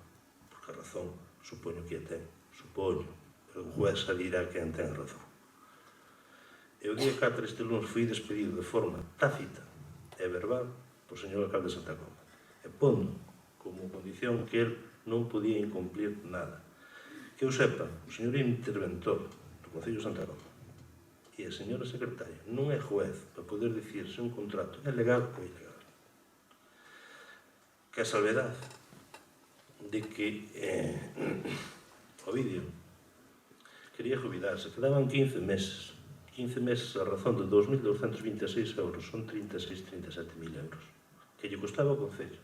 Porque a razón, supoño que a ten. Supoño. Pero o juez dirá quen ten a razón. E o día 4 este lunes fui despedido de forma tácita e verbal por señor alcalde de Santa Comba. E pondo como condición que el non podía incumplir nada. Que eu sepa, o señor interventor do Concello de Santa Comba e a señora secretaria non é juez para poder dicir se un contrato é legal ou ilegal. Que a salvedade de que Ovidio quería jubilarse, quedaban 15 meses. 15 meses a razón de 2.226 euros, son 36-37.000 euros, que lle costaba o Concello.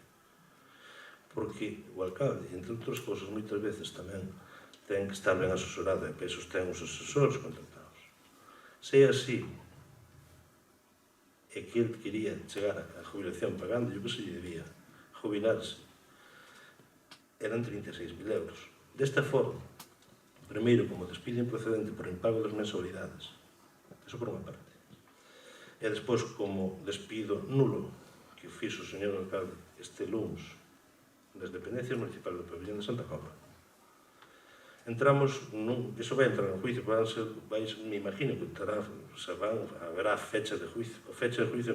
Porque o alcalde, entre outras cousas, moitas veces tamén ten que estar ben asesorado, e pesos ten os asesores contratados. Se é así, e que ele quería chegar á jubilación pagando, eu que se lle debía jubilarse, eran 36.000 euros. Desta forma, primeiro, como despido improcedente por impago das mensualidades, eso por unha parte, e despois, como despido nulo que fixo o señor alcalde este lunes das dependencias municipais do pabellón de Santa Comba. Entramos, eso vai entrar no juicio, me imagino que haberá fecha de juicio,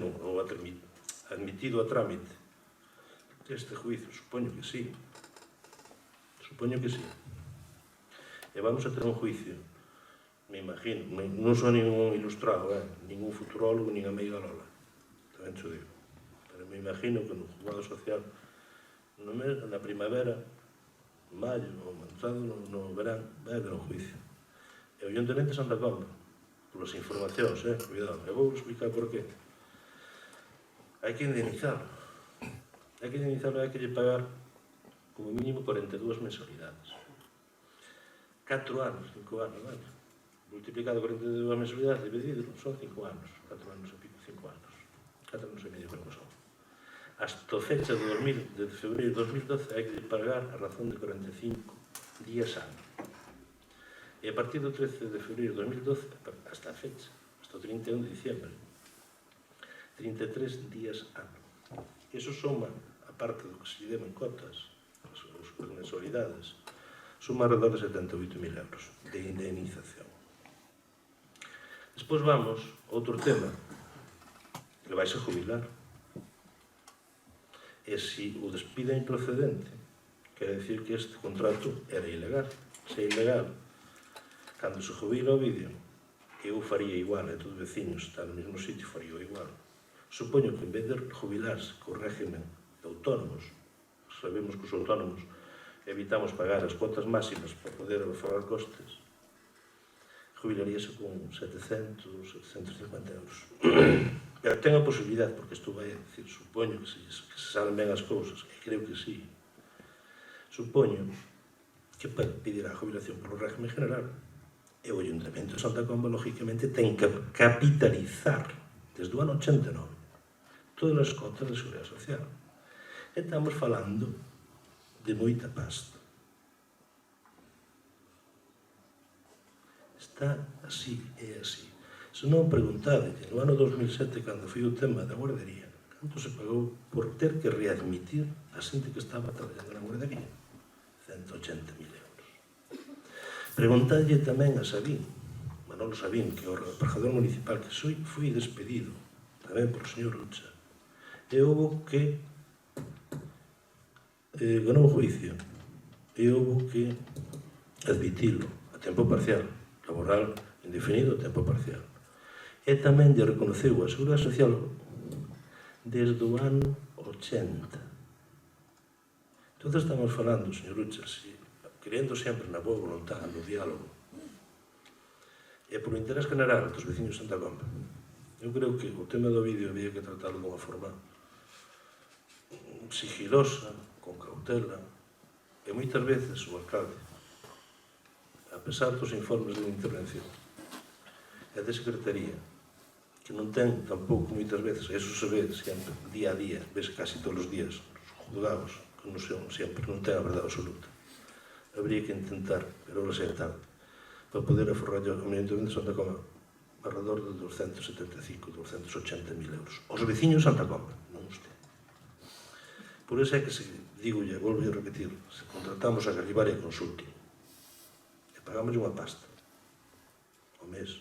non, ou admitido a trámite este juicio, supoño que sí, e vamos a ter un juicio, me imagino, non sou ningún ilustrado, ningún futurólogo, nin amiga Lola, tamén xo digo, pero me imagino que no juzgado social, na primavera, maio, ou entrado no verán, vai haber un juicio. E o Ayuntamiento de Santa Comba, polas informacións, cuidado, e vou explicar por qué. Hai que indemnizarlo. Hai que lle pagar como mínimo 42 mensualidades. 4 anos, 5 anos, vale? Multiplicado 42 mensualidades, dividido, son 5 anos. 4 anos e pico, 5 anos. 4 anos e medio, creo que son. Hasta a fecha de febreiro de 2012 hai que pagar a razón de 45 días ano. E a partir do 13 de febreiro de 2012, hasta a fecha, hasta o 31 de diciembre, 33 días ano. Iso soma, a parte do que se lle deman cotas, as mensualidades, suma alrededor de 78.000 euros de indemnización. Despois vamos a outro tema, que vais a jubilar. E se o despido é improcedente, quere dicir que este contrato era ilegal. Se é ilegal, cando se jubila o vídeo, eu faría igual, e todos os veciños están no mesmo sitio, faría igual. Supoño que en vez de jubilarse co régimen de autónomos, sabemos que os autónomos evitamos pagar as cuotas máximas para poder afogar costes, jubilaríase con 700, 750 euros. Pero ten a posibilidade, porque isto vai a dicir, supoño que se salen ben as cousas, e creo que sí, supoño que pedirá a jubilación polo régimen general, e o Ayuntamiento de Santa Comba, lógicamente, ten que capitalizar, desde o ano 89, todas as cotas de seguridade social. E estamos falando de moita pasta. Está así, é así. Se non preguntade que no ano 2007, cando foi o tema da guardería, canto se pagou por ter que readmitir a xente que estaba traballando na guardería? 180.000 euros. Preguntadlle tamén a Sabín, Manolo Sabín, que é o repartidor municipal, que foi despedido tamén por o señor Ucha, e houve que ganou o juicio, e houve que admitilo a tempo parcial, laboral indefinido a tempo parcial. E tamén lle reconoceu a Seguridade Social desde o ano 80. Entón estamos falando, señor Ucha, que querendo sempre na boa voluntad, no diálogo, e polo interés general dos veciños de Santa Comba. Eu creo que o tema do vídeo había que tratarlo dunha forma sigilosa, con cautela, e moitas veces o alcalde, a pesar dos informes de intervención e de secretaría, que non ten tampouco moitas veces, eso se ve sempre, día a día, vese casi todos os días, os juzgados, que non son sempre, non ten a verdade absoluta. Habría que intentar, pero non sei tal, para poder aforrar o Ayuntamiento de Santa Comba alrededor de 275, 280 mil euros. Os veciños de Santa Comba, non usted. Por eso é que, se digo, e volvo a repetir, se contratamos a Galivaria Consulting e pagamos unha pasta ao mes,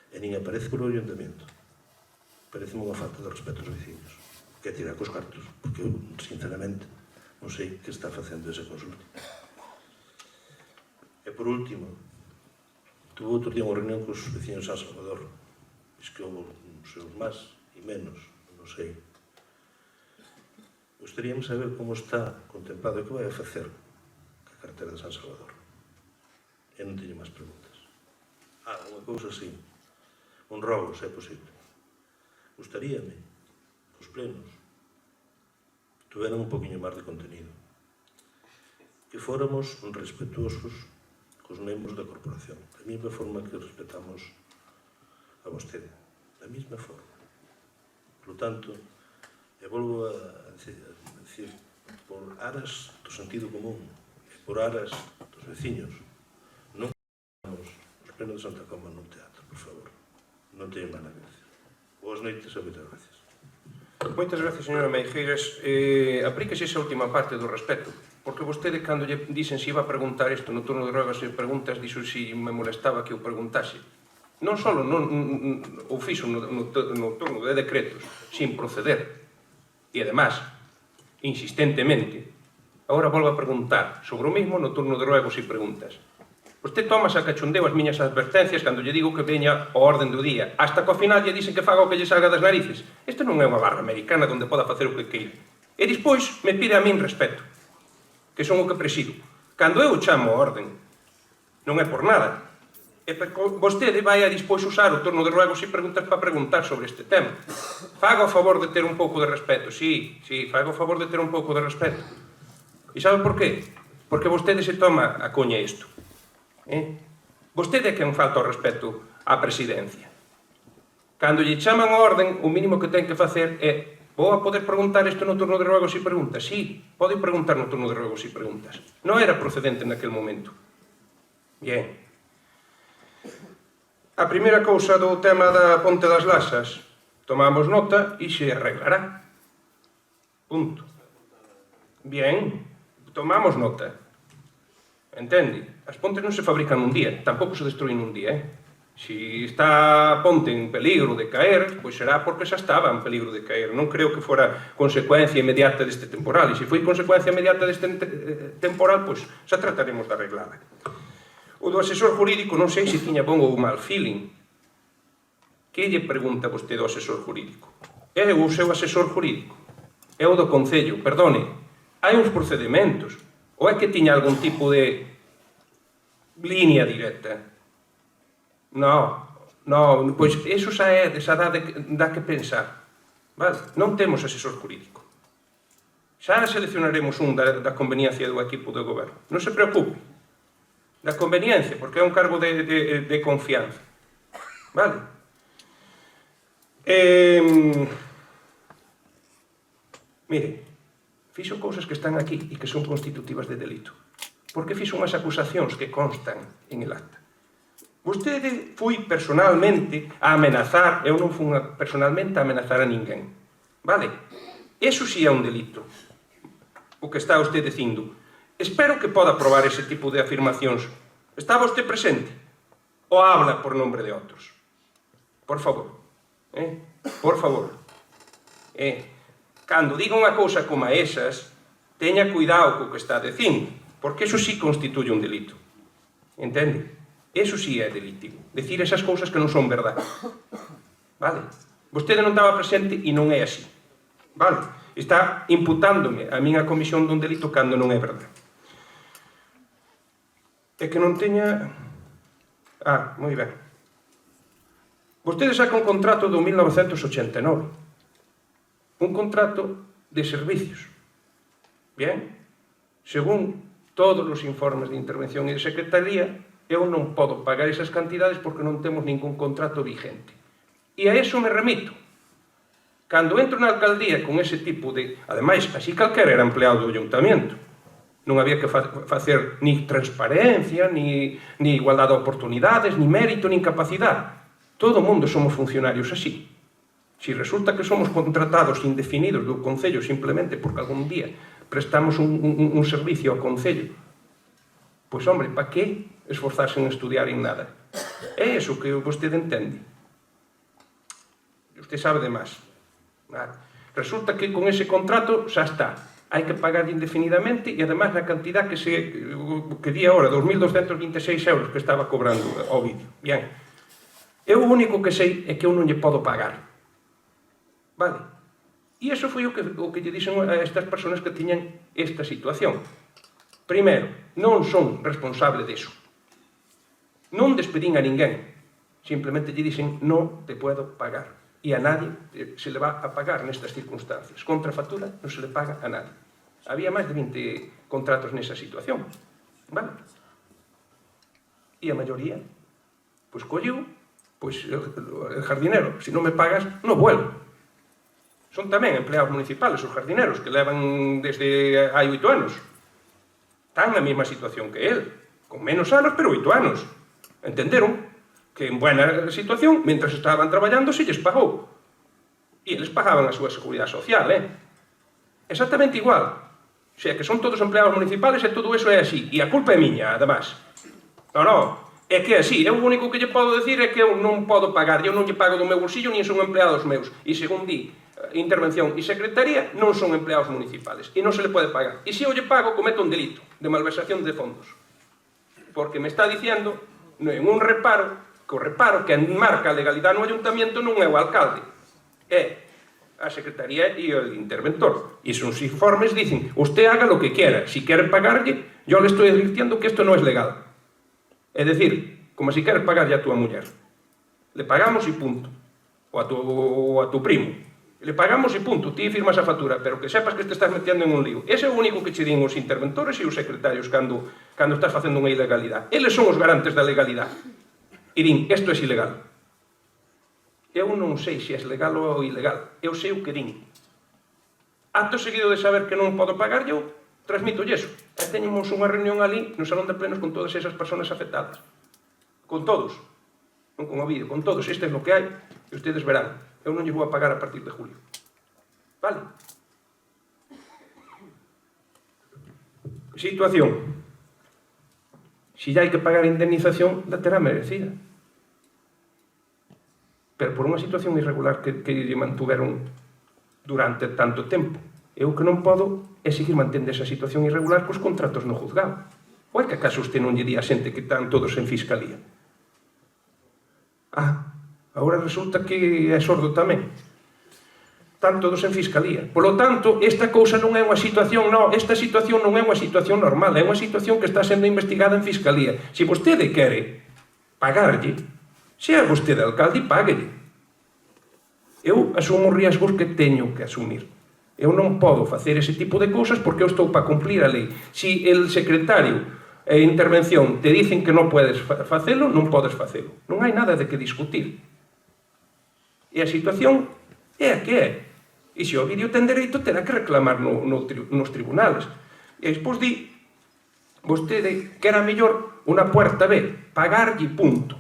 e nin aparece por o Ayuntamiento, parece unha falta de respeto aos veciños, que é tirar cos cartos, porque eu, sinceramente, non sei que está facendo ese consulting. E por último, tuve outro día unha reunión cos veciños de San Salvador, diz que houve uns seus máis e menos, non sei. Gostaríame saber como está contemplado e que vai a facer a cartera de San Salvador. E non teño máis preguntas. Unha cousa así, un robo, se é posible. Gostaríame que os plenos tuveran un poquinho máis de contenido, que fóramos respetuosos cos membros da corporación, da mesma forma que respetamos a vostede, da mesma forma. Por tanto, e volvo a decir, por aras do sentido común e por aras dos veciños, non os plenos de Santa Comba nun teatro, por favor. Non teño máis nada que decir. Boas noites e moitas gracias. Moitas gracias, señora Meijeiras. Aplíquese esa última parte do respeto, porque vostede, cando lle dixen se iba a preguntar isto no turno de rogas e preguntas, dixo se me molestaba que eu preguntase. Non só o fixo no turno de decretos, sin proceder. E, además, insistentemente, agora volvo a preguntar sobre o mesmo no turno de ruegos e preguntas. Vostede tomas a cachondeo as miñas advertencias cando lle digo que veña ao orden do día, hasta que ao final lle dicen que faga o que lle salga das narices. Isto non é unha barra americana onde poda facer o que queira. E despois me pide a min respeto, que son o que presido. Cando eu chamo a orden, non é por nada. É porque vostede vai a despois usar o turno de ruegos e preguntas para preguntar sobre este tema. Faga o favor de ter un pouco de respeto, sí, faga o favor de ter un pouco de respeto. E sabe por qué? Porque vostede se toma a coña isto. Vostede é quen falta o respeto á presidencia. Cando lle chaman a orden, o mínimo que ten que facer é: vou a poder preguntar isto no turno de ruegos e preguntas? Sí, pode preguntar no turno de ruegos e preguntas. Non era procedente naquele momento. Bien. A primeira cousa do tema da Ponte das Lasas, tomamos nota e se arreglará. Punto. Bien, tomamos nota. Entende? As pontes non se fabrican nun día, tampouco se destruyen nun día, Se está a ponte en peligro de caer, pois será porque xa estaba en peligro de caer. Non creo que fora consecuencia inmediata deste temporal. E se foi consecuencia inmediata deste temporal, pois xa trataremos de arreglada. O do asesor jurídico non sei se tiña bon ou mal feeling. Que lle pregunta vostede ao asesor jurídico? É o seu asesor jurídico? É o do Concello? Perdone, hai uns procedimentos. Ou é que tiña algún tipo de línea directa? Non, pois iso xa é desa dade que dá que pensar. Vale? Non temos asesor jurídico. Xa seleccionaremos un da conveniencia do equipo de goberno. Non se preocupe. Da conveniencia, porque é un cargo de confianza. Vale? Mire, fixo cousas que están aquí e que son constitutivas de delito. Porque fixo unhas acusacións que constan en el acta. Vostede foi personalmente a amenazar, eu non fui personalmente a amenazar a ninguén. Vale? Eso sí é un delito. O que está usted dicindo. Espero que poda probar ese tipo de afirmacións. Está vostede presente? Ou habla por nombre de outros? Por favor. Por favor. Cando diga unha cousa como esas, teña cuidado co que está dicindo, porque eso sí constituye un delito. Entende? Eso sí é delitivo. Decir esas cousas que non son verdade. Vale? Vostede non estaba presente e non é así. Vale? Está imputándome a miña comisión dun delito cando non é verdade. E que non teña... Ah, moi ben. Vostede saca un contrato do 1989. Un contrato de servicios. Bien? Según todos os informes de intervención e de secretaría, eu non podo pagar esas cantidades porque non temos ningún contrato vigente. E a eso me remito. Cando entro na alcaldía con ese tipo de... Ademais, así calquera era empleado do ayuntamiento. Non había que facer ni transparencia, ni igualdade de oportunidades, ni mérito, ni capacidade. Todo o mundo somos funcionarios así. Si resulta que somos contratados indefinidos do Concello simplemente porque algún día prestamos un servicio ao Concello, pois, hombre, para que esforzarse en estudiar en nada? É iso que vostede entende. Usted sabe de máis. Resulta que con ese contrato xa está. Hai que pagar indefinidamente e, además, na cantidad que di agora, 2.226 euros que estaba cobrando ao vídeo. Bien. Eu o único que sei é que eu non lle podo pagar. Vale? E iso foi o que lle dixen a estas persoas que tiñan esta situación. Primeiro, non son responsable diso. Non despedín a ninguén. Simplemente lle dixen, non te puedo pagar. E a nadie se le va a pagar nestas circunstancias. Contra factura non se le paga a nadie. Había máis de 20 contratos nesa situación. Vale? E a maioría, pois colleu, pois el jardinero, se non me pagas, non vuelvo. Son tamén empleados municipales os jardineros que levan desde hai 8 anos. Están na mesma situación que el, con menos anos, pero 8 anos. Entenderon que en buena situación, mentre estaban traballando, se lles pagou. E eles pagaban a súa seguridade social, Exactamente igual. O sea, que son todos empleados municipales e todo eso é así. E a culpa é miña, además. Non, é que é así. Eu o único que lle podo decir é que eu non podo pagar. Eu non lle pago do meu bolsillo, nin son empleados meus. E según di Intervención e Secretaría, non son empleados municipales. E non se le pode pagar. E se eu lle pago, cometo un delito de malversación de fondos. Porque me está diciendo, en un reparo, que o reparo que marca a legalidade no ayuntamiento non é o alcalde, é a Secretaría e o interventor. E esos informes dicen, usted haga lo que quiera, si quiere pagarle, yo le estoy advirtiendo que esto no es legal. É decir, como si quieres pagarle a tua muller. Le pagamos e punto. O a tu primo. Le pagamos e punto, ti firmas a factura, pero que sepas que te estás metiendo en un lío. Ese é o único que che din os interventores e os secretarios cando estás facendo unha ilegalidade. Eles son os garantes da legalidade. E din, isto é ilegal. Eu non sei se é legal ou ilegal. Eu sei o que din. Acto seguido de saber que non podo pagar, eu transmito iso. E teñemos unha reunión ali no salón de plenos con todas esas persoas afectadas. Con todos. Non con o vídeo, con todos. Este é o que hai e ustedes verán. Eu non lle vou a pagar a partir de julio. Vale? Situación. Si hai que pagar a indemnización, la terá merecida. Pero por unha situación irregular que lle mantuveron durante tanto tempo. Eu que non podo é seguir mantendo esa situación irregular cos contratos no juzgado. Ou é que acaso usted non lle di a xente que están todos en fiscalía? Agora resulta que é sordo tamén. Están todos en fiscalía. Por lo tanto, esta cousa non é unha situación, esta situación non é unha situación normal, é unha situación que está sendo investigada en fiscalía. Se vostede quere pagarlle, sea vostede alcalde, páguelle. Eu asumo os riesgos que teño que asumir. Eu non podo facer ese tipo de cousas porque eu estou para cumplir a lei. Se el secretario e intervención te dicen que non podes facelo, non podes facelo. Non hai nada de que discutir. E a situación é a que é. E se o vídeo ten dereito, terá que reclamar nos tribunales. E despois di, vostede que era mellor unha puerta B, pagarlle punto.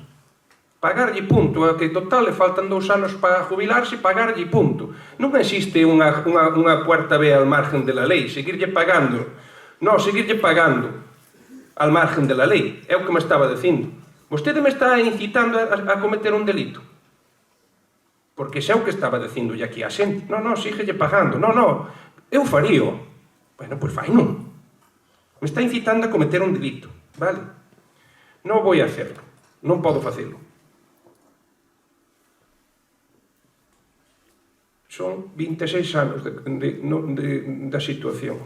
Pagarlle punto, a que total le faltan 2 anos para jubilarse, pagarlle punto. Non existe unha puerta B al margen de la lei, seguirlle pagando. Non, seguirlle pagando al margen de la lei. É o que me estaba dicindo. Vostede me está incitando a cometer un delito. Porque xa o que estaba dicindolle aquí a xente. Non, síguelle pagando. Non, eu farío. Bueno, pois fai non. Me está incitando a cometer un delito. Vale? Non vou a hacerlo. Non podo facelo. Son 26 anos da situación.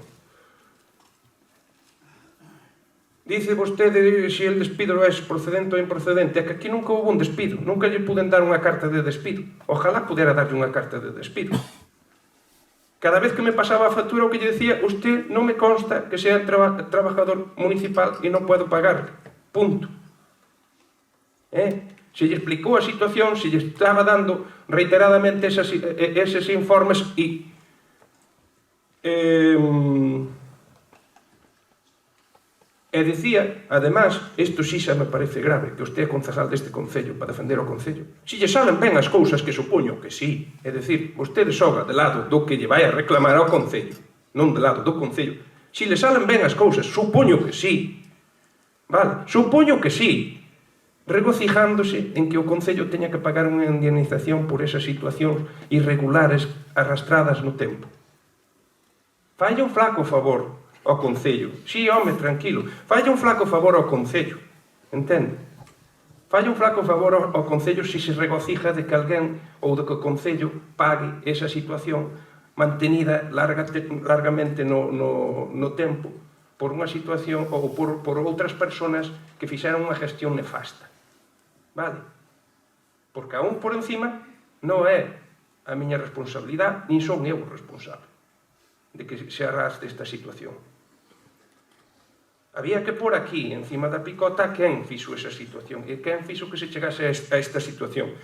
Dice vostede se el despido é procedente ou improcedente. É que aquí nunca houve un despido. Nunca lle puden dar unha carta de despido. Ojalá pudera darlle unha carta de despido. Cada vez que me pasaba a factura o que lle decía, usted non me consta que sea trabajador municipal e non puedo pagar. Punto. Se lle explicou a situación, se lle estaba dando reiteradamente eses informes e dicía, además, isto sí xa me parece grave, que usted é concejal deste concello para defender o concello. Si lle salen ben as cousas que supoño que sí, é dicir, vostede xoga de lado do que lle vai a reclamar ao concello, non de lado do concello. Si lle salen ben as cousas, supoño que sí. Vale, supoño que sí. Regocijándose en que o concello teña que pagar unha indemnización por esas situacións irregulares arrastradas no tempo. Falla un flaco favor ao concello. Si, home, tranquilo. Falla un flaco favor ao concello. Entende? Falla un flaco favor ao concello se se regocija de que alguén ou de que o concello pague esa situación mantenida largamente no tempo por unha situación ou por outras persoas que fixeron unha gestión nefasta. Vale? Porque aún por encima non é a miña responsabilidade, nin son eu o responsable de que se arraste esta situación. Había que pôr aquí, encima da picota, quen fixo esa situación e quen fixo que se chegase a esta situación.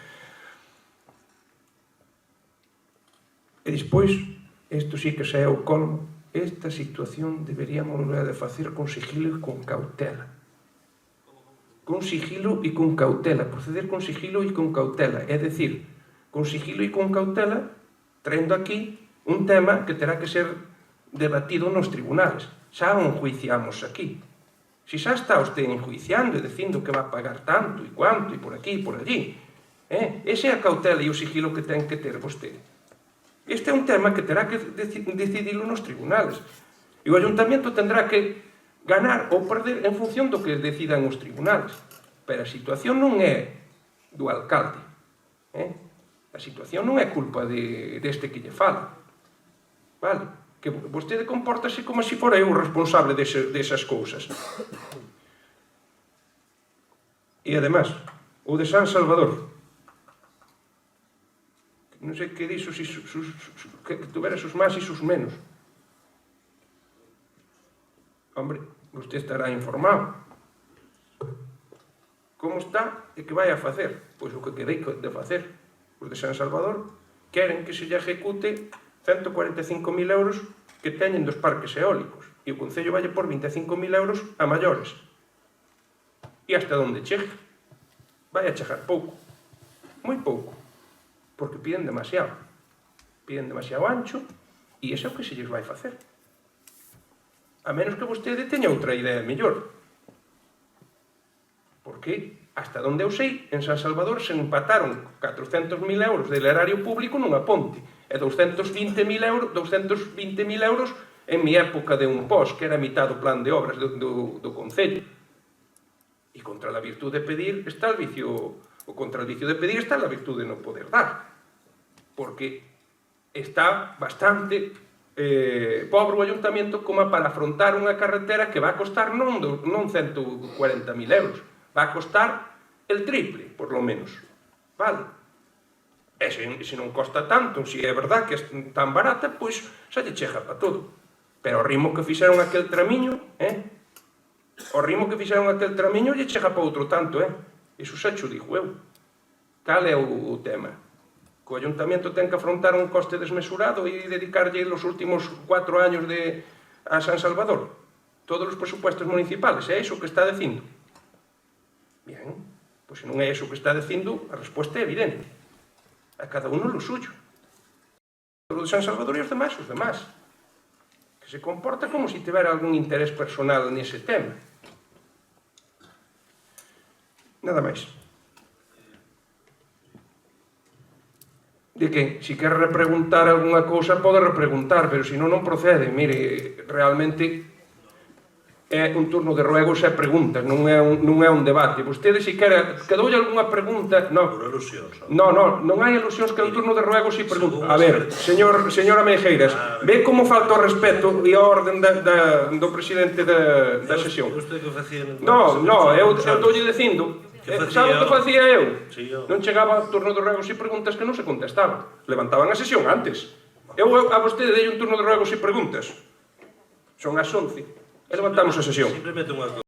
E despois, isto sí que xa é o colmo, esta situación deberíamos de facer con sigilo e con cautela. Con sigilo e con cautela, proceder con sigilo e con cautela, é dicir, con sigilo e con cautela, traendo aquí un tema que terá que ser debatido nos tribunales. Xa o enjuiciamos aquí. Si xa está usted enjuiciando e dicindo que va a pagar tanto e cuanto e por aquí e por allí, ese é a cautela e o sigilo que ten que ter vostede. Este é un tema que terá que decidirlo nos tribunales. E o ayuntamiento tendrá que ganar ou perder en función do que decidan os tribunales. Pero a situación non é do alcalde. A situación non é culpa deste que lle fala. Vale? Que vostede compórtase como se fora eu o responsable desas cousas. E además, o de San Salvador, non sei que dixo, que tuvera sus más e sus menos. Hombre, vostede estará informado. Como está e que vai a facer? Pois o que quedei de facer. Os de San Salvador queren que se lle ejecute 145.000 euros que teñen dos parques eólicos e o Concello vai por 25.000 euros a maiores. E hasta onde chegue? Vai a chegar pouco, moi pouco, porque piden demasiado ancho e iso é o que se lles vai facer. A menos que vostede teña outra idea mellor. Porque, hasta onde eu sei, en San Salvador se empataron 400.000 euros del erario público nunha ponte e 220.000 euros en mi época de un POS, que era a mitad do plan de obras do Concello. E contra a virtude de pedir está o vicio, o contra o vicio de pedir está a virtude de non poder dar. Porque está bastante pobre o ayuntamiento como para afrontar unha carretera que va a costar non 140.000 euros, va a costar el triple, por lo menos. Vale? E se non costa tanto, se é verdad que é tan barata, pois xa lle chega para todo. Pero o ritmo que fixeron aquel tramiño, o ritmo que fixeron aquel tramiño lle chega para outro tanto, Iso xa xo digo eu. Cal é o tema? Que o ayuntamiento ten que afrontar un coste desmesurado e dedicarlle os últimos 4 años a San Salvador. Todos os presupuestos municipales, é iso que está dicindo? Bien, pois se non é iso que está dicindo, a resposta é evidente. A cada uno lo suyo. O de San Salvador e os demás. Que se comporta como se tivera algún interés personal nese tema. Nada máis. De que, se quer repreguntar algunha cousa, pode repreguntar, pero se non procede. Mire, realmente, é un turno de ruegos e preguntas, non é un debate. Vostede, se quere, quedoulle algunha pregunta... Por alusión, só. Non hai alusións que é un turno de ruegos e preguntas. A ver, señora Meijeiras, ve como falta o respeto e a orden do presidente da sesión. Usted que facía... Non, eu doulle dicindo. Sabe o que facía eu? Non chegaba ao turno de ruegos e preguntas que non se contestaba. Levantaban a sesión antes. Eu a vostede dei un turno de ruegos e preguntas. Son as 11. E levantamos a sesión. Simplemente unha